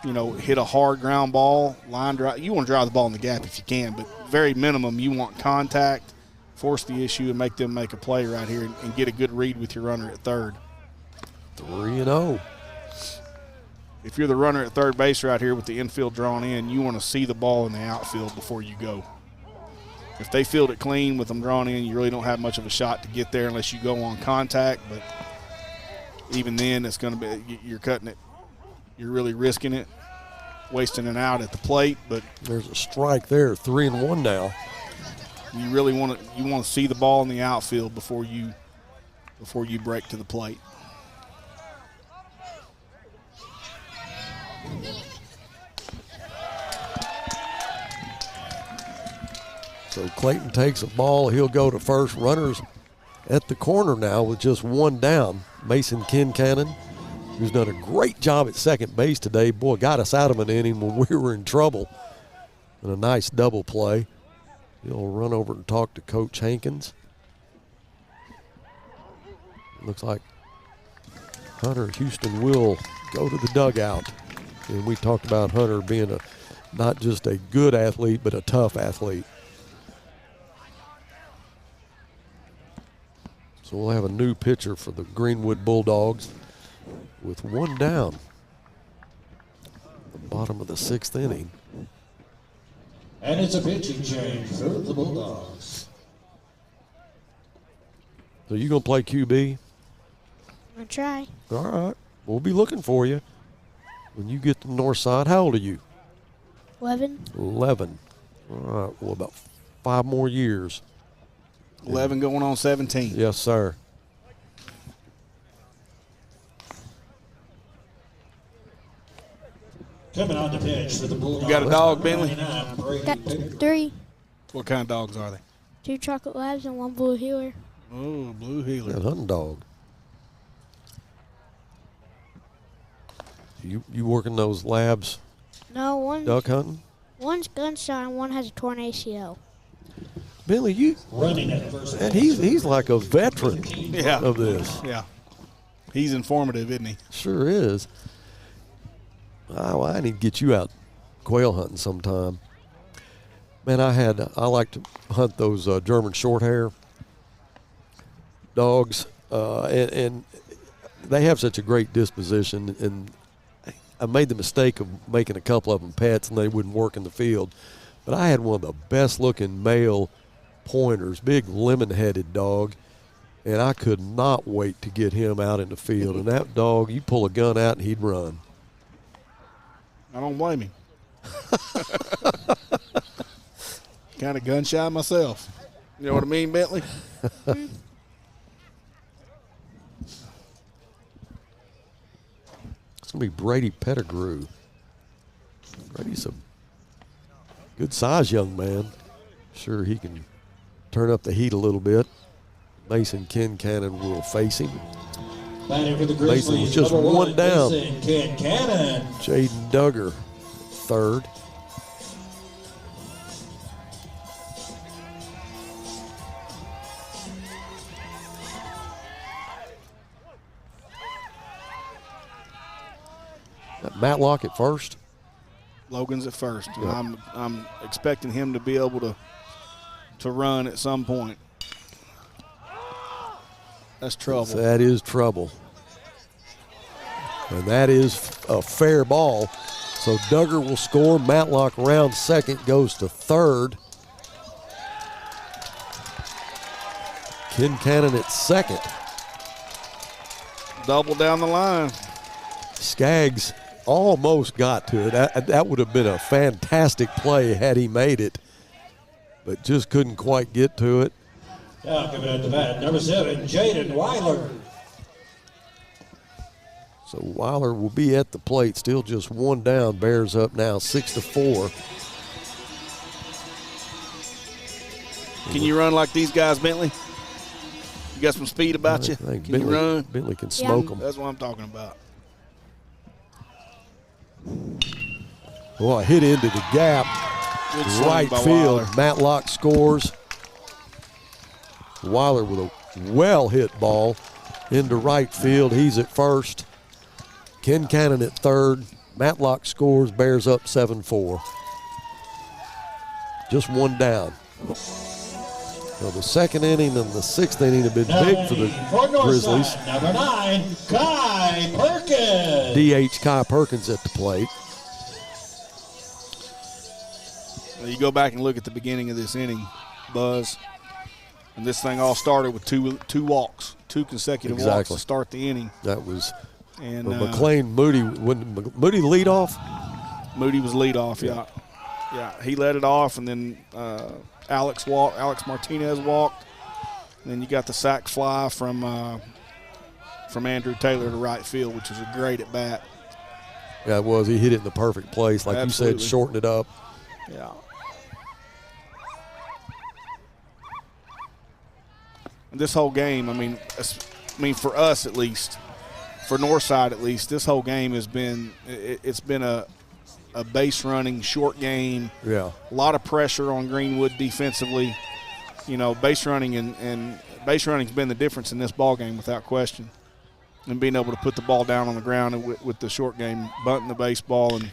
Speaker 2: hit a hard ground ball, line drive. You want to drive the ball in the gap if you can, but very minimum you want contact, force the issue, and make them make a play right here and get a good read with your runner at third.
Speaker 1: 3-0.
Speaker 2: If you're the runner at third base right here with the infield drawn in, you want to see the ball in the outfield before you go. If they field it clean with them drawn in, you really don't have much of a shot to get there unless you go on contact. But even then, it's going to be you're cutting it. You're really risking it, wasting an out at the plate. But
Speaker 1: there's a strike there, 3-1 now.
Speaker 2: You really want to see the ball in the outfield before you break to the plate.
Speaker 1: So Clayton takes a ball. He'll go to first. Runners at the corner now with just one down. Mason Kincannon, who's done a great job at second base today. Boy, got us out of an inning when we were in trouble. And a nice double play. He'll run over and talk to Coach Hankins. Looks like Hunter Houston will go to the dugout. And we talked about Hunter being not just a good athlete, but a tough athlete. So we'll have a new pitcher for the Greenwood Bulldogs with one down. The bottom of the 6th inning.
Speaker 3: And it's a pitching change for the Bulldogs.
Speaker 1: So you going to play QB?
Speaker 14: I'm going to try.
Speaker 1: All right. We'll be looking for you when you get to Northside. How old are you?
Speaker 14: 11.
Speaker 1: 11. All right. Well, about 5 more years.
Speaker 2: 11 going on 17.
Speaker 1: Yes, sir.
Speaker 3: Coming on the pitch for the Bulldogs.
Speaker 2: You got a dog, Bentley?
Speaker 14: Got 3.
Speaker 2: What kind of dogs are they?
Speaker 14: 2 chocolate labs and 1 blue heeler.
Speaker 2: Oh, blue heeler.
Speaker 1: That hunting dog. You working those labs?
Speaker 14: No, one.
Speaker 1: Duck hunting?
Speaker 14: One's gunshot and one has a torn ACL.
Speaker 1: Billy, you
Speaker 3: running at first.
Speaker 1: And he's like a veteran of this.
Speaker 2: Yeah. He's informative, isn't he?
Speaker 1: Sure is. Oh, I need to get you out quail hunting sometime. Man, I like to hunt those German short hair dogs, and they have such a great disposition. And I made the mistake of making a couple of them pets, and they wouldn't work in the field. But I had one of the best-looking male pointers, big lemon-headed dog, and I could not wait to get him out in the field. And that dog, you pull a gun out and he'd run.
Speaker 2: I don't blame him. Kind of gun shy myself. You know what I mean, Bentley?
Speaker 1: It's going to be Brady Pettigrew. Brady's a good-sized young man. Sure, he can turn up the heat a little bit. Mason Kincannon will face him.
Speaker 3: Batting for the Grizzlies,
Speaker 1: Mason with just one down.
Speaker 3: Kincannon.
Speaker 1: Jaden Duggar, third. Matlock at first.
Speaker 2: Logan's at first.
Speaker 1: Yeah.
Speaker 2: I'm expecting him to be able to run at some point. That's trouble.
Speaker 1: That is trouble. And that is a fair ball. So Duggar will score. Matlock round second, goes to third. Kincannon at second.
Speaker 2: Double down the line.
Speaker 1: Skaggs almost got to it. That would have been a fantastic play had he made it, but just couldn't quite get to it.
Speaker 3: Now coming at the bat, number 7, Jaden Weiler.
Speaker 1: So Weiler will be at the plate, still just one down. Bears up now 6-4.
Speaker 2: Can you run like these guys, Bentley? You got some speed about you?
Speaker 1: Can
Speaker 2: you run?
Speaker 1: Bentley can smoke them.
Speaker 2: That's what I'm talking about.
Speaker 1: Well, hit into the gap.
Speaker 2: Good swing
Speaker 1: Right
Speaker 2: by
Speaker 1: field.
Speaker 2: Weiler.
Speaker 1: Matlock scores. Weiler with a well-hit ball into right field. He's at first. Kincannon at third. Matlock scores. Bears up 7-4. Just one down. Well, the second inning and the sixth inning have been big for the Grizzlies.
Speaker 3: Number 9, Kai Perkins.
Speaker 1: DH Kai Perkins at the plate.
Speaker 2: Well, you go back and look at the beginning of this inning, Buzz, and this thing all started with two walks, 2 consecutive walks to start the inning.
Speaker 1: That was
Speaker 2: and
Speaker 1: McLean Moody. When Moody lead off?
Speaker 2: Moody was lead off, yeah. He led it off, and then Alex Martinez walked. And then you got the sac fly from Andrew Taylor to right field, which was a great at bat.
Speaker 1: Yeah, it was. He hit it in the perfect place, like
Speaker 2: Absolutely.
Speaker 1: you said, shorten it up.
Speaker 2: Yeah. And this whole game, I mean, for us at least, for Northside at least, this whole game has been it's been a base running short game.
Speaker 1: Yeah.
Speaker 2: A lot of pressure on Greenwood defensively. You know, base running and base running's been the difference in this ball game without question. And being able to put the ball down on the ground and with the short game, bunting the baseball and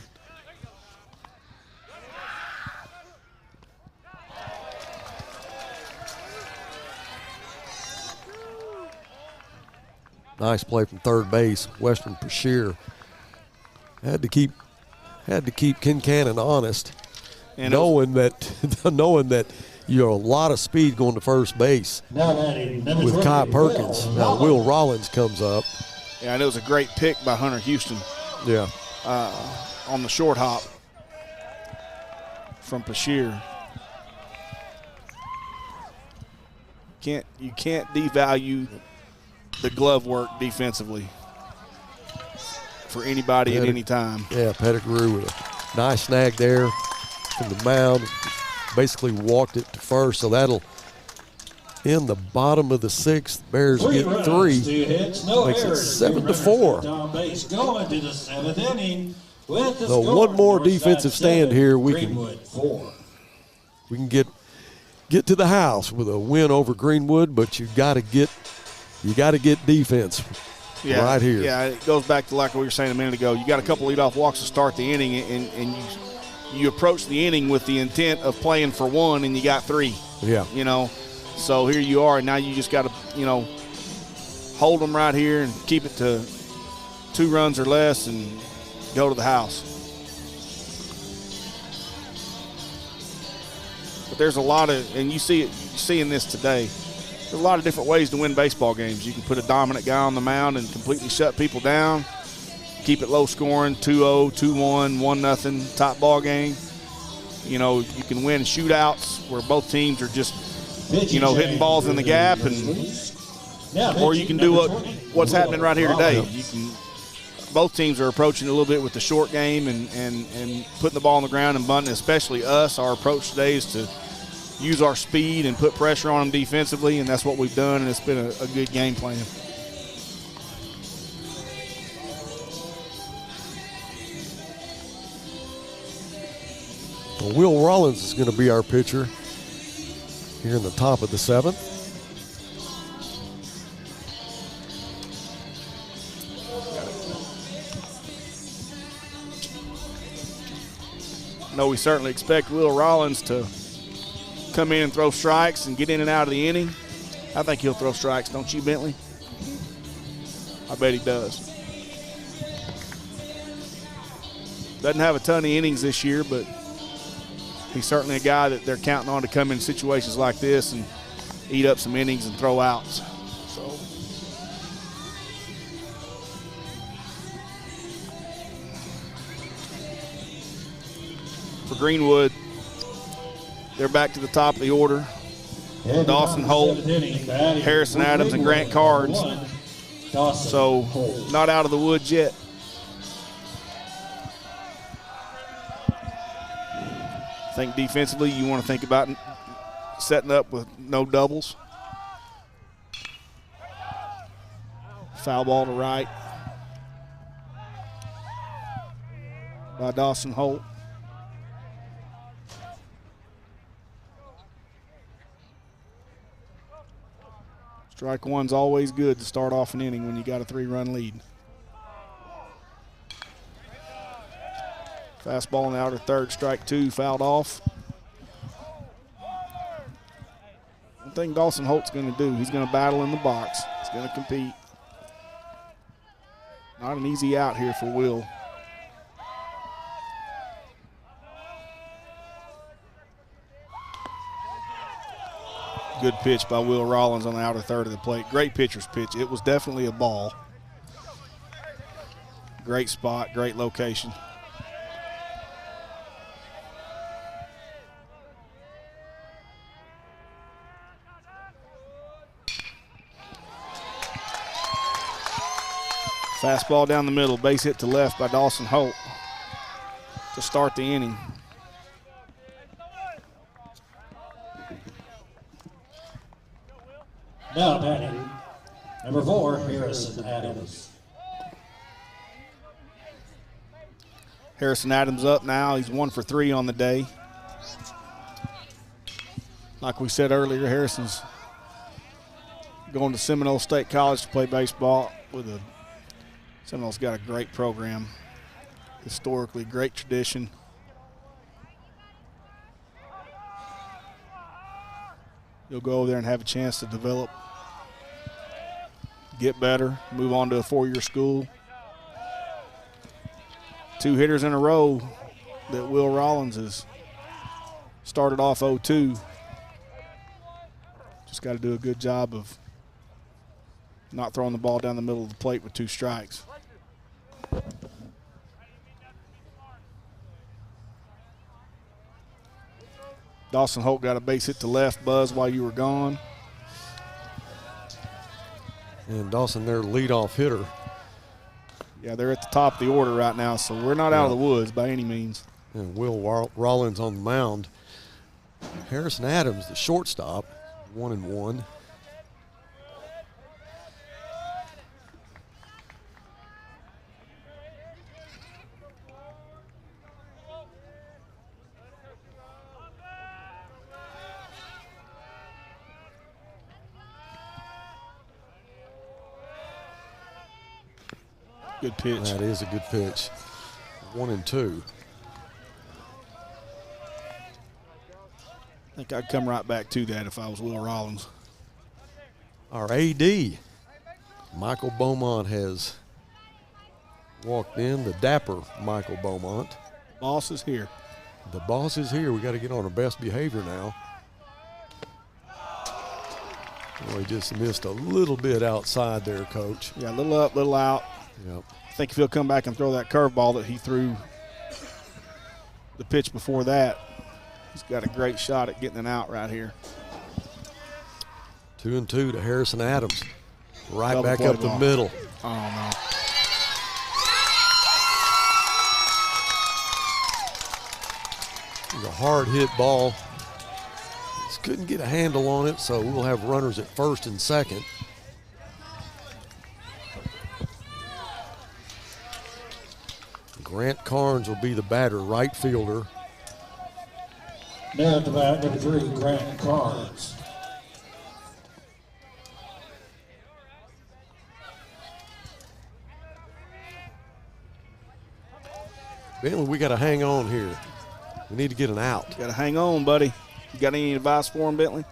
Speaker 1: nice play from third base, Western Pashear. Had to keep Kincannon honest,
Speaker 2: and
Speaker 1: knowing that you're a lot of speed going to first base with Kai Perkins. Now Will Rollins comes up.
Speaker 2: Yeah, and it was a great pick by Hunter Houston.
Speaker 1: Yeah,
Speaker 2: on the short hop from Pashear. You can't devalue the glove work defensively for anybody at any time.
Speaker 1: Yeah, Pettigrew with a nice snag there from the mound. Basically walked it to first, so that'll in the bottom of the sixth. Bears get 3.
Speaker 3: Makes it
Speaker 1: 7-4.
Speaker 3: Down base going to the 7th inning. With the
Speaker 1: So
Speaker 3: score,
Speaker 1: one more
Speaker 3: Northside
Speaker 1: defensive stand
Speaker 3: 7,
Speaker 1: here. We
Speaker 3: Greenwood 4.
Speaker 1: can get to the house with a win over Greenwood, but you got to get defense right here.
Speaker 2: Yeah, it goes back to like we were saying a minute ago. You got a couple leadoff walks to start the inning, and you approach the inning with the intent of playing for 1, and you got 3.
Speaker 1: Yeah.
Speaker 2: You know, so here you are, and now you just got to, hold them right here and keep it to 2 runs or less and go to the house. But there's a lot of, and you're seeing this today, there's a lot of different ways to win baseball games. You can put a dominant guy on the mound and completely shut people down, keep it low scoring, 2-0, 2-1, 1-0 type ball game. You know, you can win shootouts where both teams are just, hitting balls in the gap, or you can do what's happening right here today. Both teams are approaching a little bit with the short game and putting the ball on the ground and bunting, especially us. Our approach today is to use our speed and put pressure on them defensively, and that's what we've done, and it's been a good game plan.
Speaker 1: Well, Will Rollins is going to be our pitcher here in the top of the 7th.
Speaker 2: No, we certainly expect Will Rollins to come in and throw strikes and get in and out of the inning. I think he'll throw strikes, don't you, Bentley? I bet he does. Doesn't have a ton of innings this year, but he's certainly a guy that they're counting on to come in situations like this. And eat up some innings and throw outs. So for Greenwood, they're back to the top of the order. Dawson Holt, Harrison Adams, and Grant Cards. So not out of the woods yet. I think defensively you want to think about setting up with no doubles. Foul ball to right by Dawson Holt. Strike one's always good to start off an inning when you got a 3-run lead. Fastball in the outer third, strike 2, fouled off. One thing Dawson Holt's going to do, he's going to battle in the box. He's going to compete. Not an easy out here for Will. Good pitch by Will Rollins on the outer third of the plate. Great pitcher's pitch. It was definitely a ball. Great spot, great location. Fastball down the middle, base hit to left by Dawson Holt to start the inning.
Speaker 3: Now batting, number 4, Harrison Adams.
Speaker 2: Harrison Adams up now. He's 1 for 3 on the day. Like we said earlier, Harrison's going to Seminole State College to play baseball with a Seminole's got a great program, historically great tradition. You'll go over there and have a chance to develop, get better, move on to a 4-year school. 2 hitters in a row that Will Rollins has started off 0-2. Just got to do a good job of not throwing the ball down the middle of the plate with 2 strikes. Dawson Holt got a base hit to left, Buzz, while you were gone.
Speaker 1: And Dawson, their leadoff hitter.
Speaker 2: Yeah, they're at the top of the order right now, so we're not out of the woods by any means.
Speaker 1: And Will Rollins on the mound. Harrison Adams, the shortstop, 1-1.
Speaker 2: Good pitch.
Speaker 1: That is a good pitch. 1-2.
Speaker 2: I think I'd come right back to that if I was Will Rollins.
Speaker 1: Our AD, Michael Beaumont, has walked in. The dapper Michael Beaumont.
Speaker 2: Boss is here.
Speaker 1: The boss is here. We got to get on our best behavior now. Well, he just missed a little bit outside there, Coach.
Speaker 2: Yeah, a little up, little out.
Speaker 1: Yep.
Speaker 2: I think if he'll come back and throw that curveball that he threw the pitch before that, he's got a great shot at getting an out right here.
Speaker 1: 2-2 to Harrison Adams. Right
Speaker 2: Double
Speaker 1: back
Speaker 2: play
Speaker 1: up
Speaker 2: ball.
Speaker 1: the middle.
Speaker 2: Oh, no.
Speaker 1: It was a hard hit ball. Just couldn't get a handle on it, so we'll have runners at first and second. Grant Carnes will be the batter, right fielder.
Speaker 3: Now at the bat, number 3, Grant Carnes.
Speaker 1: Bentley, we got to hang on here. We need to get an out.
Speaker 2: Got to hang on, buddy. You got any advice for him, Bentley?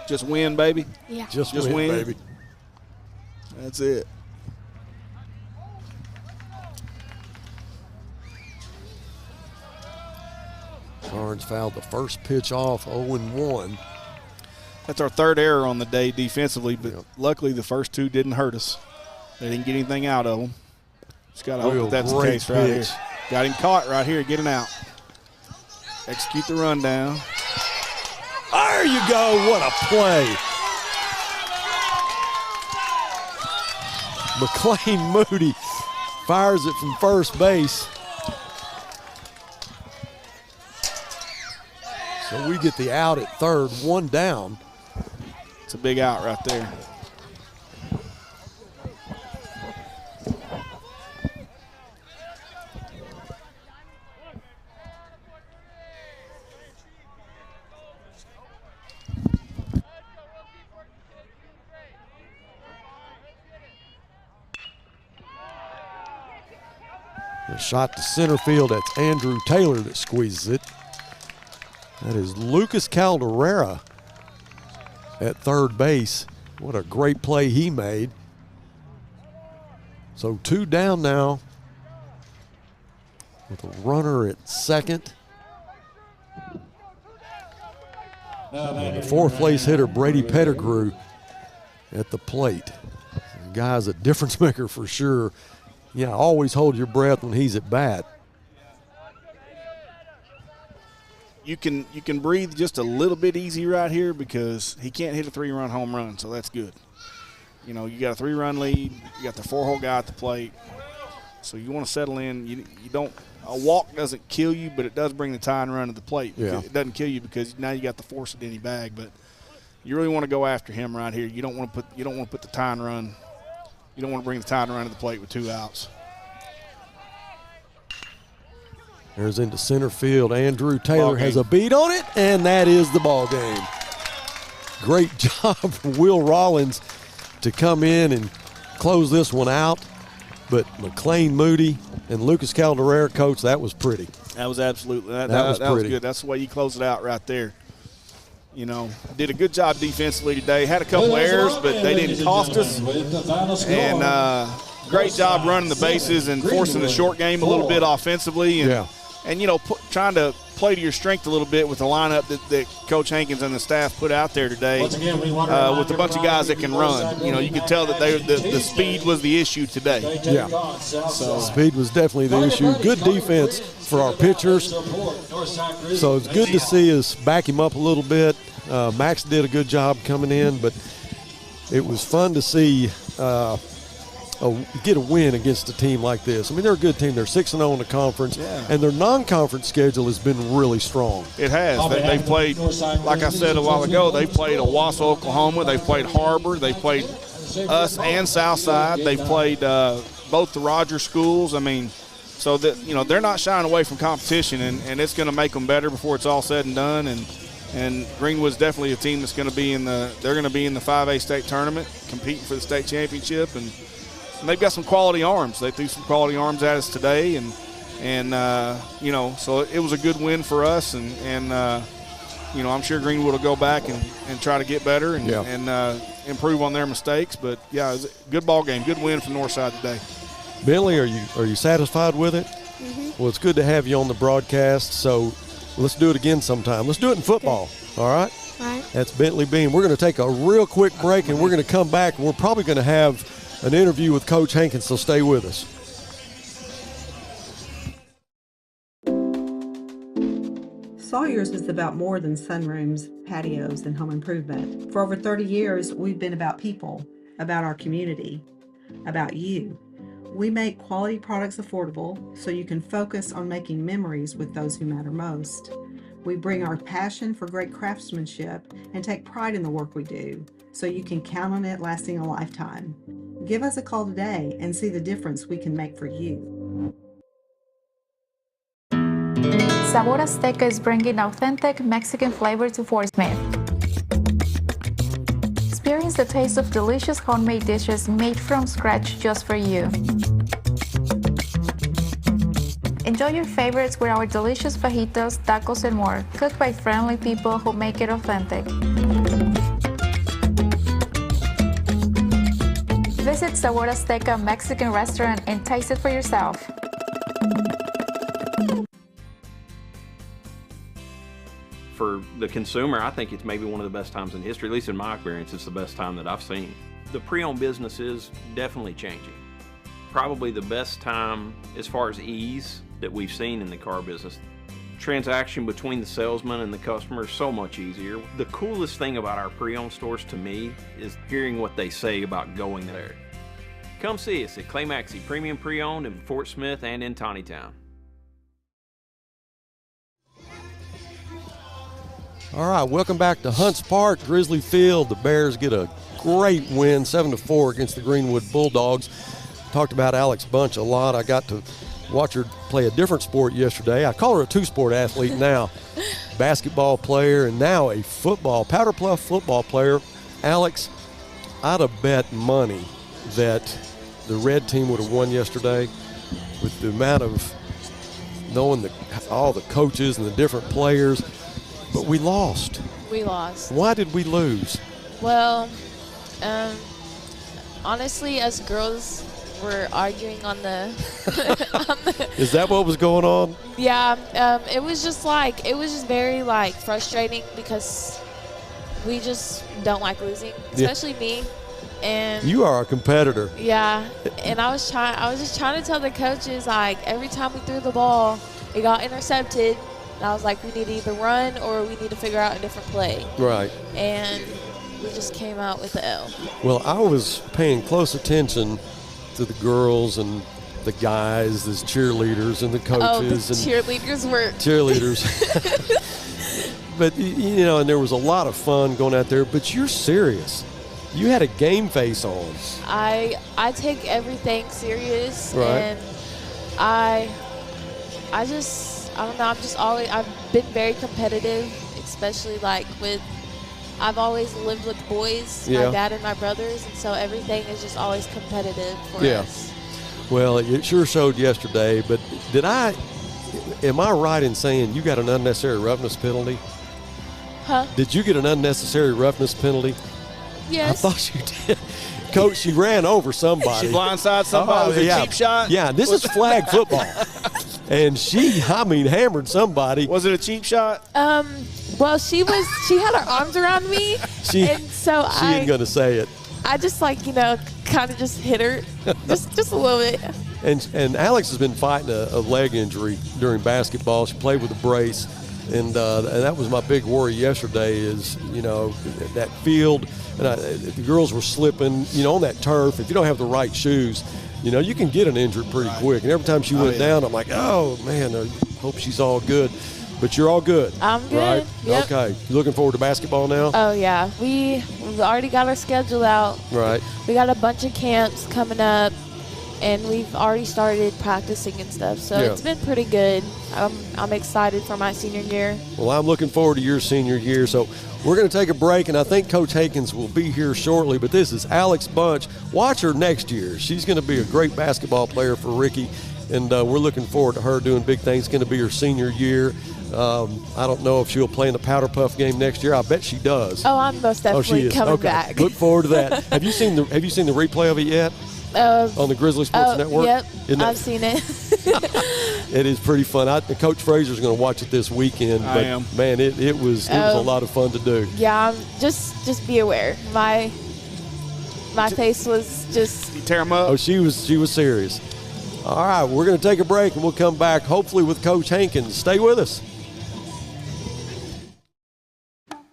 Speaker 2: Just win, baby.
Speaker 14: Yeah.
Speaker 1: Just win, baby.
Speaker 2: That's it.
Speaker 1: Carnes fouled the first pitch off, 0-1.
Speaker 2: That's our third error on the day defensively, but luckily the first two didn't hurt us. They didn't get anything out of them. Just got to hope that's the case right here. Got him caught right here, getting out. Execute the rundown.
Speaker 1: There you go. What a play. McLean Moody fires it from first base. So we get the out at third, one down.
Speaker 2: It's a big out right there.
Speaker 1: A shot to center field. That's Andrew Taylor that squeezes it. That is Lucas Calderera at third base. What a great play he made. So two down now with a runner at second. And the fourth place hitter, Brady Pettigrew, at the plate. The guy's a difference maker for sure. Yeah, always hold your breath when he's at bat.
Speaker 2: You can breathe just a little bit easy right here because he can't hit a 3-run home run, so that's good. You know, you got a 3-run lead, you got the 4-hole guy at the plate, so you want to settle in. You don't. A walk doesn't kill you, but it does bring the tying run to the plate.
Speaker 1: Yeah.
Speaker 2: It doesn't kill you because now you got the force at any bag, but you really want to go after him right here. You don't want to put the tying run. You don't want to bring the tying run to the plate with 2 outs.
Speaker 1: There's into center field. Andrew Taylor has a beat on it, and that is the ball game. Great job for Will Rollins to come in and close this one out. But McLean Moody and Lucas Calderera, coach, that was pretty.
Speaker 2: That was absolutely that
Speaker 1: was
Speaker 2: was good. That's the way you close it out right there. You know, did a good job defensively today. Had a couple errors, but they didn't cost us. And great job running the bases and forcing the short game a little bit offensively. And you know, trying to play to your strength a little bit with the lineup that Coach Hankins and the staff put out there today with a bunch of guys that can run. You know, you could tell that the speed was the issue today.
Speaker 1: Yeah, so speed was definitely the issue. Good defense for our pitchers. So it's good to see us back him up a little bit. Max did a good job coming in, but it was fun to see get a win against a team like this. I mean, they're a good team. They're 6-0 in the conference, and their non-conference schedule has been really strong.
Speaker 2: It has. They played, like I said a while ago, they played Owasso, Oklahoma. They played Har-ber. They played us and Southside. They played both the Rogers schools. I mean, so that, you know, they're not shying away from competition, and it's going to make them better before it's all said and done. And Greenwood's definitely a team that's going to be in the 5A state tournament, competing for the state championship, and they've got some quality arms. They threw some quality arms at us today, and you know, so it was a good win for us, and you know, I'm sure Greenwood will go back and try to get better and improve on their mistakes. But yeah, it was a good ball game, good win for Northside today.
Speaker 1: Bentley, are you satisfied with it? Mm-hmm. Well, it's good to have you on the broadcast. So let's do it again sometime. Let's do it in football. All right.
Speaker 14: All right.
Speaker 1: That's Bentley Bean. We're going to take a real quick break, and we're going to come back, and we're probably going to have an interview with Coach Hankins, so stay with us.
Speaker 4: Sawyer's is about more than sunrooms, patios, and home improvement. For over 30 years, we've been about people, about our community, about you. We make quality products affordable so you can focus on making memories with those who matter most. We bring our passion for great craftsmanship and take pride in the work we do, so you can count on it lasting a lifetime. Give us a call today and see the difference we can make for you.
Speaker 5: Sabor Azteca is bringing authentic Mexican flavor to Fort Smith. Experience the taste of delicious homemade dishes made from scratch just for you. Enjoy your favorites with our delicious fajitas, tacos, and more, cooked by friendly people who make it authentic. Visit Sabor Azteca Mexican restaurant and taste it for yourself.
Speaker 6: for the consumer, I think it's maybe one of the best times in history. At least in my experience, it's the best time that I've seen. The pre-owned business is definitely changing. Probably the best time as far as ease that we've seen in the car business. Transaction between the salesman and the customer is so much easier. The coolest thing about our pre-owned stores to me is hearing what they say about going there. Come see us at Clay Maxey Premium Pre-Owned in Fort Smith and in Tawnytown.
Speaker 1: All right, welcome back to Hunts Park, Grizzly Field. The Bears get a great win, 7-4 against the Greenwood Bulldogs. Talked about Alex Bunch a lot. I got to watch her play a different sport yesterday. I call her a two-sport athlete now. Basketball player and now a Powder Bluff football player. Alex, I'd have bet money that the red team would have won yesterday with the amount of knowing all the coaches and the different players. But we lost.
Speaker 15: We lost.
Speaker 1: Why did we lose?
Speaker 15: Well, honestly, us girls were arguing on the,
Speaker 1: Is that what was going on?
Speaker 15: Yeah, it was just very frustrating because we just don't like losing, especially me. And
Speaker 1: you are a competitor.
Speaker 15: Yeah, and I was just trying to tell the coaches, like, every time we threw the ball, it got intercepted. And I was like, we need to either run or we need to figure out a different play.
Speaker 1: Right.
Speaker 15: And we just came out with the L.
Speaker 1: Well, I was paying close attention to the girls and the guys, the cheerleaders and the coaches.
Speaker 15: Oh, the cheerleaders were.
Speaker 1: Cheerleaders. But, and there was a lot of fun going out there. But you're serious. You had a game face on.
Speaker 15: I take everything serious.
Speaker 1: Right.
Speaker 15: And I don't know, I've been very competitive, especially I've always lived with boys, my dad and my brothers, and so everything is just always competitive for us.
Speaker 1: Well, it sure showed yesterday, but am I right in saying you got an unnecessary roughness penalty?
Speaker 15: Huh?
Speaker 1: Did you get an unnecessary roughness penalty?
Speaker 15: Yes.
Speaker 1: I thought you did. Coach, she ran over somebody.
Speaker 2: She blindsided somebody with a cheap shot?
Speaker 1: Yeah, this is flag football. And she hammered somebody.
Speaker 2: Was it a cheap shot?
Speaker 15: Well, she had her arms around me, and so
Speaker 1: she ain't gonna say it.
Speaker 15: I just kind of just hit her, just a little bit.
Speaker 1: And Alex has been fighting a leg injury during basketball. She played with a brace, and that was my big worry yesterday. Is that field, and the girls were slipping, on that turf. If you don't have the right shoes, you can get an injury pretty quick. And every time she went down, I'm like, oh man, I hope she's all good. But you're all good.
Speaker 15: I'm good.
Speaker 1: Right?
Speaker 15: Yep.
Speaker 1: Okay. You looking forward to basketball now?
Speaker 15: Oh yeah, we've already got our schedule out.
Speaker 1: Right.
Speaker 15: We got a bunch of camps coming up, and we've already started practicing and stuff. So it's been pretty good. I'm excited for my senior year.
Speaker 1: Well, I'm looking forward to your senior year. So we're going to take a break, and I think Coach Hankins will be here shortly. But this is Alex Bunch. Watch her next year. She's going to be a great basketball player for Ricky, and we're looking forward to her doing big things. It's going to be her senior year. I don't know if she'll play in the Powder Puff game next year. I bet she does.
Speaker 15: Oh, I'm most definitely coming back.
Speaker 1: Look forward to that. Have you seen the replay of it yet? On the Grizzly Sports Network?
Speaker 15: Yep, I've seen it.
Speaker 1: It is pretty fun. Coach Frazier's going to watch it this weekend.
Speaker 2: I am.
Speaker 1: Man, it was a lot of fun to do.
Speaker 15: Yeah, just be aware. My face was just.
Speaker 2: You tear them up?
Speaker 1: Oh, she was serious. All right, we're going to take a break, and we'll come back hopefully with Coach Hankins. Stay with us.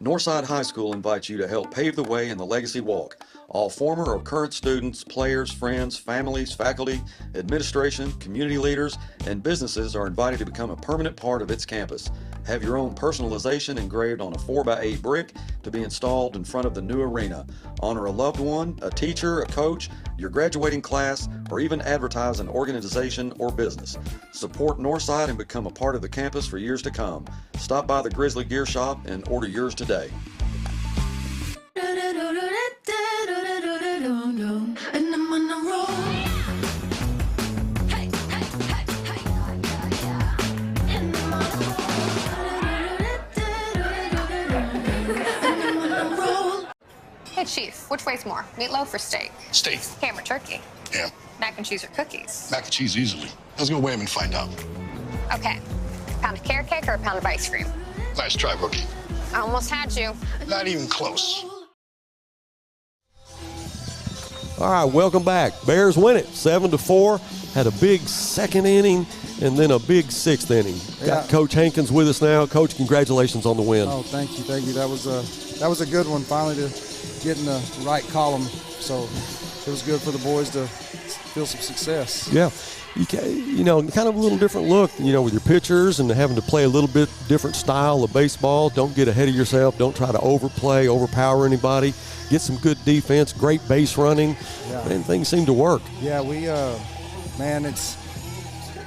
Speaker 1: Northside High School invites you to help pave the way in the Legacy Walk. All former or current students, players, friends, families, faculty, administration, community leaders, and businesses are invited to become a permanent part of its campus. Have your own personalization engraved on a 4x8 brick to be installed in front of the new arena. Honor a loved one, a teacher, a coach, your graduating class, or even advertise an organization or business. Support Northside and become a part of the campus for years to come. Stop by the Grizzly Gear Shop and order yours today.
Speaker 16: And I'm on a roll. And I'm on a roll.
Speaker 8: Hey, Chief, which weighs more, meatloaf or steak?
Speaker 9: Steak.
Speaker 8: Ham or turkey?
Speaker 9: Yeah.
Speaker 8: Mac and cheese or cookies?
Speaker 9: Mac and cheese easily. Let's go weigh him and find out.
Speaker 8: Okay. Pound of carrot cake or a pound of ice cream?
Speaker 9: Nice try, rookie.
Speaker 8: I almost had you.
Speaker 9: Not even close.
Speaker 1: All right, welcome back. Bears win it 7-4. Had a big second inning and then a big sixth inning. Got Coach Hankins with us now. Coach, congratulations on the win.
Speaker 17: Oh, thank you. That was a good one. Finally to get in the right column. So it was good for the boys to feel some success.
Speaker 1: Yeah. You know, kind of a little different look, you know, with your pitchers and having to play a little bit different style of baseball. Don't get ahead of yourself. Don't try to overpower anybody. Get some good defense, great base running, and things seem to work.
Speaker 17: Yeah, man, it's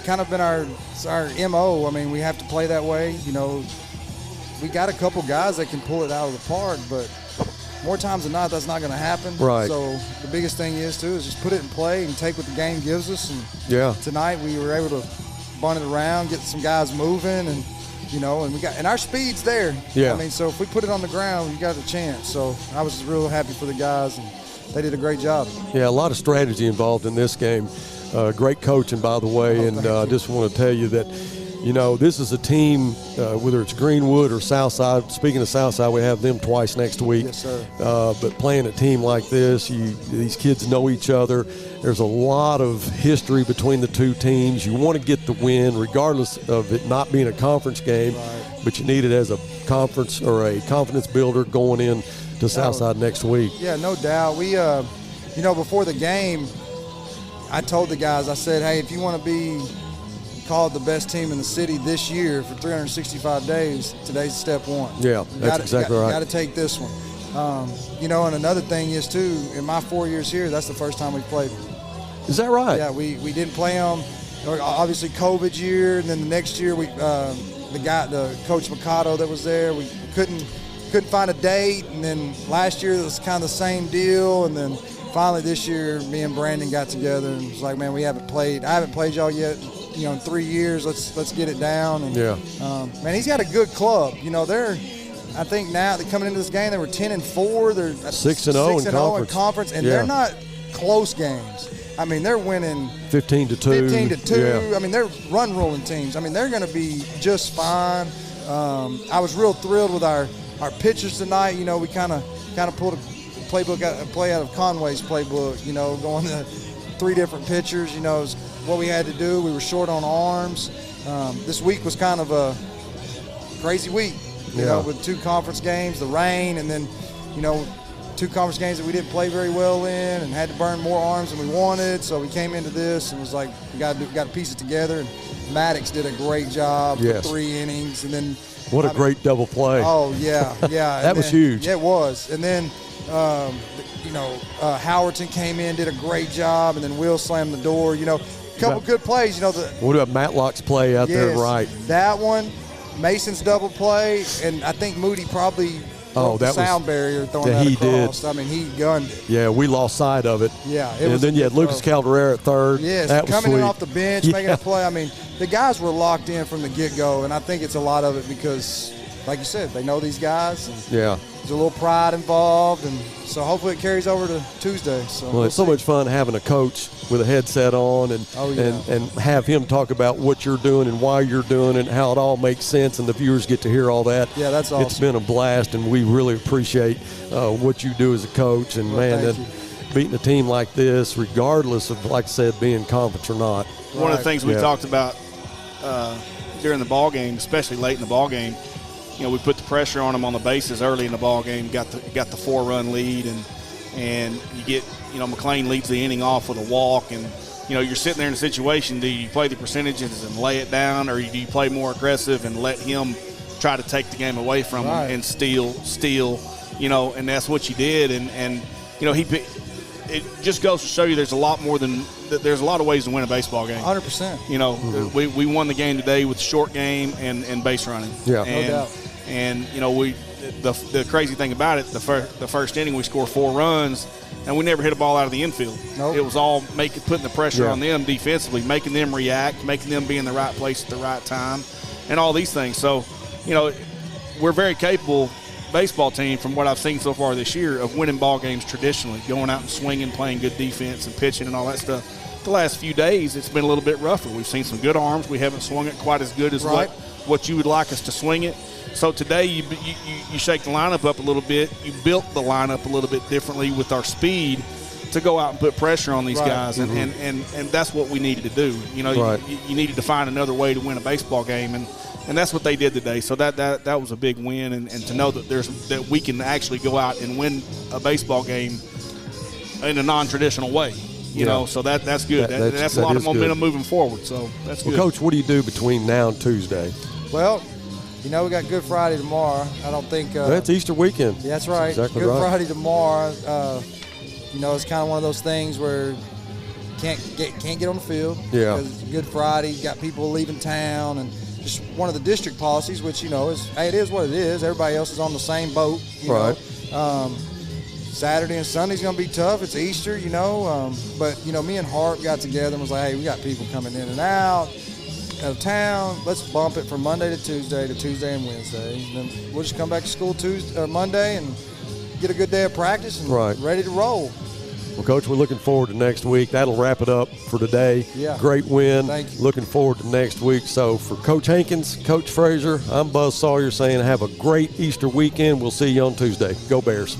Speaker 17: kind of been our MO. I mean, we have to play that way. You know, we got a couple guys that can pull it out of the park, but more times than not, that's not going to happen.
Speaker 1: Right.
Speaker 17: So the biggest thing is just put it in play and take what the game gives us. And tonight we were able to bunt it around, get some guys moving, and you know, and our speed's there.
Speaker 1: Yeah.
Speaker 17: I mean, so if we put it on the ground, we got a chance. So I was real happy for the guys, and they did a great job.
Speaker 1: Yeah, a lot of strategy involved in this game. Great coaching, by the way, and I just want to tell you that, you know, this is a team, whether it's Greenwood or Southside. Speaking of Southside, we have them twice next week.
Speaker 17: Yes, sir.
Speaker 1: But playing a team like this, these kids know each other. There's a lot of history between the two teams. You want to get the win, regardless of it not being a conference game, but you need it as a conference or a confidence builder going in to Southside next week.
Speaker 17: Yeah, no doubt. We, you know, before the game, I told the guys, I said, hey, if you want to be called the best team in the city this year for 365 days, today's step one.
Speaker 1: Yeah, that's exactly right.
Speaker 17: You got to take this one. You know, and another thing is, too, in my 4 years here, that's the first time we've played them.
Speaker 1: Is that right?
Speaker 17: Yeah, we didn't play them. Obviously, COVID year, and then the next year, the Coach Mikado that was there, we couldn't find a date, and then last year it was kind of the same deal, and then finally this year, me and Brandon got together and was like, man, I haven't played y'all yet, you know, in 3 years. Let's get it down. And, man, he's got a good club. You know, I think now they're coming into this game, they were 10-4. They're
Speaker 1: 6-0
Speaker 17: in conference, and they're not close games. I mean, they're winning
Speaker 1: 15-2.
Speaker 17: 15-2.
Speaker 1: Yeah.
Speaker 17: I mean, they're run rolling teams. I mean, they're going to be just fine. I was real thrilled with our pitchers tonight. You know, we kind of pulled a play out of Conway's playbook. You know, going to 3 different pitchers. You know, is what we had to do. We were short on arms. This week was kind of a crazy week. You know, with 2 conference games, the rain, and then, you know, 2 conference games that we didn't play very well in, and had to burn more arms than we wanted. So we came into this and was like, we got to piece it together. And Maddox did a great job for 3 innings, and then
Speaker 1: what a great double play!
Speaker 17: Oh yeah.
Speaker 1: That was huge.
Speaker 17: Yeah, it was. And then you know, Howerton came in, did a great job, and then Will slammed the door. You know, a couple good plays. You know,
Speaker 1: what about Matlock's play out there, right?
Speaker 17: That one, Mason's double play, and I think Moody probably. That the sound barrier throwing that across. Did. I mean, he gunned it.
Speaker 1: Yeah, we lost sight of it.
Speaker 17: Yeah,
Speaker 1: and then you had Lucas Calderera at third.
Speaker 17: Yes,
Speaker 1: that was
Speaker 17: coming
Speaker 1: sweet.
Speaker 17: in off the bench, making a play. I mean, the guys were locked in from the get-go, and I think it's a lot of it because, like you said, they know these guys. And there's a little pride involved, and so hopefully it carries over to Tuesday. So
Speaker 1: well, it's so much fun having a coach with a headset on and have him talk about what you're doing and why you're doing it and how it all makes sense, and the viewers get to hear all that.
Speaker 17: Yeah, that's awesome.
Speaker 1: It's been a blast, and we really appreciate what you do as a coach. And, beating a team like this, regardless of, like I said, being conference or not.
Speaker 2: One of the things we talked about during the ball game, especially late in the ball game, you know, we put the pressure on them on the bases early in the ball game, got the 4-run lead, and you get, you know, McLean leads the inning off with a walk, and, you know, you're sitting there in a situation, do you play the percentages and lay it down, or do you play more aggressive and let him try to take the game away from him and steal, you know, and that's what you did, and you know, it just goes to show you there's a lot more than there's a lot of ways to win a baseball game.
Speaker 17: 100%.
Speaker 2: You know, we won the game today with short game and base running.
Speaker 1: Yeah,
Speaker 17: no doubt.
Speaker 2: And you know, the crazy thing about it, the first inning we scored 4 runs, and we never hit a ball out of the infield.
Speaker 17: Nope.
Speaker 2: It was all putting the pressure on them defensively, making them react, making them be in the right place at the right time, and all these things. So, you know, we're very capable baseball team from what I've seen so far this year of winning ball games traditionally, going out and swinging, playing good defense and pitching and all that stuff. The last few days it's been a little bit rougher. We've seen some good arms. We haven't swung it quite as good as what you would like us to swing it. So today you shake the lineup up a little bit. You built the lineup a little bit differently with our speed to go out and put pressure on these guys, and that's what we needed to do. You know, you needed to find another way to win a baseball game, and that's what they did today. So that was a big win, and to know that we can actually go out and win a baseball game in a non-traditional way. You know, so that's good. That's a lot of momentum moving forward. So that's good.
Speaker 1: Coach, what do you do between now and Tuesday?
Speaker 17: Well, you know, we got Good Friday tomorrow. I don't think
Speaker 1: that's Easter weekend.
Speaker 17: Yeah, that's right.
Speaker 1: Exactly
Speaker 17: Good
Speaker 1: right.
Speaker 17: Friday tomorrow. You know, it's kind of one of those things where you can't get on the field.
Speaker 1: Yeah.
Speaker 17: Because it's Good Friday, you got people leaving town, and just one of the district policies, which, you know, it is what it is. Everybody else is on the same boat. You know? Saturday and Sunday's going to be tough. It's Easter, you know. But, you know, me and Hart got together and was like, hey, we got people coming in and out of town. Let's bump it from Monday to Tuesday and Wednesday. And then we'll just come back to school Monday and get a good day of practice and ready to roll.
Speaker 1: Well, Coach, we're looking forward to next week. That'll wrap it up for today.
Speaker 17: Yeah.
Speaker 1: Great win.
Speaker 17: Thank you.
Speaker 1: Looking forward to next week. So for Coach Hankins, Coach Frazier, I'm Buzz Sawyer saying have a great Easter weekend. We'll see you on Tuesday. Go Bears.